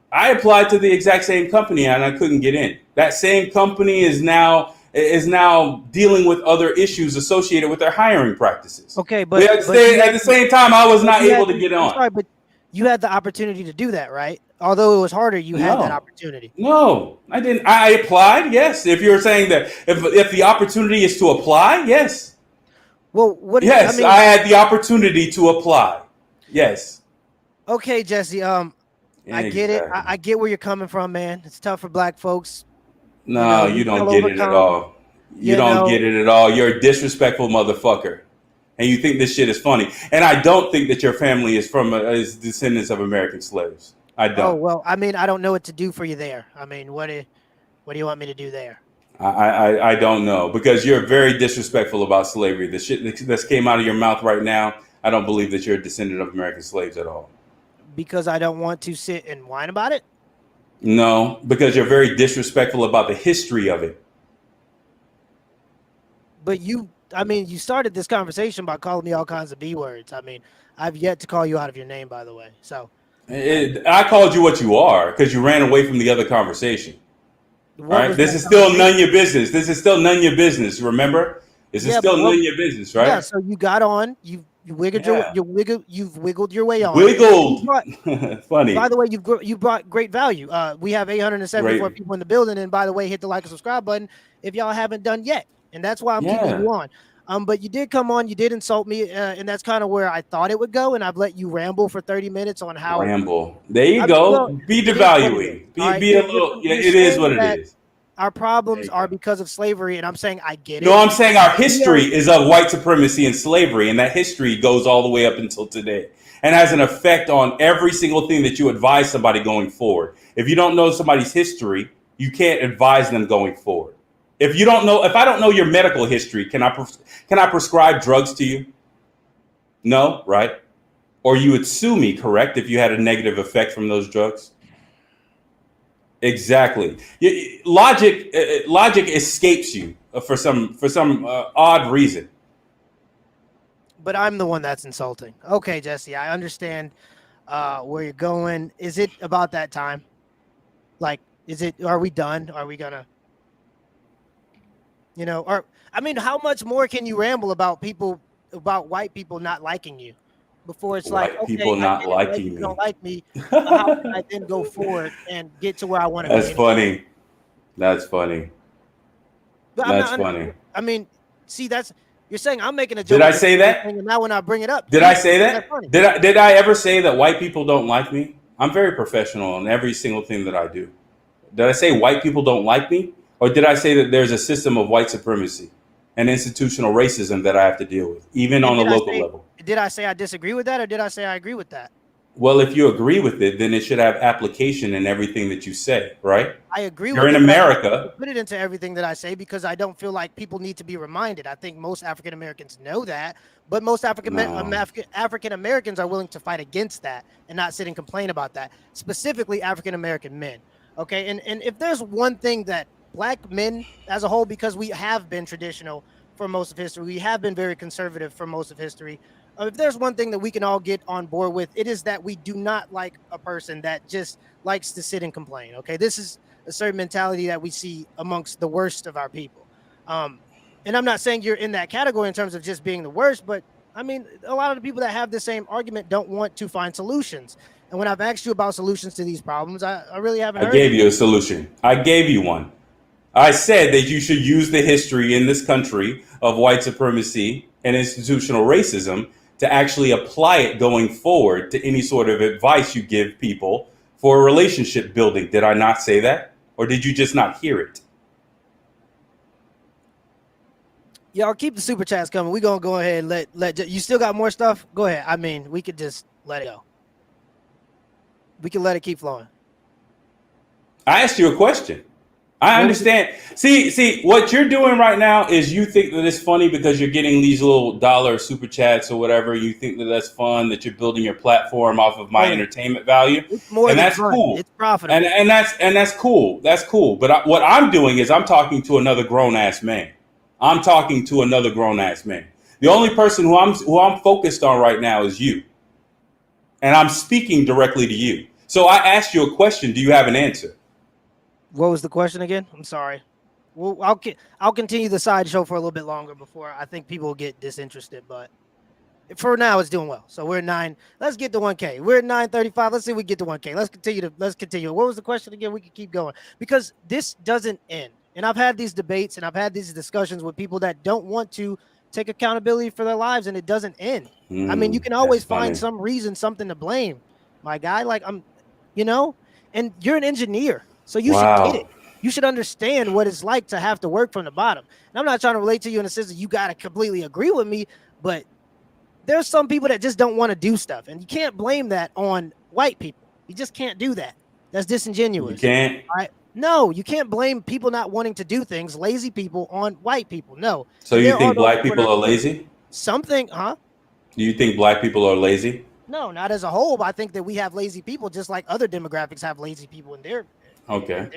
I applied to the exact same company and I couldn't get in. That same company is now dealing with other issues associated with their hiring practices. Okay, but at the same time, I was not able to get on. Sorry, but you had the opportunity to do that, right? Although it was harder, you had that opportunity. No, I didn't. I applied, yes. If you're saying that if the opportunity is to apply, yes. Well, Yes, I had the opportunity to apply. Yes. Okay, Jesse. I get it. Exactly. I get where you're coming from, man. It's tough for black folks. No, We you don't still get it at overcome. all. You You don't know, get it at all. You're a disrespectful motherfucker, and you think this shit is funny. And I don't think that your family is is descendants of American slaves. I oh don't. well. I mean, I don't know what to do for you there. I mean, what do you want me to do there? I don't know because you're very disrespectful about slavery. The shit that came out of your mouth right now, I don't believe that you're a descendant of American slaves at all. Because I don't want to sit and whine about it. No, because you're very disrespectful about the history of it. But you started this conversation by calling me all kinds of B words. I mean, I've yet to call you out of your name, by the way. So I called you what you are because you ran away from the other conversation. All right, this is still none of your business. This is still none of your business. Remember, this is still none of your business, right? Yeah. So you got on. You wiggled you've wiggled your way on. Wiggled. Funny. By the way, you brought great value. We have 874 people in the building, and by the way, hit the like and subscribe button if y'all haven't done yet. And that's why I'm keeping you on. But you did come on, you did insult me, and that's kind of where I thought it would go. And I've let you ramble for 30 minutes on how ramble. There you go. Well, be devaluing. Be a little. Yeah, it is what it is. Our problems are because of slavery, and I'm saying I get it. No, I'm saying our history is of white supremacy and slavery, and that history goes all the way up until today, and has an effect on every single thing that you advise somebody going forward. If you don't know somebody's history, you can't advise them going forward. If I don't know your medical history, can I prescribe drugs to you? No, right? Or you would sue me, correct? If you had a negative effect from those drugs. Exactly. Logic escapes you for some odd reason. But I'm the one that's insulting. Okay, Jesse, I understand where you're going. Is it about that time? Like, are we done? Are we gonna? How much more can you ramble about white people not liking you before it's white like, okay, people not liking me. Don't like me. How can I then go forward and get to where I want to be? That's funny. That's funny. That's funny. I mean, see, you're saying I'm making a joke. Did I say that? And now when I bring it up, did I say that? Did I ever say that white people don't like me? I'm very professional in every single thing that I do. Did I say white people don't like me? Or did I say that there's a system of white supremacy and institutional racism that I have to deal with, even on a local level? Did I say I disagree with that, or did I say I agree with that? Well, if you agree with it, then it should have application in everything that you say, right? I agree with it. You're in America. Put it into everything that I say because I don't feel like people need to be reminded. I think most African Americans know that, but most African Americans are willing to fight against that and not sit and complain about that, specifically African American men. Okay, and if there's one thing that Black men as a whole, because we have been traditional for most of history, we have been very conservative for most of history. If there's one thing that we can all get on board with, it is that we do not like a person that just likes to sit and complain. Okay, this is a certain mentality that we see amongst the worst of our people. And I'm not saying you're in that category in terms of just being the worst, but I mean, a lot of the people that have the same argument don't want to find solutions. And when I've asked you about solutions to these problems, I really haven't heard. I gave you a solution. I gave you one. I said that you should use the history in this country of white supremacy and institutional racism to actually apply it going forward to any sort of advice you give people for relationship building. Did I not say that? Or did you just not hear it? Y'all keep the super chats coming. We're going to go ahead and let you still got more stuff? Go ahead. I mean, we could just let it go. We can let it keep flowing. I asked you a question. I understand. See, what you're doing right now is you think that it's funny because you're getting these little dollar super chats or whatever. You think that that's fun, that you're building your platform off of my entertainment value. It's more and than that's fun. Cool. It's profitable. And that's cool. That's cool. But what I'm doing is I'm talking to another grown ass man. I'm talking to another grown ass man. The only person who I'm focused on right now is you. And I'm speaking directly to you. So I asked you a question. Do you have an answer? What was the question again? I'm sorry. Well, I'll continue the sideshow for a little bit longer before I think people will get disinterested. But for now, it's doing well. So we're at 9. Let's get to 1K. We're at 935. Let's see if we get to 1K. Let's continue. What was the question again? We can keep going because this doesn't end. And I've had these debates and I've had these discussions with people that don't want to take accountability for their lives, and it doesn't end. I mean, you can always find some reason, something to blame. My guy, like you know, and you're an engineer, so you should get it. Wow. You should understand what it's like to have to work from the bottom. And I'm not trying to relate to you in the sense that you got to completely agree with me, but there's some people that just don't want to do stuff, and you can't blame that on white people. You just can't do that. That's disingenuous. You can't. All right? No, you can't blame people not wanting to do things, lazy people, on white people. No. So you There are think those black people people that are lazy? something, huh? Do you think black people are lazy? No, not as a whole. But I think that we have lazy people, just like other demographics have lazy people in Okay.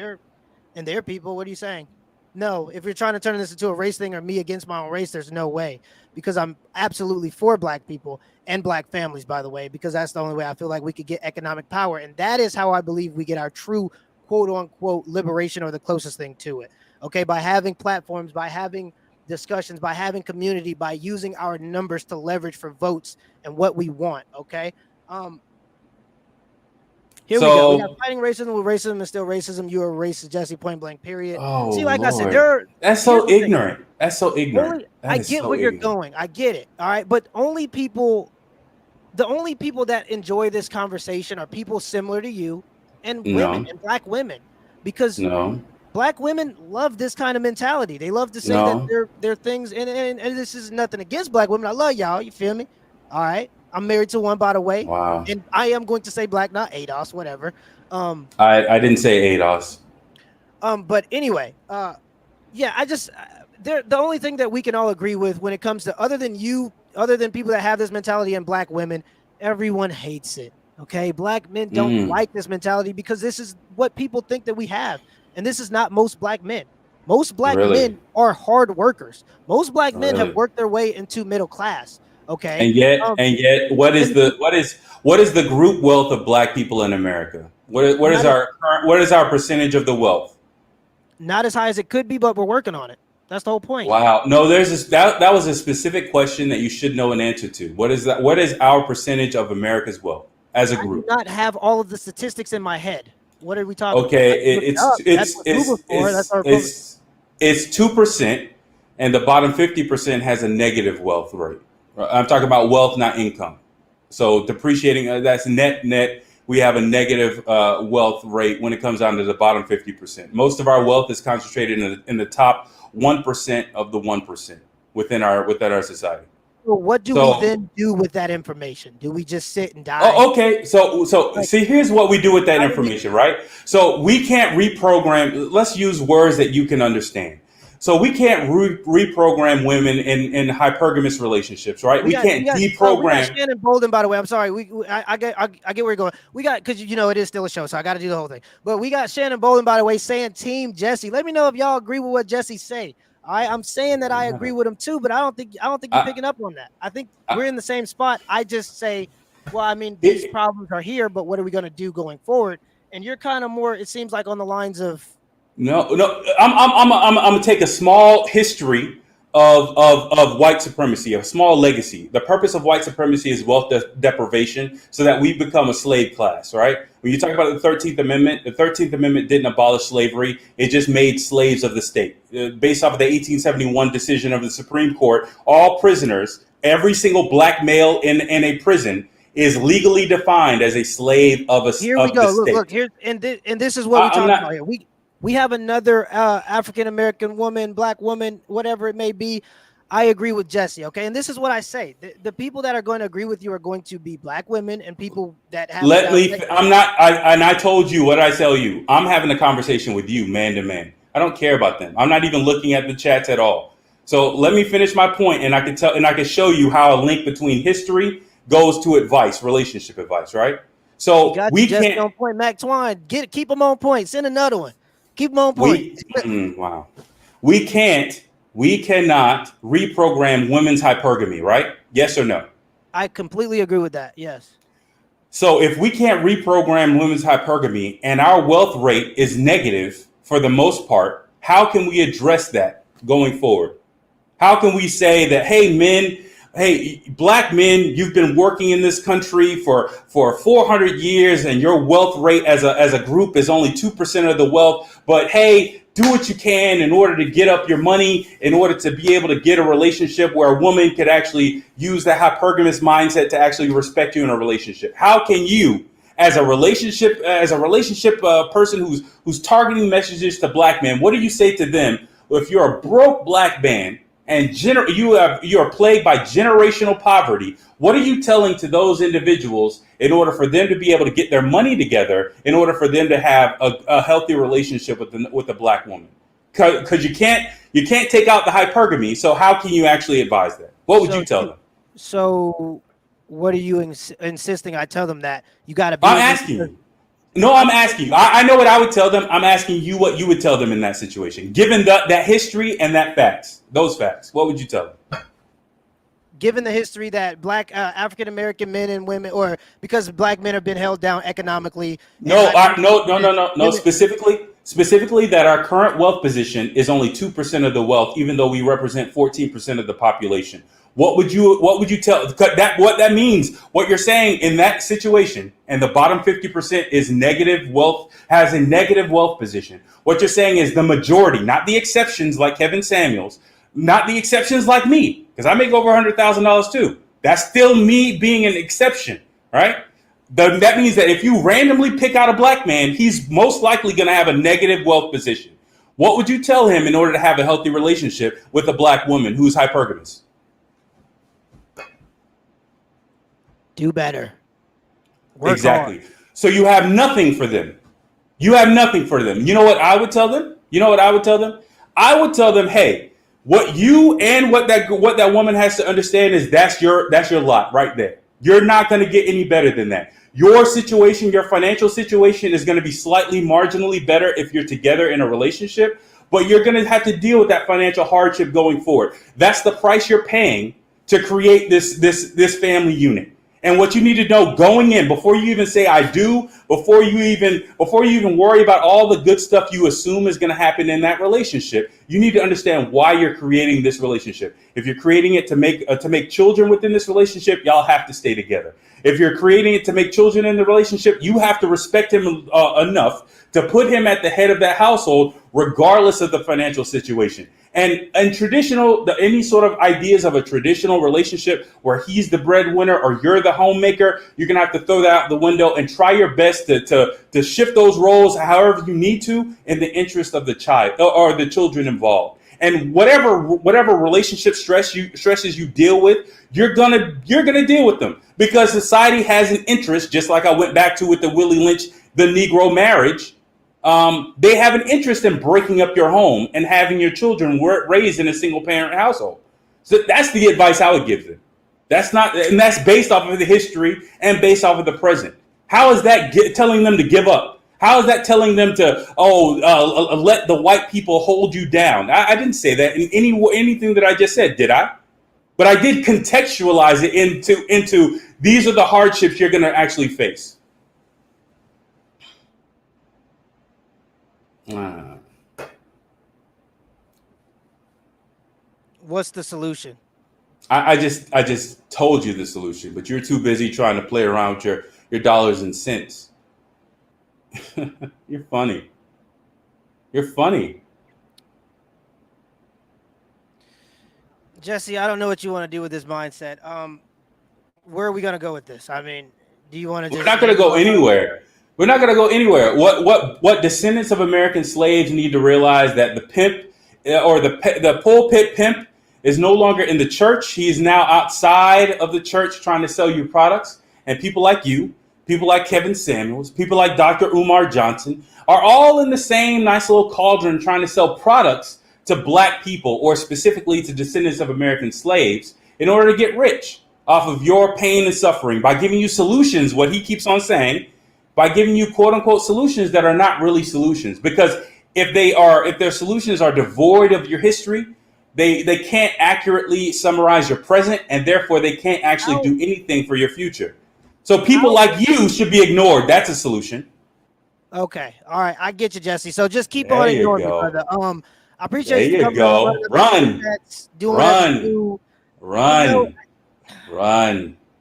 their people. What are you saying? No, if you're trying to turn this into a race thing or me against my own race, there's no way, because I'm absolutely for black people and black families, by the way, because that's the only way I feel like we could get economic power. And that is how I believe we get our true quote unquote liberation, or the closest thing to it. Okay. By having platforms, by having discussions, by having community, by using our numbers to leverage for votes and what we want. Okay. Here we go. We got So, fighting racism with racism is still racism. You are racist, Jesse. Point blank. Period. oh See, like I said, Lord, that's here's so the thing. ignorant. That's so ignorant. Only, That I is get so where you're ignorant. going. I get it. All right, but the only people that enjoy this conversation are people similar to you and women No, and black women, because no, black women love this kind of mentality. They love to say that no. they're things, and this is nothing against black women. I love y'all. You feel me? All right. I'm married to one, by the way, Wow. and I am going to say black, not ADOS, whatever. I didn't say ADOS. But anyway, yeah, the only thing that we can all agree with when it comes to, other than people that have this mentality and black women, everyone hates it. Okay. Black men don't like this mentality because this is what people think that we have. And this is not most black men. Most black Really? men are hard workers. Most black men have Really? worked their way into middle class. Okay. And yet, what is the group wealth of black people in America? What is our percentage of the wealth? Not as high as it could be, but we're working on it. That's the whole point. Wow. No, that was a specific question that you should know an answer to. What is that? What is our percentage of America's wealth as a I do group? not have all of the statistics in my head. What are we talking Okay, about? That's what Google's for. That's our it's 2%, and the bottom 50% has a negative wealth rate. I'm talking about wealth, not income. So depreciating, that's net. We have a negative wealth rate when it comes down to the bottom 50%. Most of our wealth is concentrated in the top 1% of the 1% within our society. So what do we then do with that information? Do we just sit and die? Oh, okay. So see, here's what we do with that information, right? So we can't reprogram. Let's use words that you can understand. So we can't reprogram women in hypergamous relationships, right? We can't deprogram. We got Shannon Bolden, by the way. I'm sorry. I get where you're going. We got, because it is still a show, so I got to do the whole thing. But we got Shannon Bolden, by the way, saying Team Jesse. Let me know if y'all agree with what Jesse say. All right, I'm saying that I agree with him too, but I don't think you're picking up on that. I think we're in the same spot. I just say, well, I mean, these problems are here, but what are we going to do going forward? And you're kind of more, it seems like, on the lines of, No. I'm gonna take a small history of white supremacy, a small legacy. The purpose of white supremacy is wealth deprivation, so that we become a slave class, right? When you talk about the 13th Amendment didn't abolish slavery. It just made slaves of the state. Based off of the 1871 decision of the Supreme Court, all prisoners, every single black male in a prison, is legally defined as a slave of a here we go. Look, here, and this is what we're talking about here. We have another African American woman, black woman, whatever it may be. I agree with Jesse, okay? And this is what I say. The people that are going to agree with you are going to be black women and people that have... I told you, what did I tell you? I'm having a conversation with you, man to man. I don't care about them. I'm not even looking at the chats at all. So let me finish my point, and I can show you how a link between history goes to advice, relationship advice, right? So we can't... on point, Mac Twine. Keep them on point. Send another one. Keep them on point. Wow. We cannot reprogram women's hypergamy, right? Yes or no? I completely agree with that. Yes. So if we can't reprogram women's hypergamy and our wealth rate is negative for the most part, how can we address that going forward? How can we say that, hey, black men, you've been working in this country for 400 years and your wealth rate as a group is only 2% of the wealth. But hey, do what you can in order to get up your money, in order to be able to get a relationship where a woman could actually use the hypergamous mindset to actually respect you in a relationship. How can you, as a relationship person who's targeting messages to black men, what do you say to them if you're a broke black man and you are plagued by generational poverty? What are you telling to those individuals in order for them to be able to get their money together, in order for them to have a healthy relationship with the black woman? Because you can't take out the hypergamy. So how can you actually advise that? What would you tell them? So what are you insisting I tell them that you got to be? I'm asking you. No, I'm asking you. I know what I would tell them. I'm asking you what you would tell them in that situation. Given that history and those facts, what would you tell them? Given the history that black African-American men and women, or because black men have been held down economically. No. Specifically that our current wealth position is only 2% of the wealth, even though we represent 14% of the population. What would you tell that? What that means? What you're saying in that situation, and the bottom 50% is negative wealth, has a negative wealth position. What you're saying is the majority, not the exceptions like Kevin Samuels, not the exceptions like me, because I make over $100,000 too. That's still me being an exception, right? That means that if you randomly pick out a black man, he's most likely going to have a negative wealth position. What would you tell him in order to have a healthy relationship with a black woman who's hypergamous? Do better. Work exactly. hard. So you have nothing for them. You know what I would tell them? I would tell them, hey, what that woman has to understand is that's your lot right there. You're not going to get any better than that. Your situation, your financial situation is going to be slightly marginally better if you're together in a relationship, but you're going to have to deal with that financial hardship going forward. That's the price you're paying to create this family unit. And what you need to know going in, before you even say I do, before you even worry about all the good stuff you assume is going to happen in that relationship, you need to understand why you're creating this relationship. If you're creating it to make children within this relationship, y'all have to stay together. If you're creating it to make children in the relationship, you have to respect him enough to put him at the head of that household, regardless of the financial situation. And any sort of ideas of a traditional relationship where he's the breadwinner or you're the homemaker, you're gonna have to throw that out the window and try your best to shift those roles however you need to in the interest of the child or the children involved. And whatever relationship stresses you deal with, you're gonna deal with them, because society has an interest. Just like I went back to with the Willie Lynch, the Negro marriage. They have an interest in breaking up your home and having your children raised in a single parent household. So that's the advice I would give them. And that's based off of the history and based off of the present. How is that telling them to give up? How is that telling them to let the white people hold you down? I didn't say that in anything that I just said, did I? But I did contextualize it into these are the hardships you're going to actually face. What's the solution? I just told you the solution, but you're too busy trying to play around with your dollars and cents. You're funny. Jesse, I don't know what you want to do with this mindset. Where are we going to go with this? I mean, do you want to We're not going to go anywhere. What descendants of American slaves need to realize that the pimp or the pulpit pimp is no longer in the church. He is now outside of the church trying to sell you products. And people like you, people like Kevin Samuels, people like Dr. Umar Johnson are all in the same nice little cauldron trying to sell products to black people, or specifically to descendants of American slaves, in order to get rich off of your pain and suffering by giving you solutions, what he keeps on saying, by giving you quote unquote solutions that are not really solutions. Because if their solutions are devoid of your history, they can't accurately summarize your present, and therefore they can't actually do anything for your future. So people like you should be ignored. That's a solution. Okay. All right. I get you, Jesse. So just keep on ignoring me, brother. I appreciate you coming on. Run.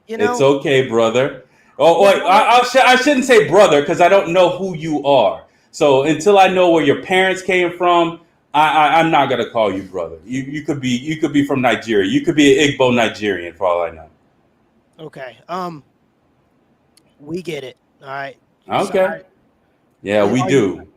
It's okay, brother. Oh, wait, I shouldn't say brother, because I don't know who you are. So until I know where your parents came from, I'm not gonna call you brother. You could be from Nigeria. You could be an Igbo Nigerian for all I know. Okay. We get it. All right. So, Okay. Yeah, we are you do.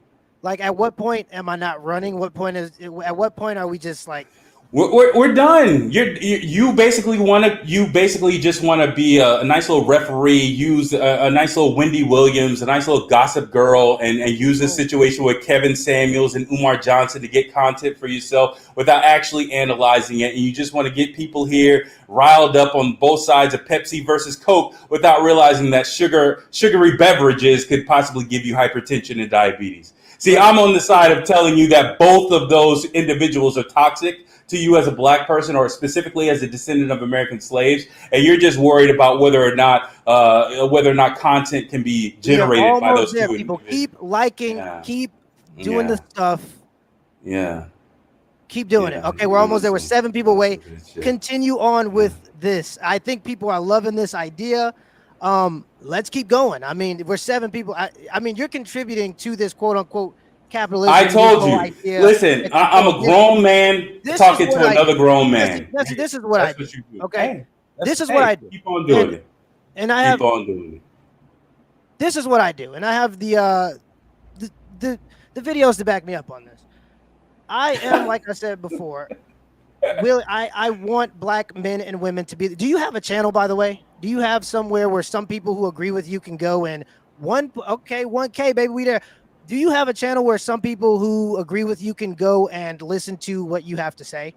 like at what point am I not running? At what point are we just like We're done. You basically want to. You basically just want to be a nice little referee. Use a nice little Wendy Williams, a nice little gossip girl, and use this oh, situation with Kevin Samuels and Umar Johnson to get content for yourself without actually analyzing it. And you just want to get people here riled up on both sides of Pepsi versus Coke without realizing that sugary beverages could possibly give you hypertension and diabetes. See, right? I'm on the side of telling you that both of those individuals are toxic to you as a black person or specifically as a descendant of American slaves, and you're just worried about whether or not content can be We are generated by almost those there. two People individuals. keep liking, Yeah, keep doing the yeah, stuff, yeah, keep doing it. yeah. Okay, we're You're almost on there. We're some 7 people you're on away. some good shit. Continue on Yeah. with this. I think people are loving this idea. Let's keep going. I mean, we're 7 people. I mean, you're contributing to this quote unquote I capitalism, this told whole you. idea Listen, that you're I'm throwing. a grown man This is talking what to I another do. grown Jesse, man. Jesse, this is what I That's do. what you do. Okay. Hey, This is what hey, I do. keep on doing And it. and I Keep have on doing it. this is what I do. And I have the the, the videos to back me up on this. I am, like I said before, I want black men and women to be. Do you have a channel, by the way? Do you have somewhere where some people who agree with you can go and 1K, baby, we there. Do you have a channel where some people who agree with you can go and listen to what you have to say?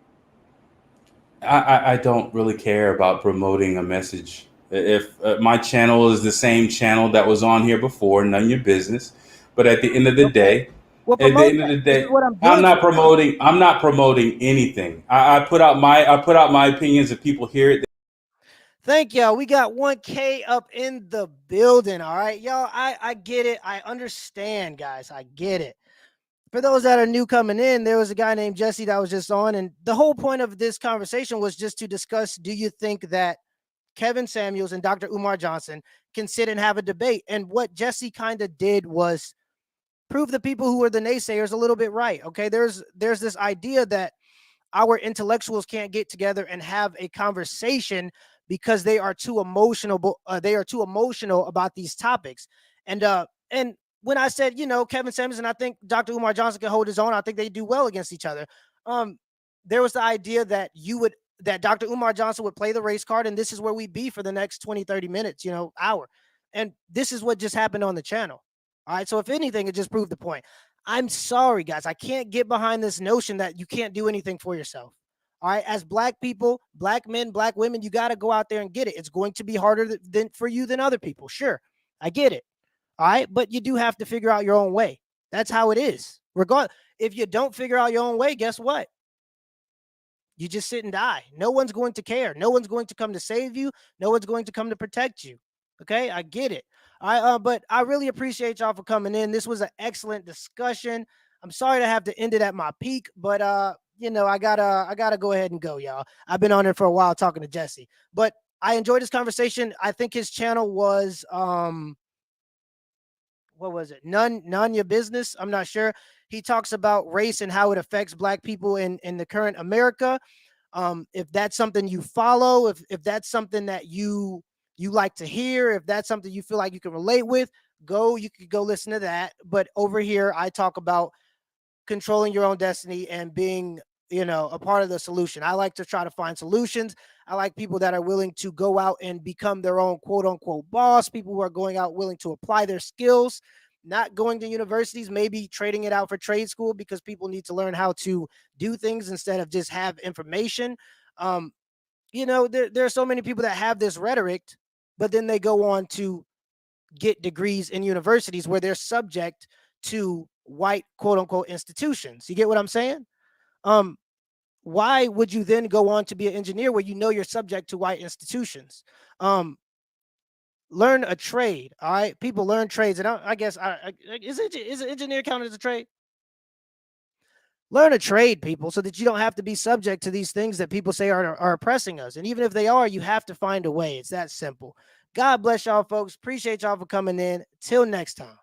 I don't really care about promoting a message. If my channel is the same channel that was on here before, none of your business. But at the end of the Okay. day, Well, at the promote end of that. the This is day, what I'm doing for you. I'm not promoting anything. I put out my opinions. If people hear it, Thank y'all. We got 1K up in the building. All right, y'all. I get it. I understand, guys. I get it. For those that are new coming in, there was a guy named Jesse that was just on, and the whole point of this conversation was just to discuss: do you think that Kevin Samuels and Dr. Umar Johnson can sit and have a debate? And what Jesse kind of did was prove the people who are the naysayers a little bit right. Okay, there's this idea that our intellectuals can't get together and have a conversation because they are too emotional. They are too emotional about these topics. And when I said, Kevin Samuels and I think Dr. Umar Johnson can hold his own, I think they do well against each other. There was the idea that that Dr. Umar Johnson would play the race card, and this is where we be for the next 20, 30 minutes, hour. And this is what just happened on the channel. All right. So if anything, it just proved the point. I'm sorry, guys. I can't get behind this notion that you can't do anything for yourself. All right. As black people, black men, black women, you got to go out there and get it. It's going to be harder than for you than other people. Sure. I get it. All right. But you do have to figure out your own way. That's how it is. If you don't figure out your own way, guess what? You just sit and die. No one's going to care. No one's going to come to save you. No one's going to come to protect you. Okay. I get it. But I really appreciate y'all for coming in. This was an excellent discussion. I'm sorry to have to end it at my peak, but I gotta go ahead and go, y'all. I've been on it for a while talking to Jesse, but I enjoyed this conversation. I think his channel was what was it? None your business. I'm not sure. He talks about race and how it affects black people in the current America. If that's something you follow, if that's something that you like to hear, if that's something you feel like you can relate with, you could go listen to that. But over here, I talk about controlling your own destiny and being, a part of the solution. I like to try to find solutions. I like people that are willing to go out and become their own quote unquote boss, people who are going out willing to apply their skills, not going to universities, maybe trading it out for trade school because people need to learn how to do things instead of just have information. There are so many people that have this rhetoric, but then they go on to get degrees in universities where they're subject to white quote unquote institutions. You get what I'm saying? Why would you then go on to be an engineer where you're subject to white institutions? Learn a trade. All right, people learn trades, and I guess is engineer counted as a trade? Learn a trade, people, so that you don't have to be subject to these things that people say are oppressing us. And even if they are, you have to find a way. It's that simple. God bless y'all, folks. Appreciate y'all for coming in. Till next time.